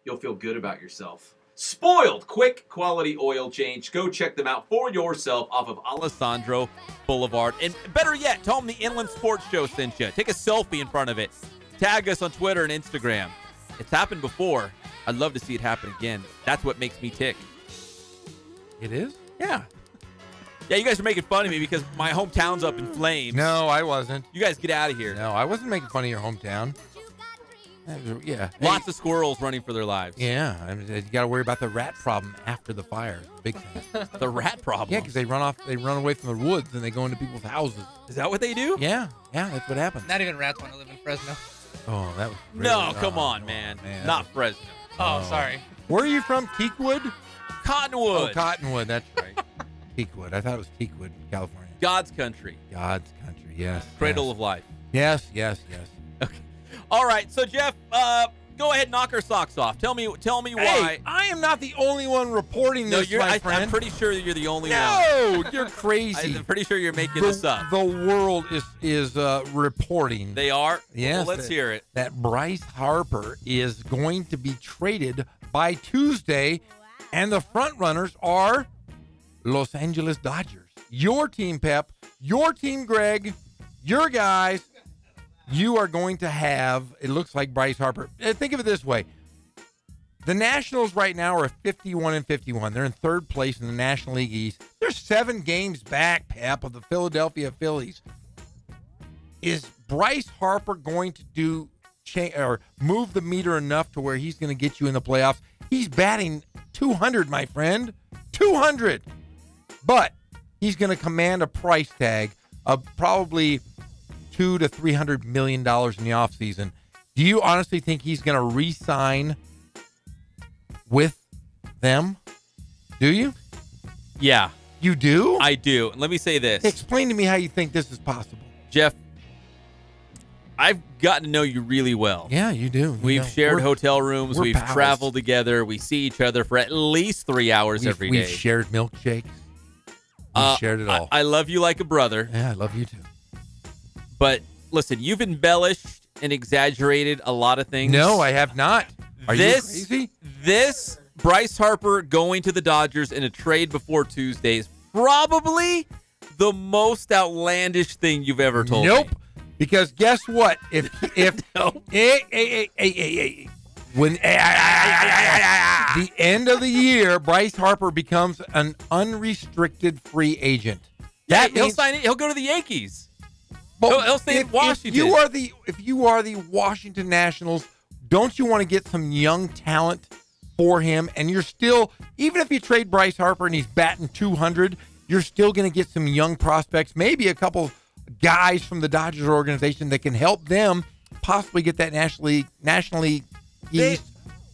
you'll feel good about yourself. Spoiled, quick quality oil change. Go check them out for yourself off of Alessandro Boulevard. And better yet, tell them the Inland Sports Show sent you. Take a selfie in front of it. Tag us on Twitter and Instagram. It's happened before. I'd love to see it happen again. That's what makes me tick. It is? Yeah. Yeah, you guys are making fun of me because my hometown's up in flames. No, I wasn't. You guys get out of here. No, I wasn't making fun of your hometown. Yeah. Lots of squirrels running for their lives. Yeah. I mean, you got to worry about the rat problem after the fire. Big thing. The rat problem? Yeah, because they run away from the woods and they go into people's houses. Is that what they do? Yeah. Yeah, that's what happens. Not even rats want to live in Fresno. Oh, that was really, no, come on, man. Not Fresno. Oh, sorry. Where are you from? Teakwood? Cottonwood. Oh, Cottonwood. That's right. Teakwood. I thought it was Teakwood, California. God's country. God's country, yes. Cradle of life. Yes. Okay. All right, so Jeff, go ahead and knock our socks off. Tell me why. Hey, I am not the only one reporting this, my friend. I'm pretty sure you're the only one. No, you're crazy. I'm pretty sure you're making this up. The world is reporting. They are? Yes. Well, let's hear it. That Bryce Harper is going to be traded by Tuesday, and the front runners are Los Angeles Dodgers. Your team, Pep. Your team, Greg. Your guys. You are going to have, it looks like Bryce Harper. Think of it this way. The Nationals right now are 51-51. They're in third place in the National League East. They're 7 games back, Pep, of the Philadelphia Phillies. Is Bryce Harper going to move the meter enough to where he's going to get you in the playoffs? He's batting 200, my friend. 200. But he's going to command a price tag of probably $200 to $300 million in the offseason. Do you honestly think he's going to re-sign with them? Do you? Yeah. You do? I do. And let me say this. Explain to me how you think this is possible. Jeff, I've gotten to know you really well. Yeah, you do. We've shared hotel rooms. We've pals. traveled together. We see each other for at least 3 hours every day. We've shared milkshakes. We've shared it all. I love you like a brother. Yeah, I love you too. But listen, you've embellished and exaggerated a lot of things. No, I have not. Are you crazy? This Bryce Harper going to the Dodgers in a trade before Tuesday is probably the most outlandish thing you've ever told me. Because guess what? If when the end of the year, Bryce Harper becomes an unrestricted free agent. That he'll sign it. He'll go to the Yankees. He'll stay in Washington. If you are the Washington Nationals, don't you want to get some young talent for him? And you're still, even if you trade Bryce Harper and he's batting 200, you're still going to get some young prospects, maybe a couple guys from the Dodgers organization that can help them possibly get that National League East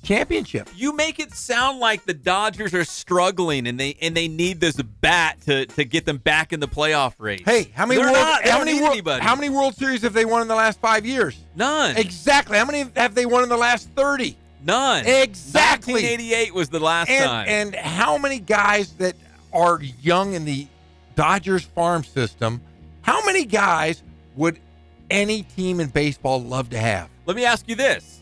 championship. You make it sound like the Dodgers are struggling and they need this bat to get them back in the playoff race. Hey, how many World Series have they won in the last 5 years? None. Exactly. How many have they won in the last 30? None. Exactly. 1988 was the last time. And how many guys that are young in the Dodgers farm system, how many guys would any team in baseball love to have? Let me ask you this.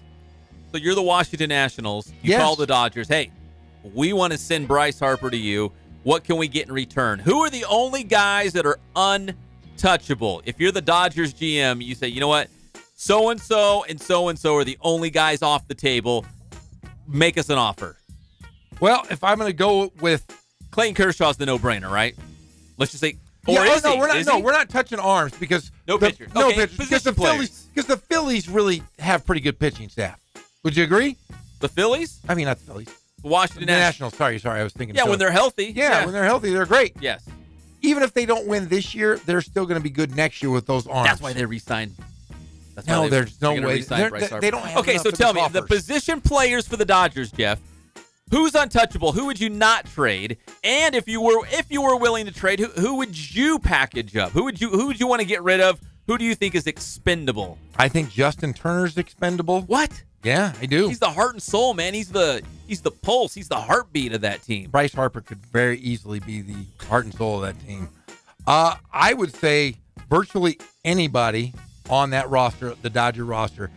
So you're the Washington Nationals. You Yes. call the Dodgers, hey, we want to send Bryce Harper to you. What can we get in return? Who are the only guys that are untouchable? If you're the Dodgers GM, you say, you know what? So-and-so and so-and-so are the only guys off the table. Make us an offer. Well, if I'm going to go with Clayton Kershaw's the no-brainer, right? Let's just say, we're not touching arms because no pitchers. No Okay, pitchers because the Phillies really have pretty good pitching staff. Would you agree? The Phillies? I mean, not the Phillies. The Washington Nationals. Sorry, I was thinking. Yeah, when they're healthy. Yeah, when they're healthy, they're great. Yes. Even if they don't win this year, they're still going to be good next year with those arms. That's why they re-signed. There's no way. They don't have okay, enough so of tell those me, the offers. position players for the Dodgers, Jeff, who's untouchable? Who would you not trade? And if you were willing to trade, who would you package up? Who would you want to get rid of? Who do you think is expendable? I think Justin Turner's expendable. What? Yeah, I do. He's the heart and soul, man. He's the pulse. He's the heartbeat of that team. Bryce Harper could very easily be the heart and soul of that team. I would say virtually anybody on that roster, the Dodger roster,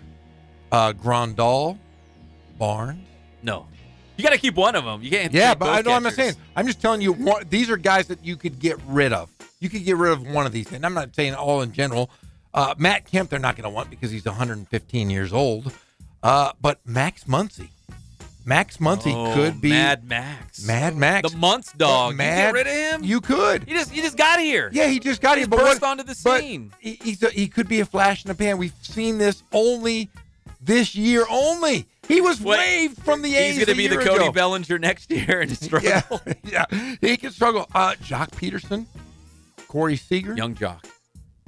Grandal, Barnes. No. You got to keep one of them. You can't. Yeah, but I know. I'm not saying. I'm just telling you. These are guys that you could get rid of. You could get rid of one of these, and I'm not saying all in general. Matt Kemp, they're not going to want because he's 115 years old. But Max Muncy could be Mad Max. Mad Max, the Muntz dog. You get rid of him? You could. He just got here. Yeah, he just got here. But burst onto the scene. He could be a flash in the pan. We've seen this only this year. Only he was waived from the A's. He's going to be the Cody Bellinger next year and struggle. Yeah, he can struggle. Jock Peterson, Corey Seager, young Jock.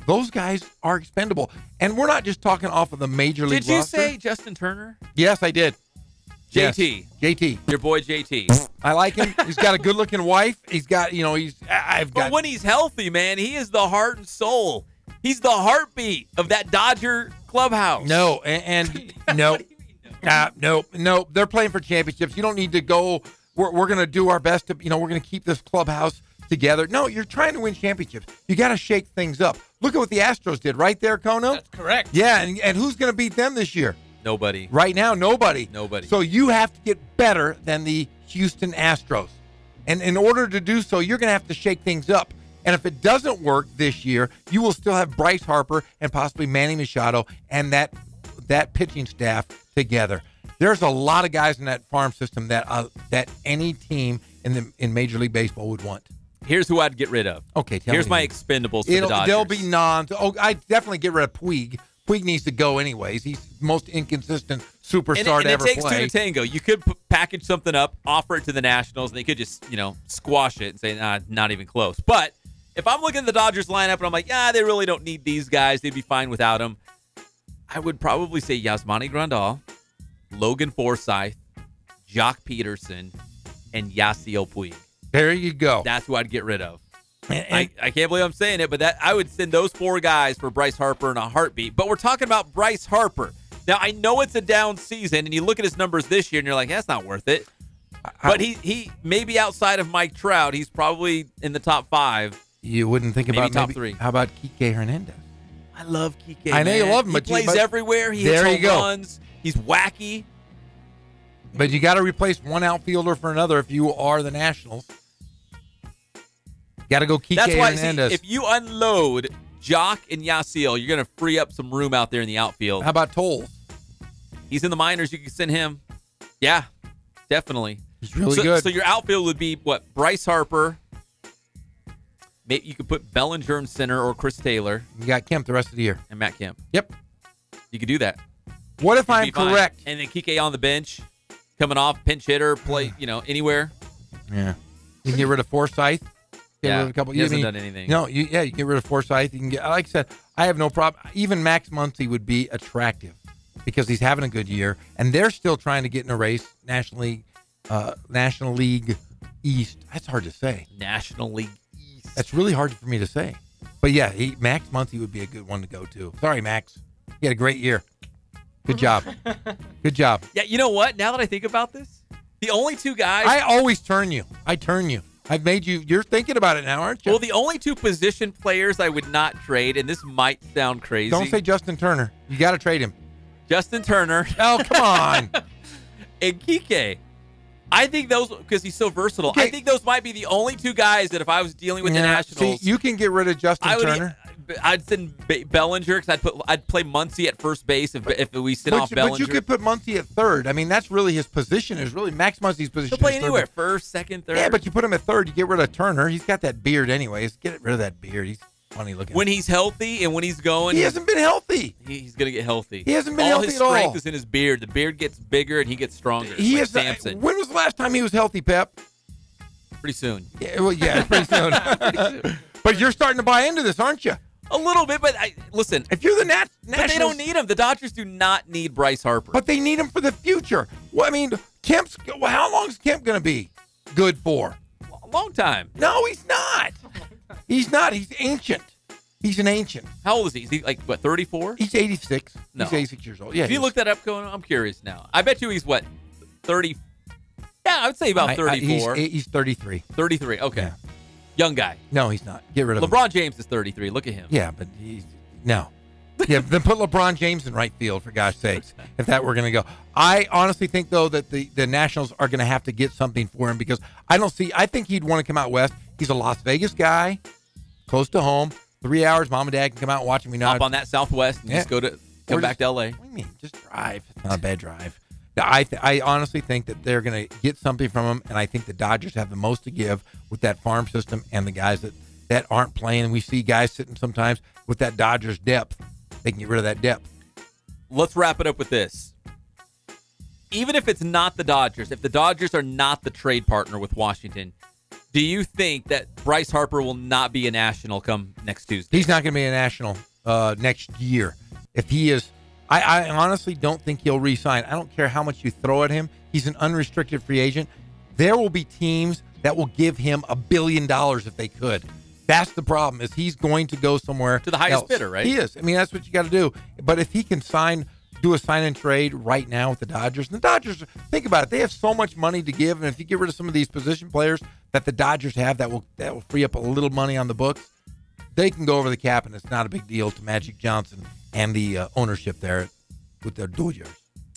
Those guys are expendable, and we're not just talking off of the major league. Did you roster. say Justin Turner? Yes, I did. JT. Yes. JT. Your boy JT. I like him. He's got a good-looking wife. He's got, But when he's healthy, man, he is the heart and soul. He's the heartbeat of that Dodger clubhouse. No, and no. No. They're playing for championships. You don't need to go. We're going to do our best to, we're going to keep this clubhouse together. No, you're trying to win championships. You got to shake things up. Look at what the Astros did right there, Kono. That's correct. Yeah, and who's going to beat them this year? Nobody. Right now, nobody. Nobody. So you have to get better than the Houston Astros. And in order to do so, you're going to have to shake things up. And if it doesn't work this year, you will still have Bryce Harper and possibly Manny Machado and that pitching staff together. There's a lot of guys in that farm system that any team in Major League Baseball would want. Here's who I'd get rid of. Okay, here's my expendables for the Dodgers. There'll be I'd definitely get rid of Puig. Puig needs to go anyways. He's the most inconsistent superstar to ever play. And it takes two to tango. You could package something up, offer it to the Nationals, and they could just, squash it and say, nah, not even close. But if I'm looking at the Dodgers lineup and I'm like, they really don't need these guys. They'd be fine without them. I would probably say Yasmani Grandal, Logan Forsythe, Jock Peterson, and Yasiel Puig. There you go. That's who I'd get rid of. I can't believe I'm saying it, but I would send those 4 guys for Bryce Harper in a heartbeat. But we're talking about Bryce Harper. Now, I know it's a down season, and you look at his numbers this year, and you're like, that's not worth it. But he maybe outside of Mike Trout, he's probably in the top 5. You wouldn't think about top 3. How about Kike Hernandez? I love Kike. I know you love him, he plays everywhere. He hits home runs. He's wacky. But you got to replace one outfielder for another if you are the Nationals. Got to go Kike Hernandez. See, if you unload Jock and Yasiel, you're going to free up some room out there in the outfield. How about Toll? He's in the minors. You can send him. Yeah, definitely. He's really good. So your outfield would be what? Bryce Harper. Maybe you could put Bellinger in center or Chris Taylor. You got Kemp the rest of the year. And Matt Kemp. Yep. You could do that. What if I'm correct? And then Kike on the bench, coming off, pinch hitter, play, anywhere. Yeah. You can get rid of Forsythe. He hasn't done anything. No, you get rid of Forsythe. You can get, like I said, I have no problem. Even Max Muncy would be attractive because he's having a good year, and they're still trying to get in a race. National League East. That's hard to say. National League East. That's really hard for me to say. But yeah, Max Muncy would be a good one to go to. Sorry, Max. You had a great year. Good job. Good job. Yeah, you know what? Now that I think about this, the only 2 guys. I always turn you. I turn you. I've made you. You're thinking about it now, aren't you? Well, the only 2 position players I would not trade, and this might sound crazy. Don't say Justin Turner. You got to trade him. Justin Turner. Oh, come on. And Kike. I think those, because he's so versatile, Okay. I think those might be the only 2 guys that if I was dealing with the Nationals. See, you can get rid of Justin Turner. I'd send Bellinger because I'd play Muncy at first base if we sit off Bellinger. But you could put Muncy at third. I mean, that's really his position. Is really Max Muncy's position. He'll play is anywhere, third. first, second, third. Yeah, but you put him at third. You get rid of Turner. He's got that beard anyways. Get rid of that beard. He's funny looking. When he's healthy and when he's going, he hasn't been healthy. He's going to get healthy. He hasn't been healthy at all. All his strength is in his beard. The beard gets bigger and he gets stronger. He like is. Samson. When was the last time he was healthy, Pep? Pretty soon. Yeah, well, yeah, pretty soon. But you're starting to buy into this, aren't you? A little bit, but listen. If you're the Nationals, but they don't need him. The Dodgers do not need Bryce Harper. But they need him for the future. Well, I mean, how long is Kemp going to be good for? A long time. No, he's not. He's not. He's ancient. He's an ancient. How old is he? Is he like, what, 34? He's 86. No. He's 86 years old. Yeah. If you look that up, I'm curious now. I bet you he's what, 30? Yeah, I would say about 34. He's 33. 33, okay. Yeah. Young guy. No, he's not. Get rid of him. LeBron James is 33. Look at him. Yeah, but no. Yeah, then put LeBron James in right field, for gosh sakes, if that were going to go. I honestly think, though, that the Nationals are going to have to get something for him because I think he'd want to come out west. He's a Las Vegas guy, close to home, 3 hours. Mom and Dad can come out and watch him. Hop on that Southwest and just come back to L.A. What do you mean? Just drive. It's not a bad drive. I honestly think that they're going to get something from him, and I think the Dodgers have the most to give with that farm system and the guys that aren't playing. We see guys sitting sometimes with that Dodgers depth. They can get rid of that depth. Let's wrap it up with this. Even if it's not the Dodgers, if the Dodgers are not the trade partner with Washington, do you think that Bryce Harper will not be a National come next Tuesday? He's not going to be a National next year. If he is, I honestly don't think he'll re-sign. I don't care how much you throw at him. He's an unrestricted free agent. There will be teams that will give him $1 billion if they could. That's the problem, is he's going to go somewhere to the highest else. bidder, right? He is. I mean, that's what you got to do. But if he can do a sign and trade right now with the Dodgers, and the Dodgers, think about it, they have so much money to give, and if you get rid of some of these position players that the Dodgers have that will free up a little money on the books, they can go over the cap, and it's not a big deal to Magic Johnson and the ownership there with the Dodgers.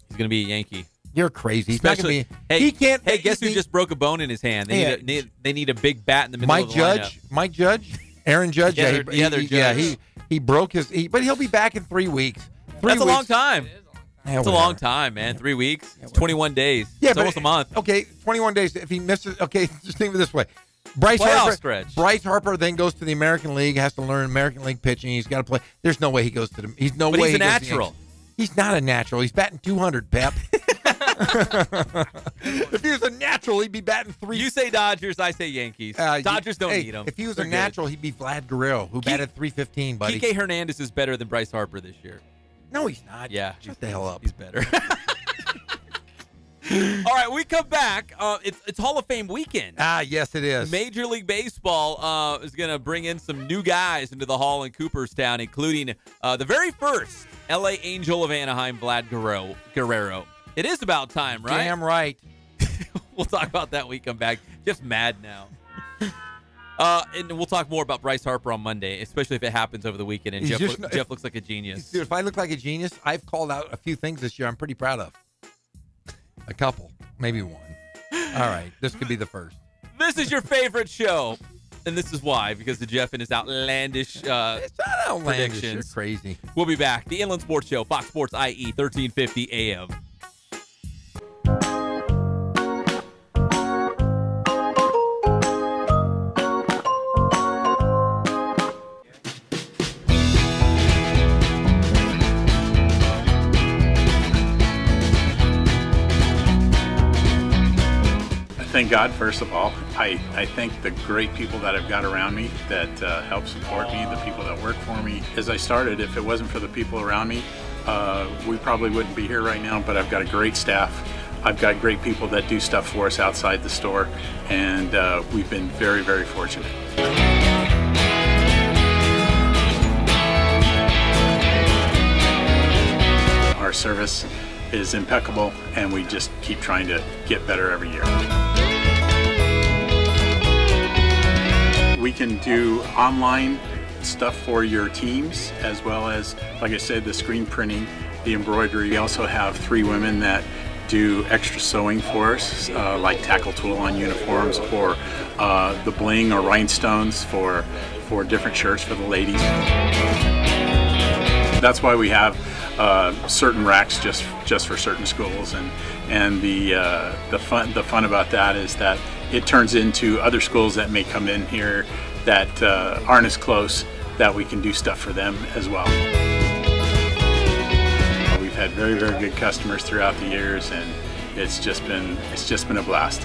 He's going to be a Yankee. You're crazy. He's not going to be. Hey, he can't. Hey, guess who just broke a bone in his hand? They need a big bat in the middle of the lineup. Mike Judge, Aaron Judge. He broke his. But he'll be back in 3 weeks. That's a long time. Yeah, it's a long time, man. 3 weeks. It's 21 days. Yeah, it's almost a month. Okay, 21 days. If he misses, okay, just think of it this way. Bryce Harper then goes to the American League, has to learn American League pitching. He's got to play. There's no way he goes to the. He's a natural. He's not a natural. He's batting 200, Pep. If he was a natural, he'd be batting 3. You say Dodgers, I say Yankees. Dodgers don't need him. If he was They're a natural, he'd be Vlad Guerrero, who batted 315, buddy. Kike Hernandez is better than Bryce Harper this year. No, he's not. Yeah. Shut the hell up. He's better. All right, we come back. It's Hall of Fame weekend. Yes, it is. Major League Baseball is going to bring in some new guys into the Hall in Cooperstown, including the very first L.A. Angel of Anaheim, Vlad Guerrero. It is about time, right? Damn right. We'll talk about that when we come back. Just mad now. And we'll talk more about Bryce Harper on Monday, especially if it happens over the weekend. And Jeff looks like a genius. Dude, if I look like a genius, I've called out a few things this year I'm pretty proud of. A couple, maybe one. All right, this could be the first. This is your favorite show, and this is why, because of Jeff and his outlandish It's not outlandish. predictions. You're crazy. We'll be back. The Inland Sports Show, Fox Sports IE, 1350 AM. Thank God, first of all. I thank the great people that I've got around me that help support me, the people that work for me. As I started, if it wasn't for the people around me, we probably wouldn't be here right now, but I've got a great staff. I've got great people that do stuff for us outside the store, and we've been very, very fortunate. Our service is impeccable, and we just keep trying to get better every year. We can do online stuff for your teams, as well as, like I said, the screen printing, the embroidery. We also have 3 women that do extra sewing for us, like tackle tool on uniforms, or the bling or rhinestones for different shirts for the ladies. That's why we have certain racks just for certain schools, and the fun about that is that it turns into other schools that may come in here that aren't as close, that we can do stuff for them as well. We've had very, very good customers throughout the years, and it's just been a blast.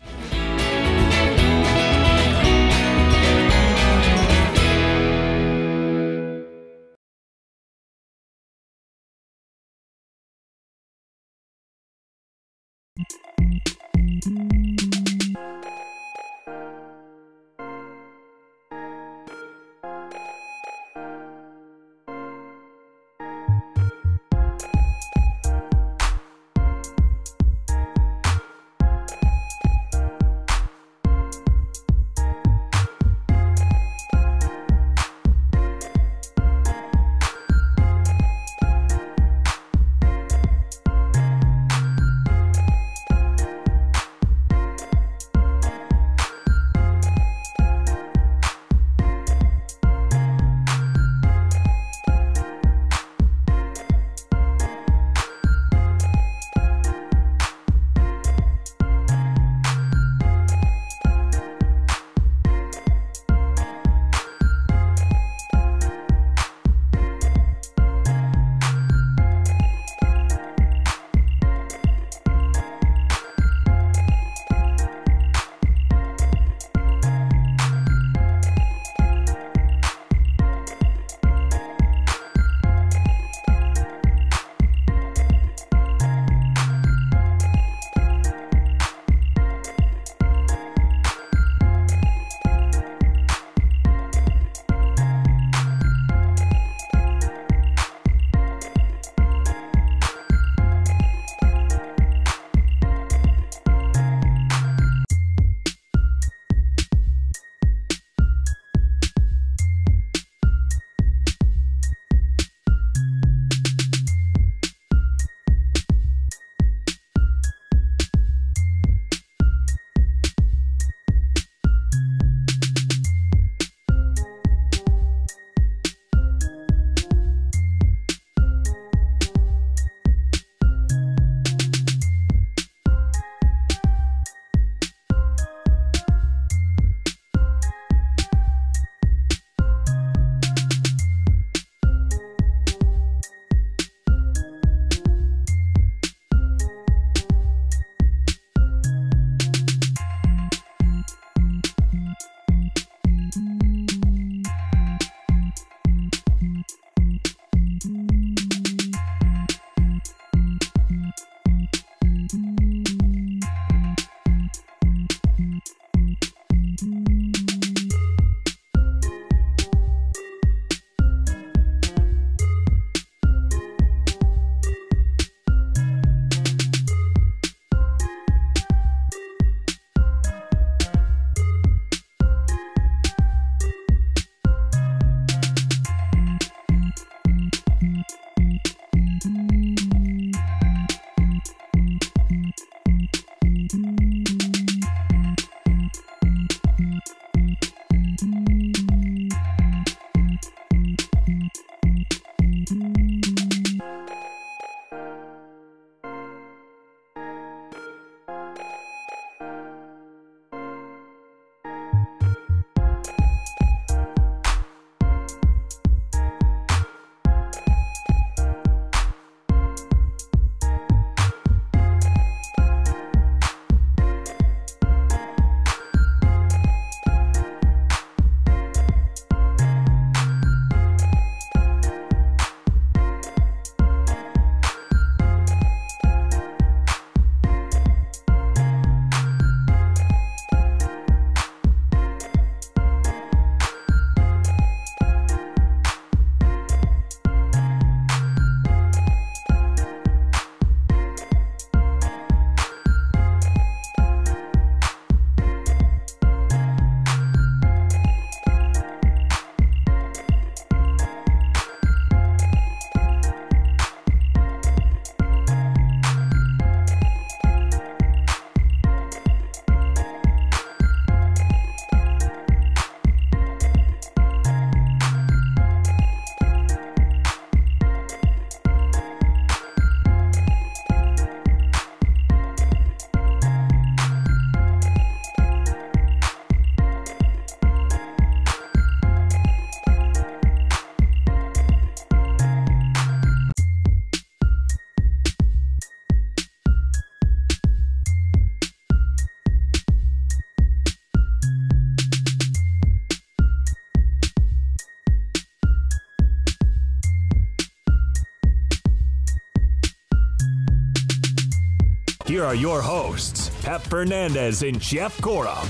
Here are your hosts, Pep Fernandez and Jeff Gorham.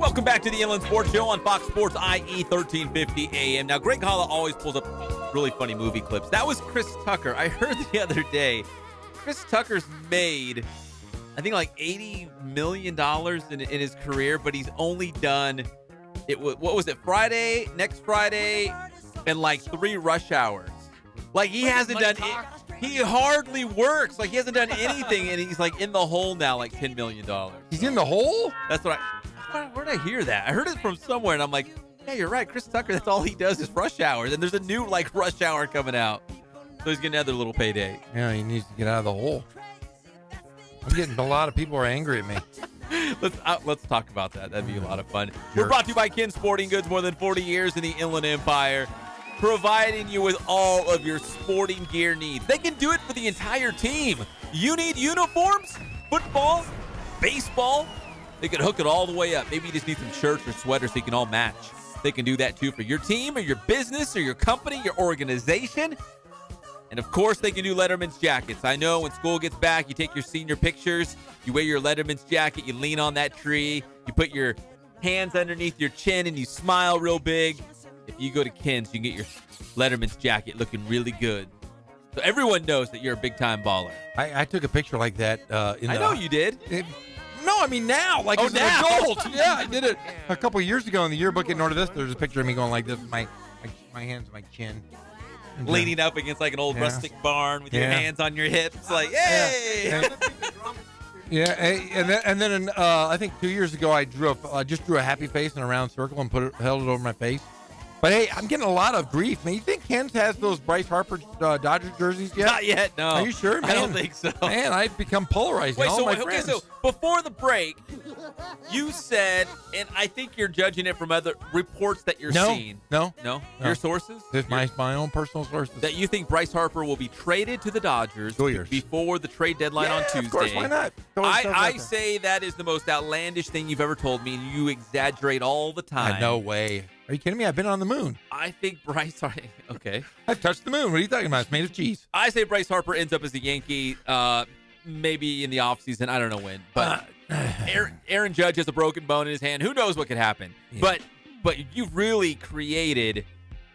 Welcome back to the Inland Sports Show on Fox Sports IE 1350 AM. Now, Greg Holla always pulls up really funny movie clips. That was Chris Tucker. I heard the other day, Chris Tucker's made, I think, like $80 million in his career, but he's only done, what was it, Friday, next Friday, and like 3 Rush Hours. Like, he hasn't done it. He hardly works. Like, he hasn't done anything, and he's like in the hole now, like $10 million. He's in the hole? That's what where did I hear that? I heard it from somewhere, and I'm like, yeah, you're right. Chris Tucker, that's all he does is Rush Hours. And there's a new, like, Rush Hour coming out. So he's getting another little payday. Yeah, he needs to get out of the hole. I'm getting a lot of people are angry at me. Let's talk about that. That'd be a lot of fun. We're brought to you by Ken Sporting Goods, more than 40 years in the Inland Empire, providing you with all of your sporting gear needs. They can do it for the entire team. You need uniforms, football, baseball. They can hook it all the way up. Maybe you just need some shirts or sweaters so you can all match. They can do that too for your team or your business or your company, your organization. And of course, they can do Letterman's jackets. I know when school gets back, you take your senior pictures, you wear your Letterman's jacket, you lean on that tree, you put your hands underneath your chin and you smile real big. If you go to Ken's, you can get your Letterman's jacket looking really good. So everyone knows that you're a big-time baller. I took a picture like that. I know you did. No, I mean now, like as an adult. Yeah, I did it a couple of years ago in the yearbook at North Vista. There's a picture of me going like this with my hands on my chin. Leaning up against like an old rustic barn with your hands on your hips, like, hey! Yeah, and then I think 2 years ago I just drew a happy face in a round circle and held it over my face. But hey, I'm getting a lot of grief, man. You think Ken's has those Bryce Harper Dodgers jerseys yet? Not yet, no. Are you sure, man? I don't think so. Man, I've become polarized. Wait, all my friends. So before the break, you said, and I think you're judging it from other reports that you're seeing. No. Your sources? This is my own personal sources. That you think Bryce Harper will be traded to the Dodgers before the trade deadline on Tuesday. Of course, why not? I say that is the most outlandish thing you've ever told me, and you exaggerate all the time. No way. Are you kidding me? I've been on the moon. I think Bryce. Okay. I've touched the moon. What are you talking about? It's made of cheese. I say Bryce Harper ends up as a Yankee, maybe in the offseason. I don't know when. But Aaron Judge has a broken bone in his hand. Who knows what could happen? Yeah. But you've really created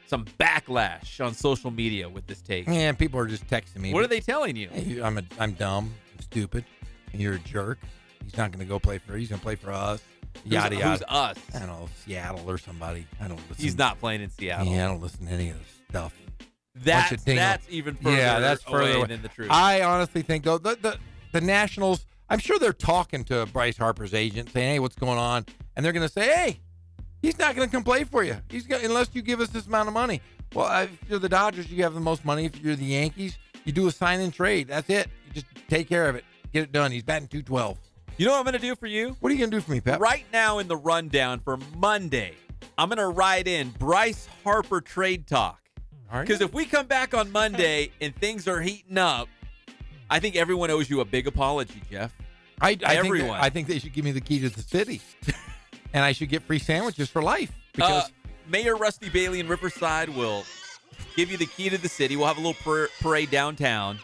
some backlash on social media with this take. Yeah, people are just texting me. What are they telling you? Hey, I'm dumb, I'm stupid, and you're a jerk. He's not going to go play for. He's going to play for us. Yada yada. Who's us? I don't know, Seattle or somebody. I don't listen. He's not playing in Seattle. Yeah, I don't listen to any of this stuff. That's even further away than the truth. I honestly think though the Nationals. I'm sure they're talking to Bryce Harper's agent, saying, "Hey, what's going on?" And they're going to say, "Hey, he's not going to come play for you. Unless you give us this amount of money." Well, if you're the Dodgers, you have the most money. If you're the Yankees, you do a sign and trade. That's it. You just take care of it. Get it done. He's batting .212. You know what I'm going to do for you? What are you going to do for me, Pep? Right now in the rundown for Monday, I'm going to write in Bryce Harper trade talk. Because if we come back on Monday and things are heating up, I think everyone owes you a big apology, Jeff. Everyone. I think they should give me the key to the city. And I should get free sandwiches for life. Because Mayor Rusty Bailey in Riverside will give you the key to the city. We'll have a little parade downtown.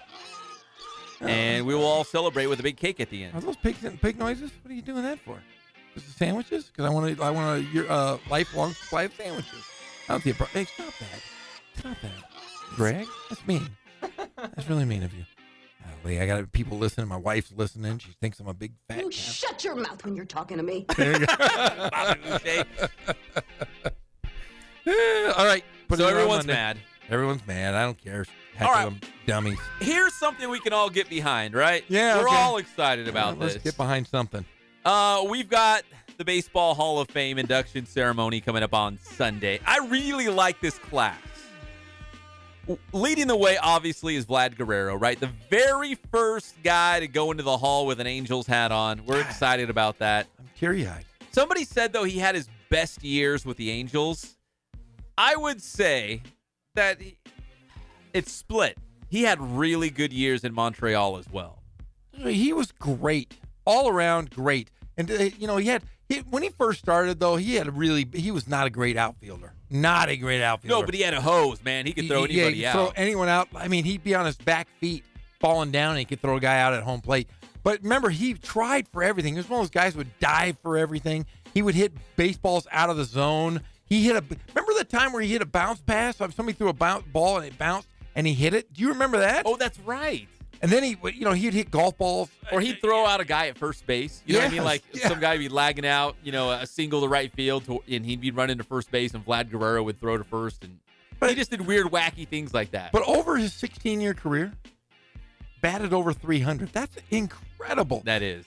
And we will all celebrate with a big cake at the end. Are those pig noises? What are you doing that for? Just the sandwiches? Because I want a lifelong supply of sandwiches. I don't see a problem. Hey, stop that. Stop that. Greg, that's mean. That's really mean of you. Golly, I got people listening. My wife's listening. She thinks I'm a big fat You shut your mouth when you're talking to me. There you go. All right. So everyone's mad. Everyone's mad. I don't care. Heck all right. Them dummies. Here's something we can all get behind, right? Yeah. We're all excited about this. Let's get behind something. We've got the Baseball Hall of Fame induction ceremony coming up on Sunday. I really like this class. Leading the way, obviously, is Vlad Guerrero, right? The very first guy to go into the hall with an Angels hat on. We're excited about that. I'm teary-eyed. Somebody said, though, he had his best years with the Angels. I would say that it's split. He had really good years in Montreal as well. He was great. All around great. And, when he first started, though, he was not a great outfielder. not a great outfielder. No, but he had a hose, man. He could throw anybody out. Throw anyone out. I mean, he'd be on his back feet, falling down, and he could throw a guy out at home plate. But remember, he tried for everything. He was one of those guys who would dive for everything. He would hit baseballs out of the zone. Remember the time where he hit a bounce pass? Somebody threw a ball and it bounced and he hit it. Do you remember that? Oh, that's right. And then he'd hit golf balls. Or he'd throw out a guy at first base. You know what I mean? Like some guy would be lagging out, a single to right field, and he'd be running to first base, and Vlad Guerrero would throw to first. But he just did weird, wacky things like that. But over his 16-year career, batted over 300. That's incredible. That is.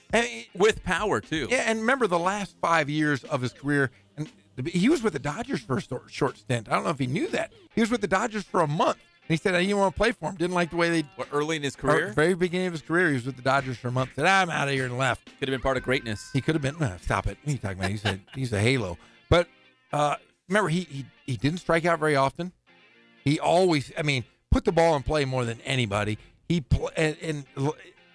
With power, too. Yeah, and remember the last 5 years of his career, and he was with the Dodgers for a short stint. I don't know if he knew that. He was with the Dodgers for a month. And he said he didn't want to play for him. Didn't like the way they... early in his career? Very beginning of his career, he was with the Dodgers for a month. Said, I'm out of here and left. Could have been part of greatness. He could have been. No, stop it. What are you talking about? He's a halo. But remember, he didn't strike out very often. He always, put the ball in play more than anybody. And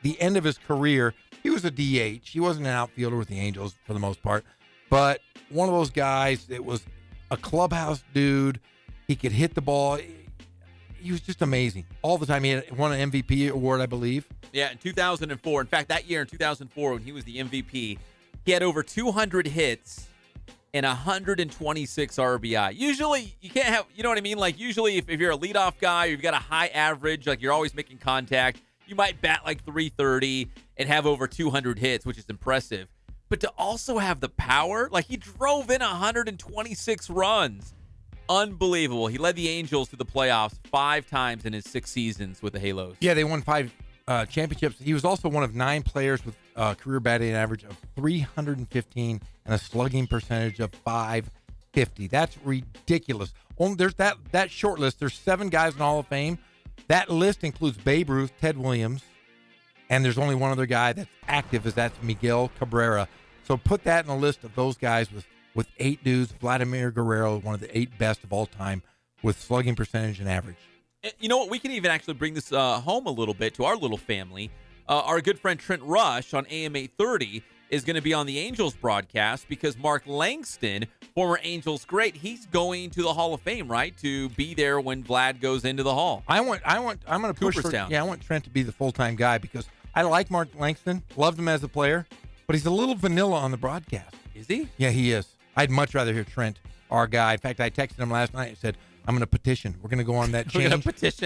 the end of his career, he was a DH. He wasn't an outfielder with the Angels for the most part. But one of those guys that was a clubhouse dude. He could hit the ball. He was just amazing all the time. He won an MVP award, I believe. Yeah, in 2004. In fact, that year in 2004, when he was the MVP, he had over 200 hits and 126 RBI. Usually, you can't have, you know what I mean? Like, usually, if you're a leadoff guy, or you've got a high average, like you're always making contact, you might bat like 330 and have over 200 hits, which is impressive. But to also have the power, like he drove in 126 runs. Unbelievable. He led the Angels to the playoffs 5 times in his 6 seasons with the Halos. Yeah, they won 5 championships. He was also one of 9 players with a career batting average of 315 and a slugging percentage of .550. That's ridiculous. There's that short list. There's 7 guys in the Hall of Fame. That list includes Babe Ruth, Ted Williams, and there's only one other guy that's active, that's Miguel Cabrera. So put that in a list of those guys with 8 dudes. Vladimir Guerrero, one of the 8 best of all time with slugging percentage and average. You know what? We can even actually bring this home a little bit to our little family. Our good friend Trent Rush on AM 830 is going to be on the Angels broadcast because Mark Langston, former Angels great, he's going to the Hall of Fame, right? To be there when Vlad goes into the Hall. I'm going to push for, I want Trent to be the full-time guy because I like Mark Langston, loved him as a player, but he's a little vanilla on the broadcast. Is he? Yeah, he is. I'd much rather hear Trent, our guy. In fact, I texted him last night and said, I'm going to petition. We're going to go on that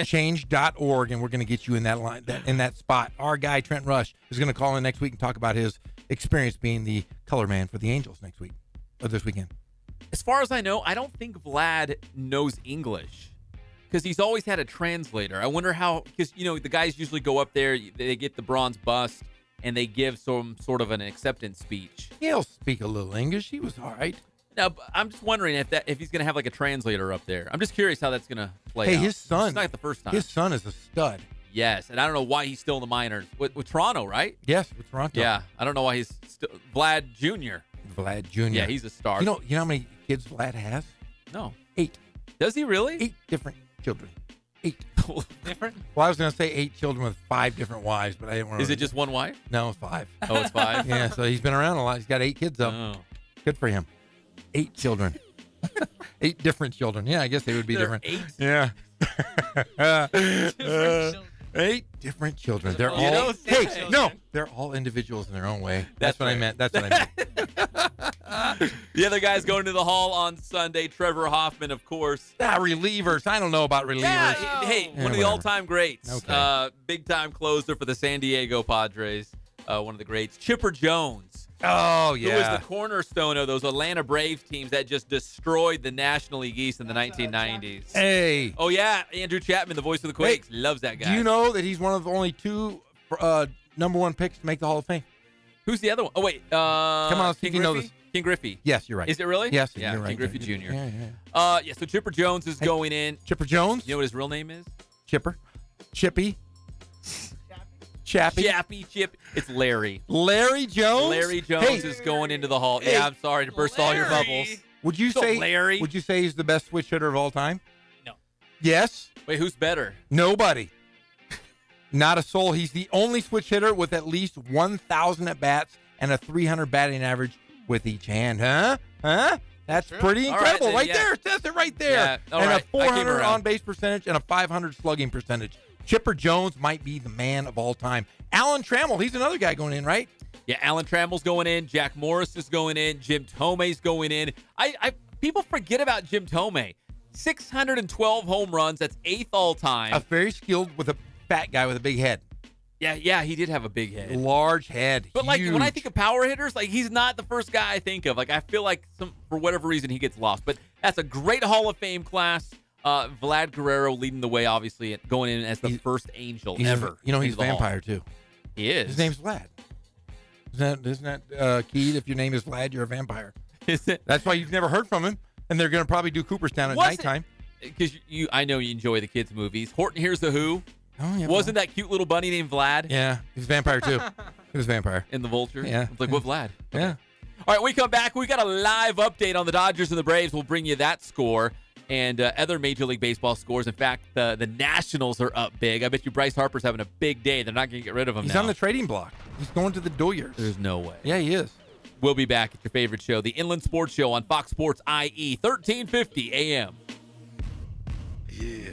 change.org, and we're going to get you in that line, in that spot. Our guy, Trent Rush, is going to call in next week and talk about his experience being the color man for the Angels next week, or this weekend. As far as I know, I don't think Vlad knows English because he's always had a translator. I wonder how, because, the guys usually go up there, they get the bronze bust, and they give some sort of an acceptance speech. He'll speak a little English. He was all right. Now, I'm just wondering if he's going to have like a translator up there. I'm just curious how that's going to play out. Hey, his son. It's not the first time. His son is a stud. Yes, and I don't know why he's still in the minors. With Toronto, right? Yes, with Toronto. Yeah, I don't know why he's still Vlad Jr. Vlad Jr. Yeah, he's a star. You know how many kids Vlad has? No. 8. Does he really? 8 different children. 8. Different? Well, I was going to say 8 children with 5 different wives, but I didn't want to. Is it just one wife? No, it's 5. Oh, it's 5? Yeah, so he's been around a lot. He's got 8 kids up. Oh. Good for him. 8 children. 8 different children. Yeah, I guess they would be different. 8? Yeah. 8 different children. They're all they're all individuals in their own way. That's what I meant. That's what I meant. The other guys going to the Hall on Sunday. Trevor Hoffman, of course. Relievers. I don't know about relievers. Yeah, hey, one of the all-time greats. Okay. Big-time closer for the San Diego Padres. One of the greats. Chipper Jones. Oh, yeah. Who was the cornerstone of those Atlanta Braves teams that just destroyed the National League East in the 1990s. Hey. Oh, yeah. Andrew Chapman, the voice of the Quakes. Loves that guy. Do you know that he's one of only 2 number 1 picks to make the Hall of Fame? Who's the other one? Oh, wait. Come on, King you know this. King Griffey. Yes, you're right. Is it really? Yes, yeah, you're right. King Griffey Jr. Yeah. So Chipper Jones is going in. Chipper Jones? You know what his real name is? Chipper. Chippy. Chappy. Chip. It's Larry. Larry Jones? Larry Jones is going into the Hall. Yeah, I'm sorry to burst all your bubbles. Would you say Larry? Would you say he's the best switch hitter of all time? No. Yes. Wait, who's better? Nobody. Not a soul. He's the only switch hitter with at least 1,000 at-bats and a 300 batting average with each hand. Huh? That's pretty incredible. Right there. It says it right there. Yeah. And right. a 400 on-base percentage and a 500 slugging percentage. Chipper Jones might be the man of all time. Alan Trammell, he's another guy going in, right? Yeah, Alan Trammell's going in. Jack Morris is going in. Jim Tomei's going in. People forget about Jim Thome. 612 home runs. That's 8th all-time. A very skilled with a fat guy with a big head. Yeah, he did have a big head. Large head. But, huge. when I think of power hitters, he's not the first guy I think of. I feel like for whatever reason he gets lost. But that's a great Hall of Fame class. Vlad Guerrero leading the way, obviously, going in as the first Angel ever. He's a vampire, too. He is. His name's Vlad. Isn't that key? If your name is Vlad, you're a vampire. Is it? That's why you've never heard from him. And they're going to probably do Cooperstown at nighttime. Because I know you enjoy the kids' movies. Horton Hears the Who. Oh, yeah. Wasn't that cute little bunny named Vlad? Yeah, he's a vampire, too. He was a vampire. In The Vulture? Yeah. It's like, what Vlad? Okay. Yeah. All right, we come back. We got a live update on the Dodgers and the Braves. We'll bring you that score and other Major League Baseball scores. In fact, the Nationals are up big. I bet you Bryce Harper's having a big day. They're not going to get rid of him He's now. on the trading block. He's going to the Doyers. There's no way. Yeah, he is. We'll be back at your favorite show, the Inland Sports Show on Fox Sports IE, 1350 AM. Yeah.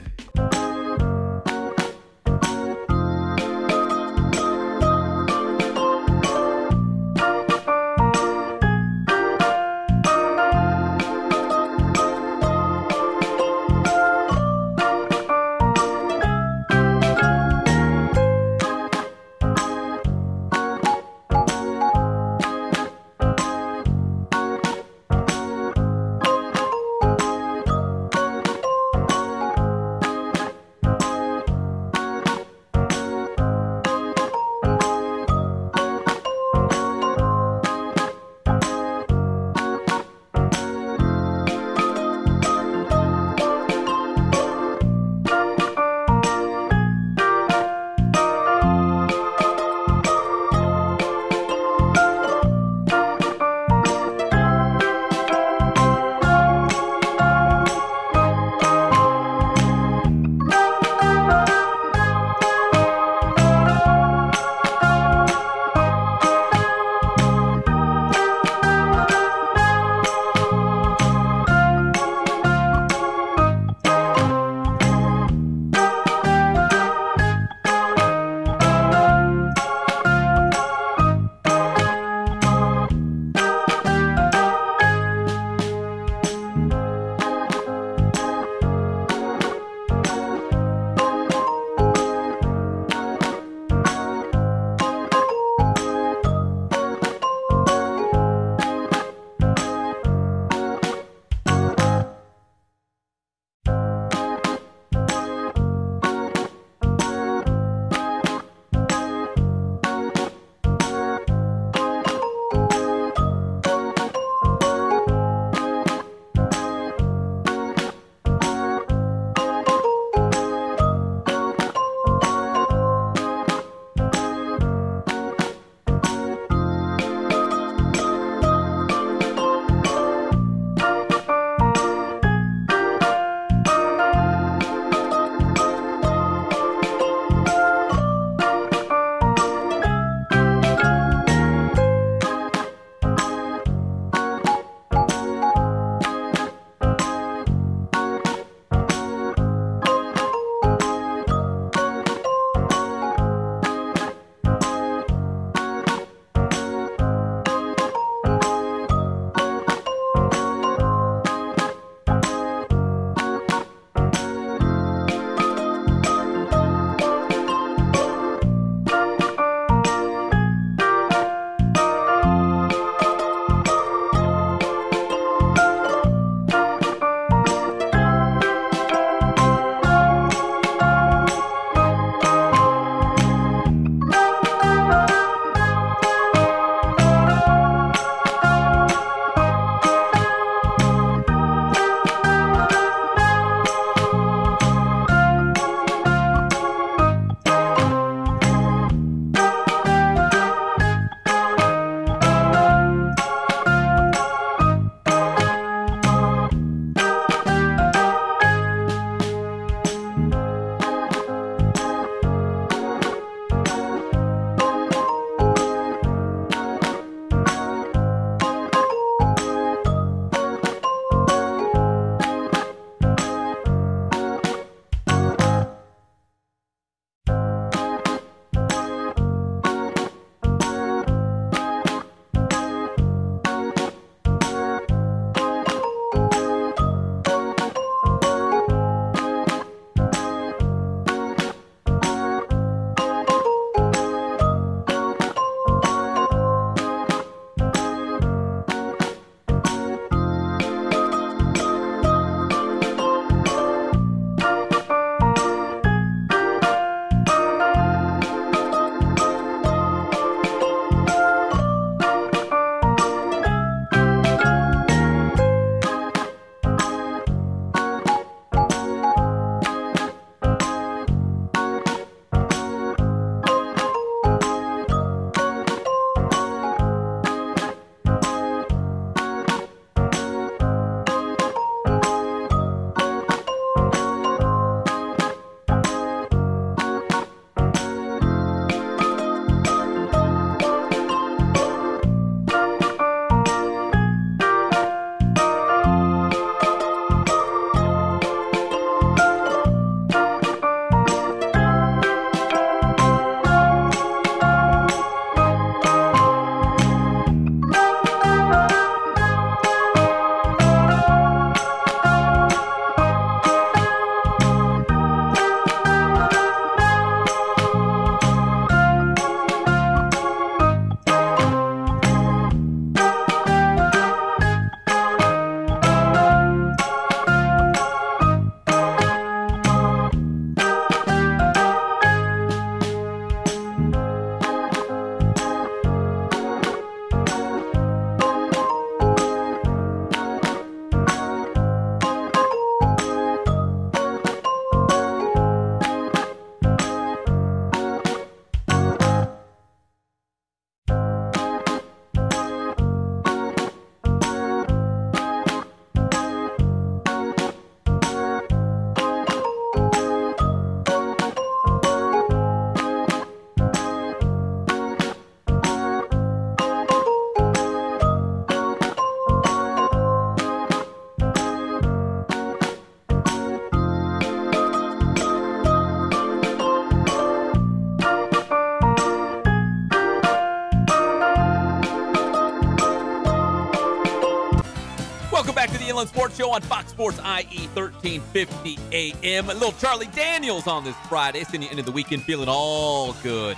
Sports Show on Fox Sports IE 1350 AM. Little Charlie Daniels on this Friday, sending you into the weekend feeling all good.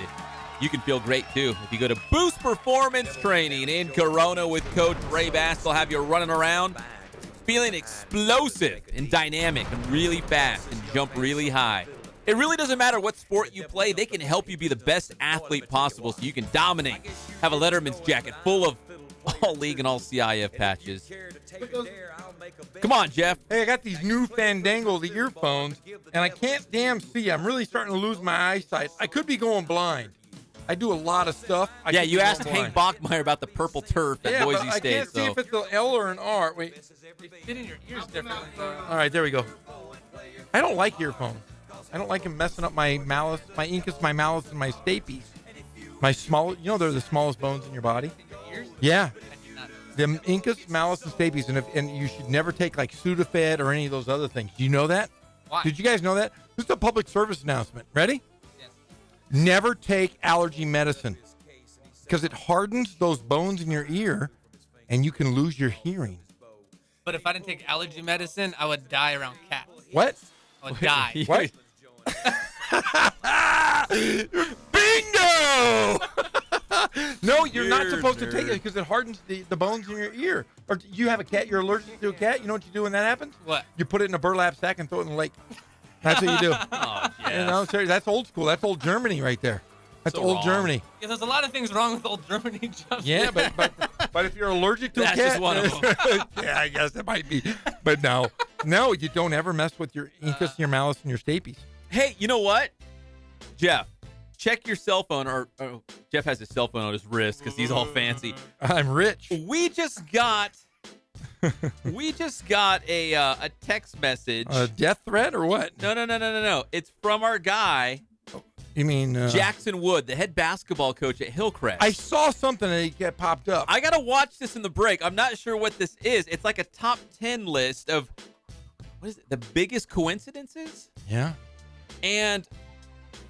You can feel great, too, if you go to Boost Performance Training in Corona with Coach Ray Bass. They'll have you running around, feeling explosive and dynamic and really fast and jump really high. It really doesn't matter what sport you play. They can help you be the best athlete possible so you can dominate. Have a Letterman's jacket full of all-league and all-CIF patches. Come on, Jeff. Hey, I got these new Fandangle earphones, and I can't damn see. I'm really starting to lose my eyesight. I could be going blind. I do a lot of stuff. Yeah, you asked Hank Bachmeier about the purple turf at Boise State. I can't see if it's an L or an R. Wait. They fit in your ears differently. All right, there we go. I don't like earphones. I don't like them messing up my malleus, my incus, my malleus, and my stapes. My small, you know, they're the smallest bones in your body. Ears? Yeah. The incus, malleus, and stapes, and you should never take like Sudafed or any of those other things. Do you know that? Why? Did you guys know that? This is a public service announcement. Ready? Yes. Never take allergy medicine because it hardens those bones in your ear, and you can lose your hearing. But if I didn't take allergy medicine, I would die around cats. What? I would die. What? Bingo! No, you're not supposed to take it because it hardens the bones in your ear. Or you have a cat, you're allergic to a cat. You know what you do when that happens? What? You put it in a burlap sack and throw it in the lake. That's what you do. Oh, yeah. You know, seriously, that's old school. That's old Germany right there. That's So old wrong. Germany. Yeah, there's a lot of things wrong with old Germany. Just Yeah, but if you're allergic to That's a cat, just one of them. yeah, I guess it might be. But no, you don't ever mess with your incus, your malleus, and your stapes. Hey, you know what? Jeff, check your cell phone. Or Jeff has his cell phone on his wrist because he's all fancy. I'm rich. We just got a text message. A death threat or what? No. It's from our guy, You mean Jackson Wood, the head basketball coach at Hillcrest. I saw something that popped up. I got to watch this in the break. I'm not sure what this is. It's like a top 10 list of, what is it, the biggest coincidences? Yeah. And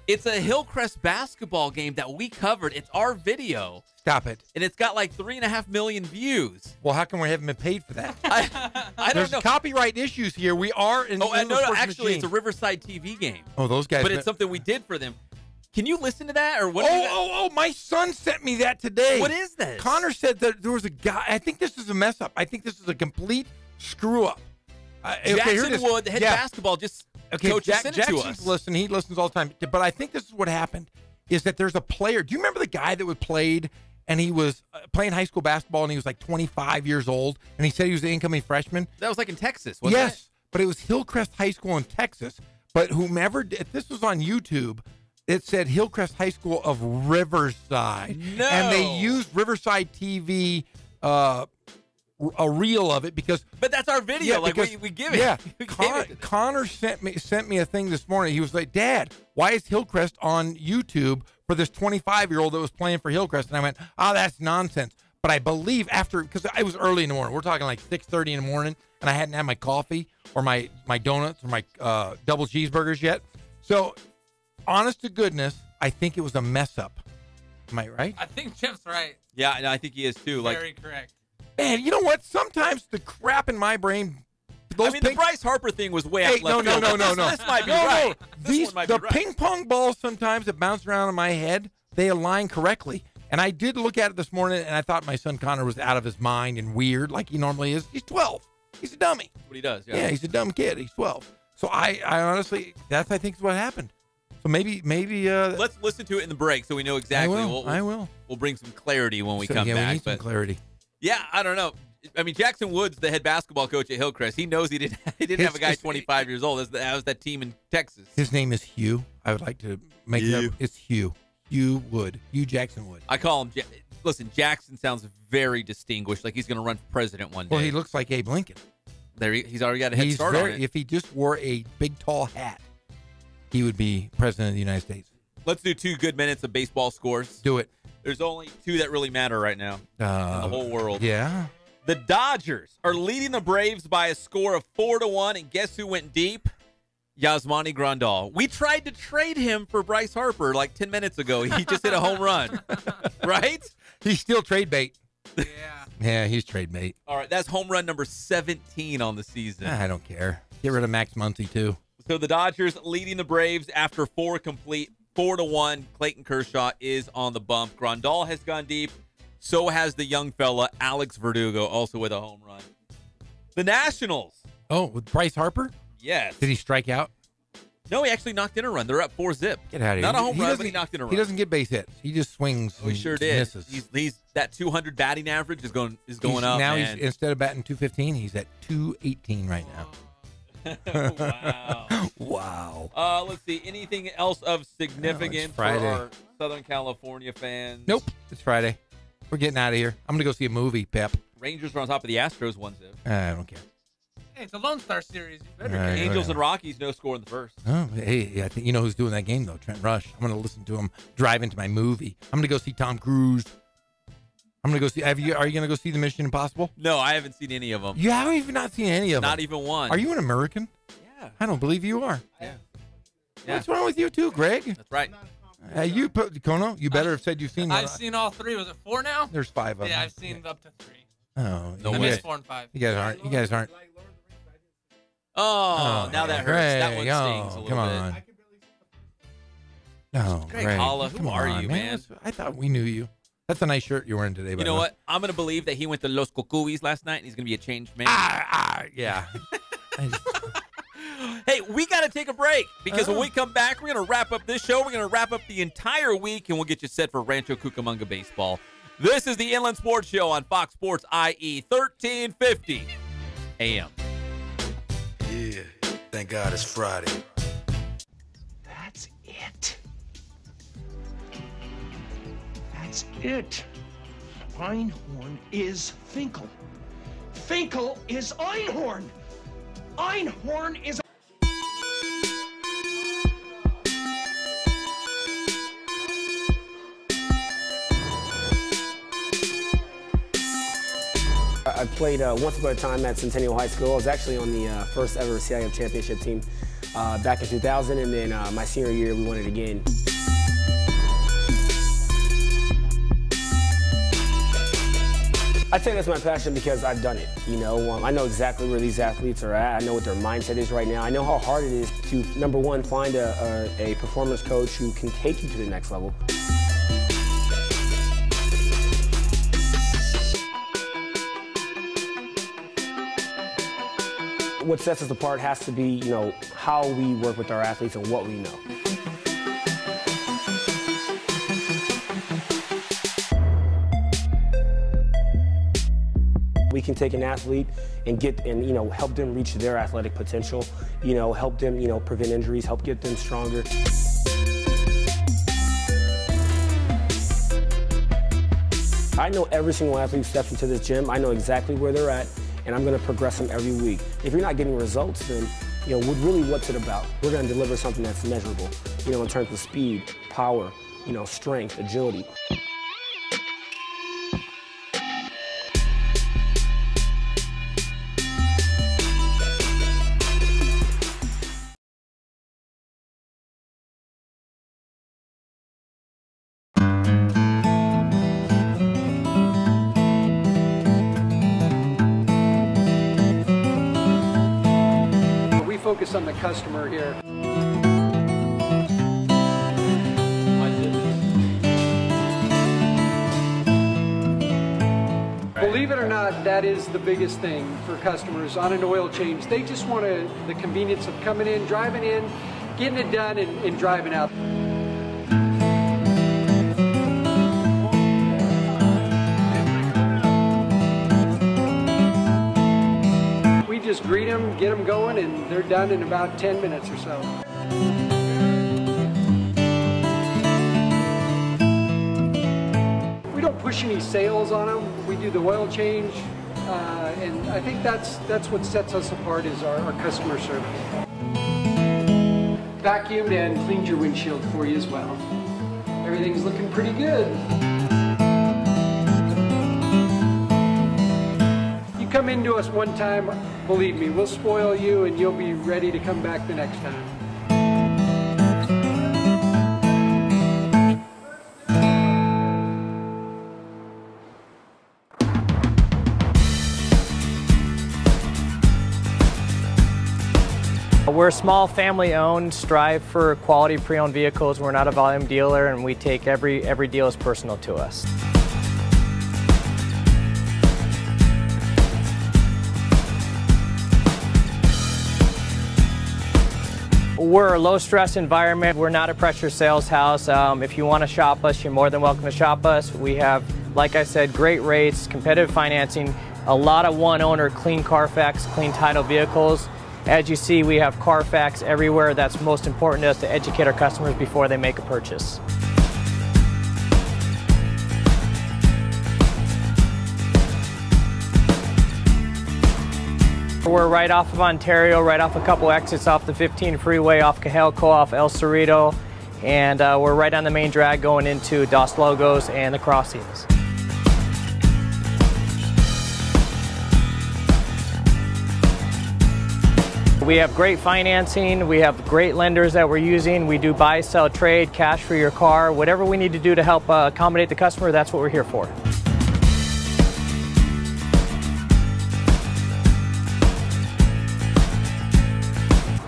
it's a Hillcrest basketball game that we covered. It's our video. Stop it. And it's got like 3.5 million views. Well, how come we haven't been paid for that? I don't There's know. copyright issues here. We are in. No, actually, it's a Riverside TV game. Oh, those guys. But it's something we did for them. Can you listen to that or what? Oh! My son sent me that today. What is this? Connor said that there was a guy. I think this is a mess up. I think this is a complete screw up. Jackson Wood, the head basketball, just coach sent it to Jackson's us. Listen, he listens all the time. But I think this is what happened: is that there's a player. Do you remember the guy that was played? And he was playing high school basketball, and he was like 25 years old, and he said he was an incoming freshman. That was like in Texas, wasn't it? Yes, but it was Hillcrest High School in Texas. But whomever did, this was on YouTube, it said Hillcrest High School of Riverside. No. And they used Riverside TV, a reel of it because. But that's our video. Yeah, like because, we give it. Yeah, We gave it. Connor sent me a thing this morning. He was like, "Dad, why is Hillcrest on YouTube for this 25-year-old that was playing for Hillcrest?" And I went, "Oh, that's nonsense." But I believe because it was early in the morning. We're talking like 6:30 in the morning, and I hadn't had my coffee or my donuts or my double cheeseburgers yet. So, honest to goodness, I think it was a mess up. Am I right? I think Jeff's right. Yeah, and I think he is too. Very correct. Man, you know what? Sometimes the crap in my brain. The Bryce Harper thing was way out left field. No. This might be right. The ping pong balls sometimes that bounce around in my head, they align correctly. And I did look at it this morning, and I thought my son Connor was out of his mind and weird, like he normally is. He's 12. He's a dummy. That's what he does. Yeah, he's a dumb kid. He's 12. So I honestly, I think is what happened. So maybe. Let's listen to it in the break so we know exactly. I will. We'll bring some clarity when we come back. We need some clarity. Yeah, I don't know. I mean, Jackson Woods, the head basketball coach at Hillcrest, he knows he didn't have a guy 25 years old. That was that team in Texas. His name is Hugh. I would like to make that. It's Hugh. Hugh Wood. Hugh Jackson Wood. I call him. Listen, Jackson sounds very distinguished. Like he's going to run for president one day. Well, he looks like Abe Lincoln. He's already got a head start on it. If he just wore a big tall hat, he would be president of the United States. Let's do 2 good minutes of baseball scores. Do it. There's only 2 that really matter right now in the whole world. Yeah. The Dodgers are leading the Braves by a score of 4-1, and guess who went deep? Yasmani Grandal. We tried to trade him for Bryce Harper like 10 minutes ago. He just hit a home run, right? He's still trade bait. Yeah. Yeah, he's trade bait. All right, that's home run number 17 on the season. I don't care. Get rid of Max Muncy, too. So the Dodgers leading the Braves after 4 complete, 4-1. Clayton Kershaw is on the bump. Grandal has gone deep. So has the young fella, Alex Verdugo, also with a home run. The Nationals. Oh, with Bryce Harper? Yes. Did he strike out? No, he actually knocked in a run. They're up 4-zip. Get out of here. Not a home run, but he knocked in a run. He doesn't get base hits. He just swings. Oh, he sure did. Misses. He's that 200 batting average is going up. Now man. he's instead of batting 215, he's at 218 right now. Wow. Let's see. Anything else of significance for our Southern California fans? Nope. It's Friday. We're getting out of here. I'm going to go see a movie, Pep. Rangers are on top of the Astros 1-0. I don't care. Hey, it's a Lone Star series. You better Right, Angels and Rockies, no score in the first. Oh, hey, I think you know who's doing that game, though? Trent Rush. I'm going to listen to him drive into my movie. I'm going to go see Tom Cruise. I'm going to go see. Are you going to go see the Mission Impossible? No, I haven't seen any of them. You haven't even not seen any of them? Not even one. Are you an American? Yeah. I don't believe you are. Yeah. What's wrong with you, too, Greg? That's right. You put Kono. You better have said you've seen. I've seen all 3. Was it 4 now? There's 5 of them. Yeah, I've seen up to 3. Oh, no I way. missed 4 and 5. You guys aren't. Oh, now that hurts. Greg, That one stings a little come on. bit. No, Greg Holla, who come are on, you, man? I thought we knew you. That's a nice shirt you're wearing today. You know what? I'm going to believe that he went to Los Cucuys last night and he's going to be a changed man. Yeah. Hey, we got to take a break because when we come back, we're going to wrap up this show. We're going to wrap up the entire week, and we'll get you set for Rancho Cucamonga baseball. This is the Inland Sports Show on Fox Sports IE 1350 AM. Yeah, thank God it's Friday. That's it. That's it. Einhorn is Finkel. Finkel is Einhorn. Einhorn is... I played once upon a time at Centennial High School. I was actually on the first ever CIF championship team back in 2000, and then my senior year we won it again. I think that's my passion because I've done it. You know, I know exactly where these athletes are at. I know what their mindset is right now. I know how hard it is to, number one, find a performance coach who can take you to the next level. What sets us apart has to be, you know, how we work with our athletes and what we know. We can take an athlete and you know, help them reach their athletic potential, you know, help them, you know, prevent injuries, help get them stronger. I know every single athlete who steps into this gym. I know exactly where they're at, and I'm going to progress them every week. If you're not getting results, then, you know, really what's it about? We're going to deliver something that's measurable, you know, in terms of speed, power, you know, strength, agility. Focus on the customer here. Believe it or not, that is the biggest thing for customers on an oil change. They just want the convenience of coming in, driving in, getting it done, and driving out. Just greet them, get them going, and they're done in about 10 minutes or so. We don't push any sales on them. We do the oil change, and I think that's what sets us apart is our customer service. Vacuumed and cleaned your windshield for you as well. Everything's looking pretty good. Come into us one time, believe me, we'll spoil you and you'll be ready to come back the next time. We're a small family-owned, strive for quality pre-owned vehicles. We're not a volume dealer, and we take every deal as personal to us. We're a low-stress environment. We're not a pressure sales house. If you want to shop us, you're more than welcome to shop us. We have, like I said, great rates, competitive financing, a lot of one-owner, clean Carfax, clean title vehicles. As you see, we have Carfax everywhere. That's most important to us, to educate our customers before they make a purchase. We're right off of Ontario, right off a couple exits off the 15 freeway, off Cajalco, off El Cerrito, and we're right on the main drag going into Dos Logos and the crossings. We have great financing, we have great lenders that we're using. We do buy, sell, trade, cash for your car. Whatever we need to do to help accommodate the customer, that's what we're here for.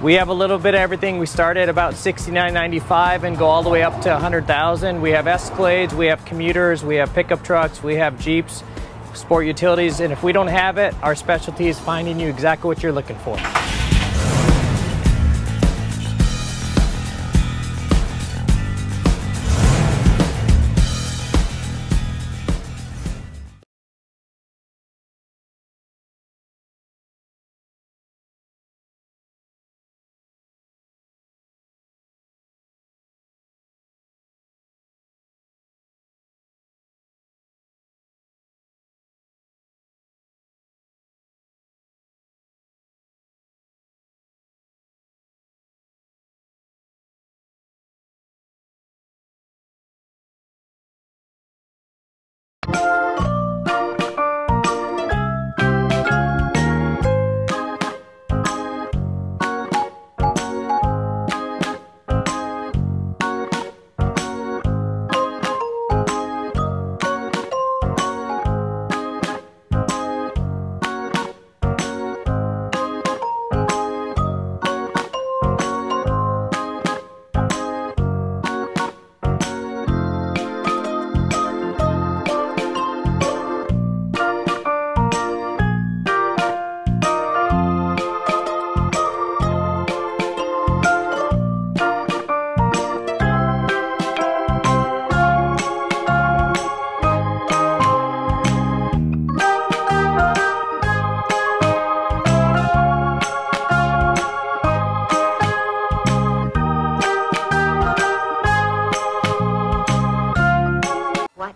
We have a little bit of everything. We start at about $69.95 and go all the way up to $100,000. We have Escalades, we have commuters, we have pickup trucks, we have Jeeps, sport utilities, and if we don't have it, our specialty is finding you exactly what you're looking for.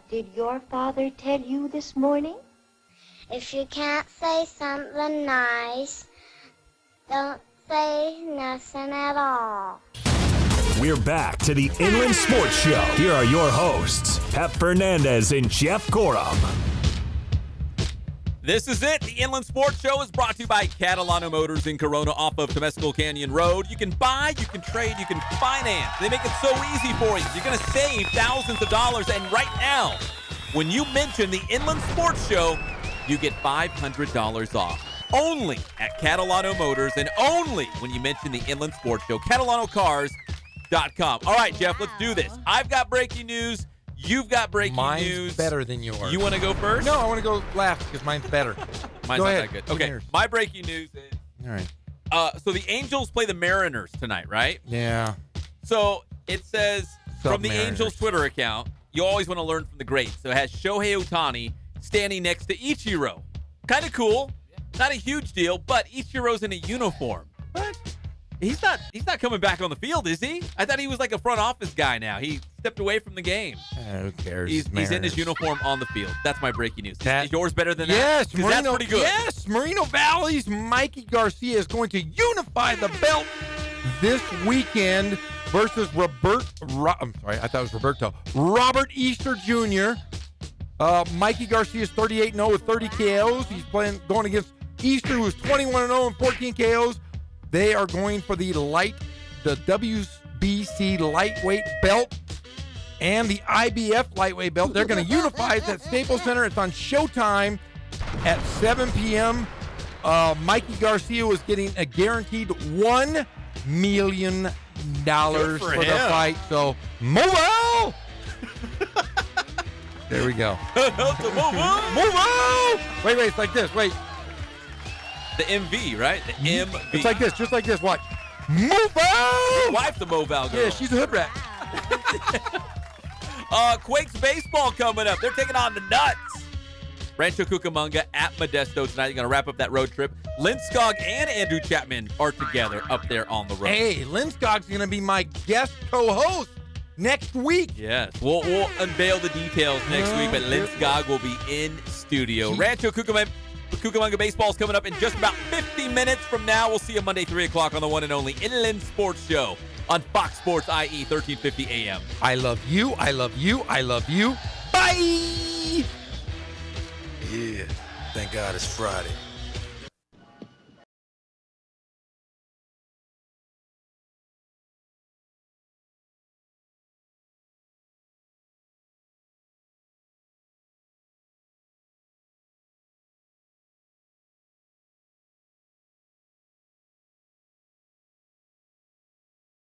Did your father tell you this morning? If you can't say something nice, don't say nothing at all. We're back to the Inland Sports Show. Here are your hosts, Pep Fernandez and Jeff Gorham. This is it. The Inland Sports Show is brought to you by Catalano Motors in Corona off of Temescal Canyon Road. You can buy, you can trade, you can finance. They make it so easy for you. You're going to save thousands of dollars. And right now, when you mention the Inland Sports Show, you get $500 off. Only at Catalano Motors and only when you mention the Inland Sports Show. CatalanoCars.com. All right, Jeff, let's do this. I've got breaking news. You've got breaking mine's news. Mine's better than yours. You want to go first? No, I want to go last because mine's better. Mine's go not ahead. that good. Okay, my breaking news is... All right. So the Angels play the Mariners tonight, right? Yeah. So it says from the Mariners? Angels Twitter account, you always want to learn from the greats. So it has Shohei Ohtani standing next to Ichiro. Kind of cool. Not a huge deal, but Ichiro's in a uniform. What? He's not coming back on the field, is he? I thought he was like a front office guy now. He stepped away from the game. Who cares? He's in his uniform on the field. That's my breaking news. Is yours better than yes, that? Yes, that's pretty good. Yes, Moreno Valley's Mikey Garcia is going to unify the belt this weekend versus Robert Easter Jr. Mikey Garcia is 38-0 with 30 KOs. He's going against Easter, who's 21-0 and 14 KOs. They are going for the WBC lightweight belt and the IBF lightweight belt. They're going to unify it at Staples Center. It's on Showtime at 7 p.m. Mikey Garcia was getting a guaranteed $1 million for for the him. fight. So move out. There we go. Move out. Wait, it's like this. Wait. The MV, right? The MV. It's like this, just like this. Watch. Move out. Your wife's the Mobile girl. Yeah, she's a hood rat. Quakes baseball coming up. They're taking on the Nuts. Rancho Cucamonga at Modesto tonight. You're going to wrap up that road trip. Lindskog and Andrew Chapman are together up there on the road. Hey, Lindskog's going to be my guest co-host next week. Yes. We'll unveil the details next week, but Lindskog will be in studio. Rancho Cucamonga baseball is coming up in just about 50 minutes from now. We'll see you Monday, 3 o'clock on the one and only Inland Sports Show on Fox Sports IE 1350 AM. I love you. I love you. I love you. Bye. Yeah, thank God it's Friday.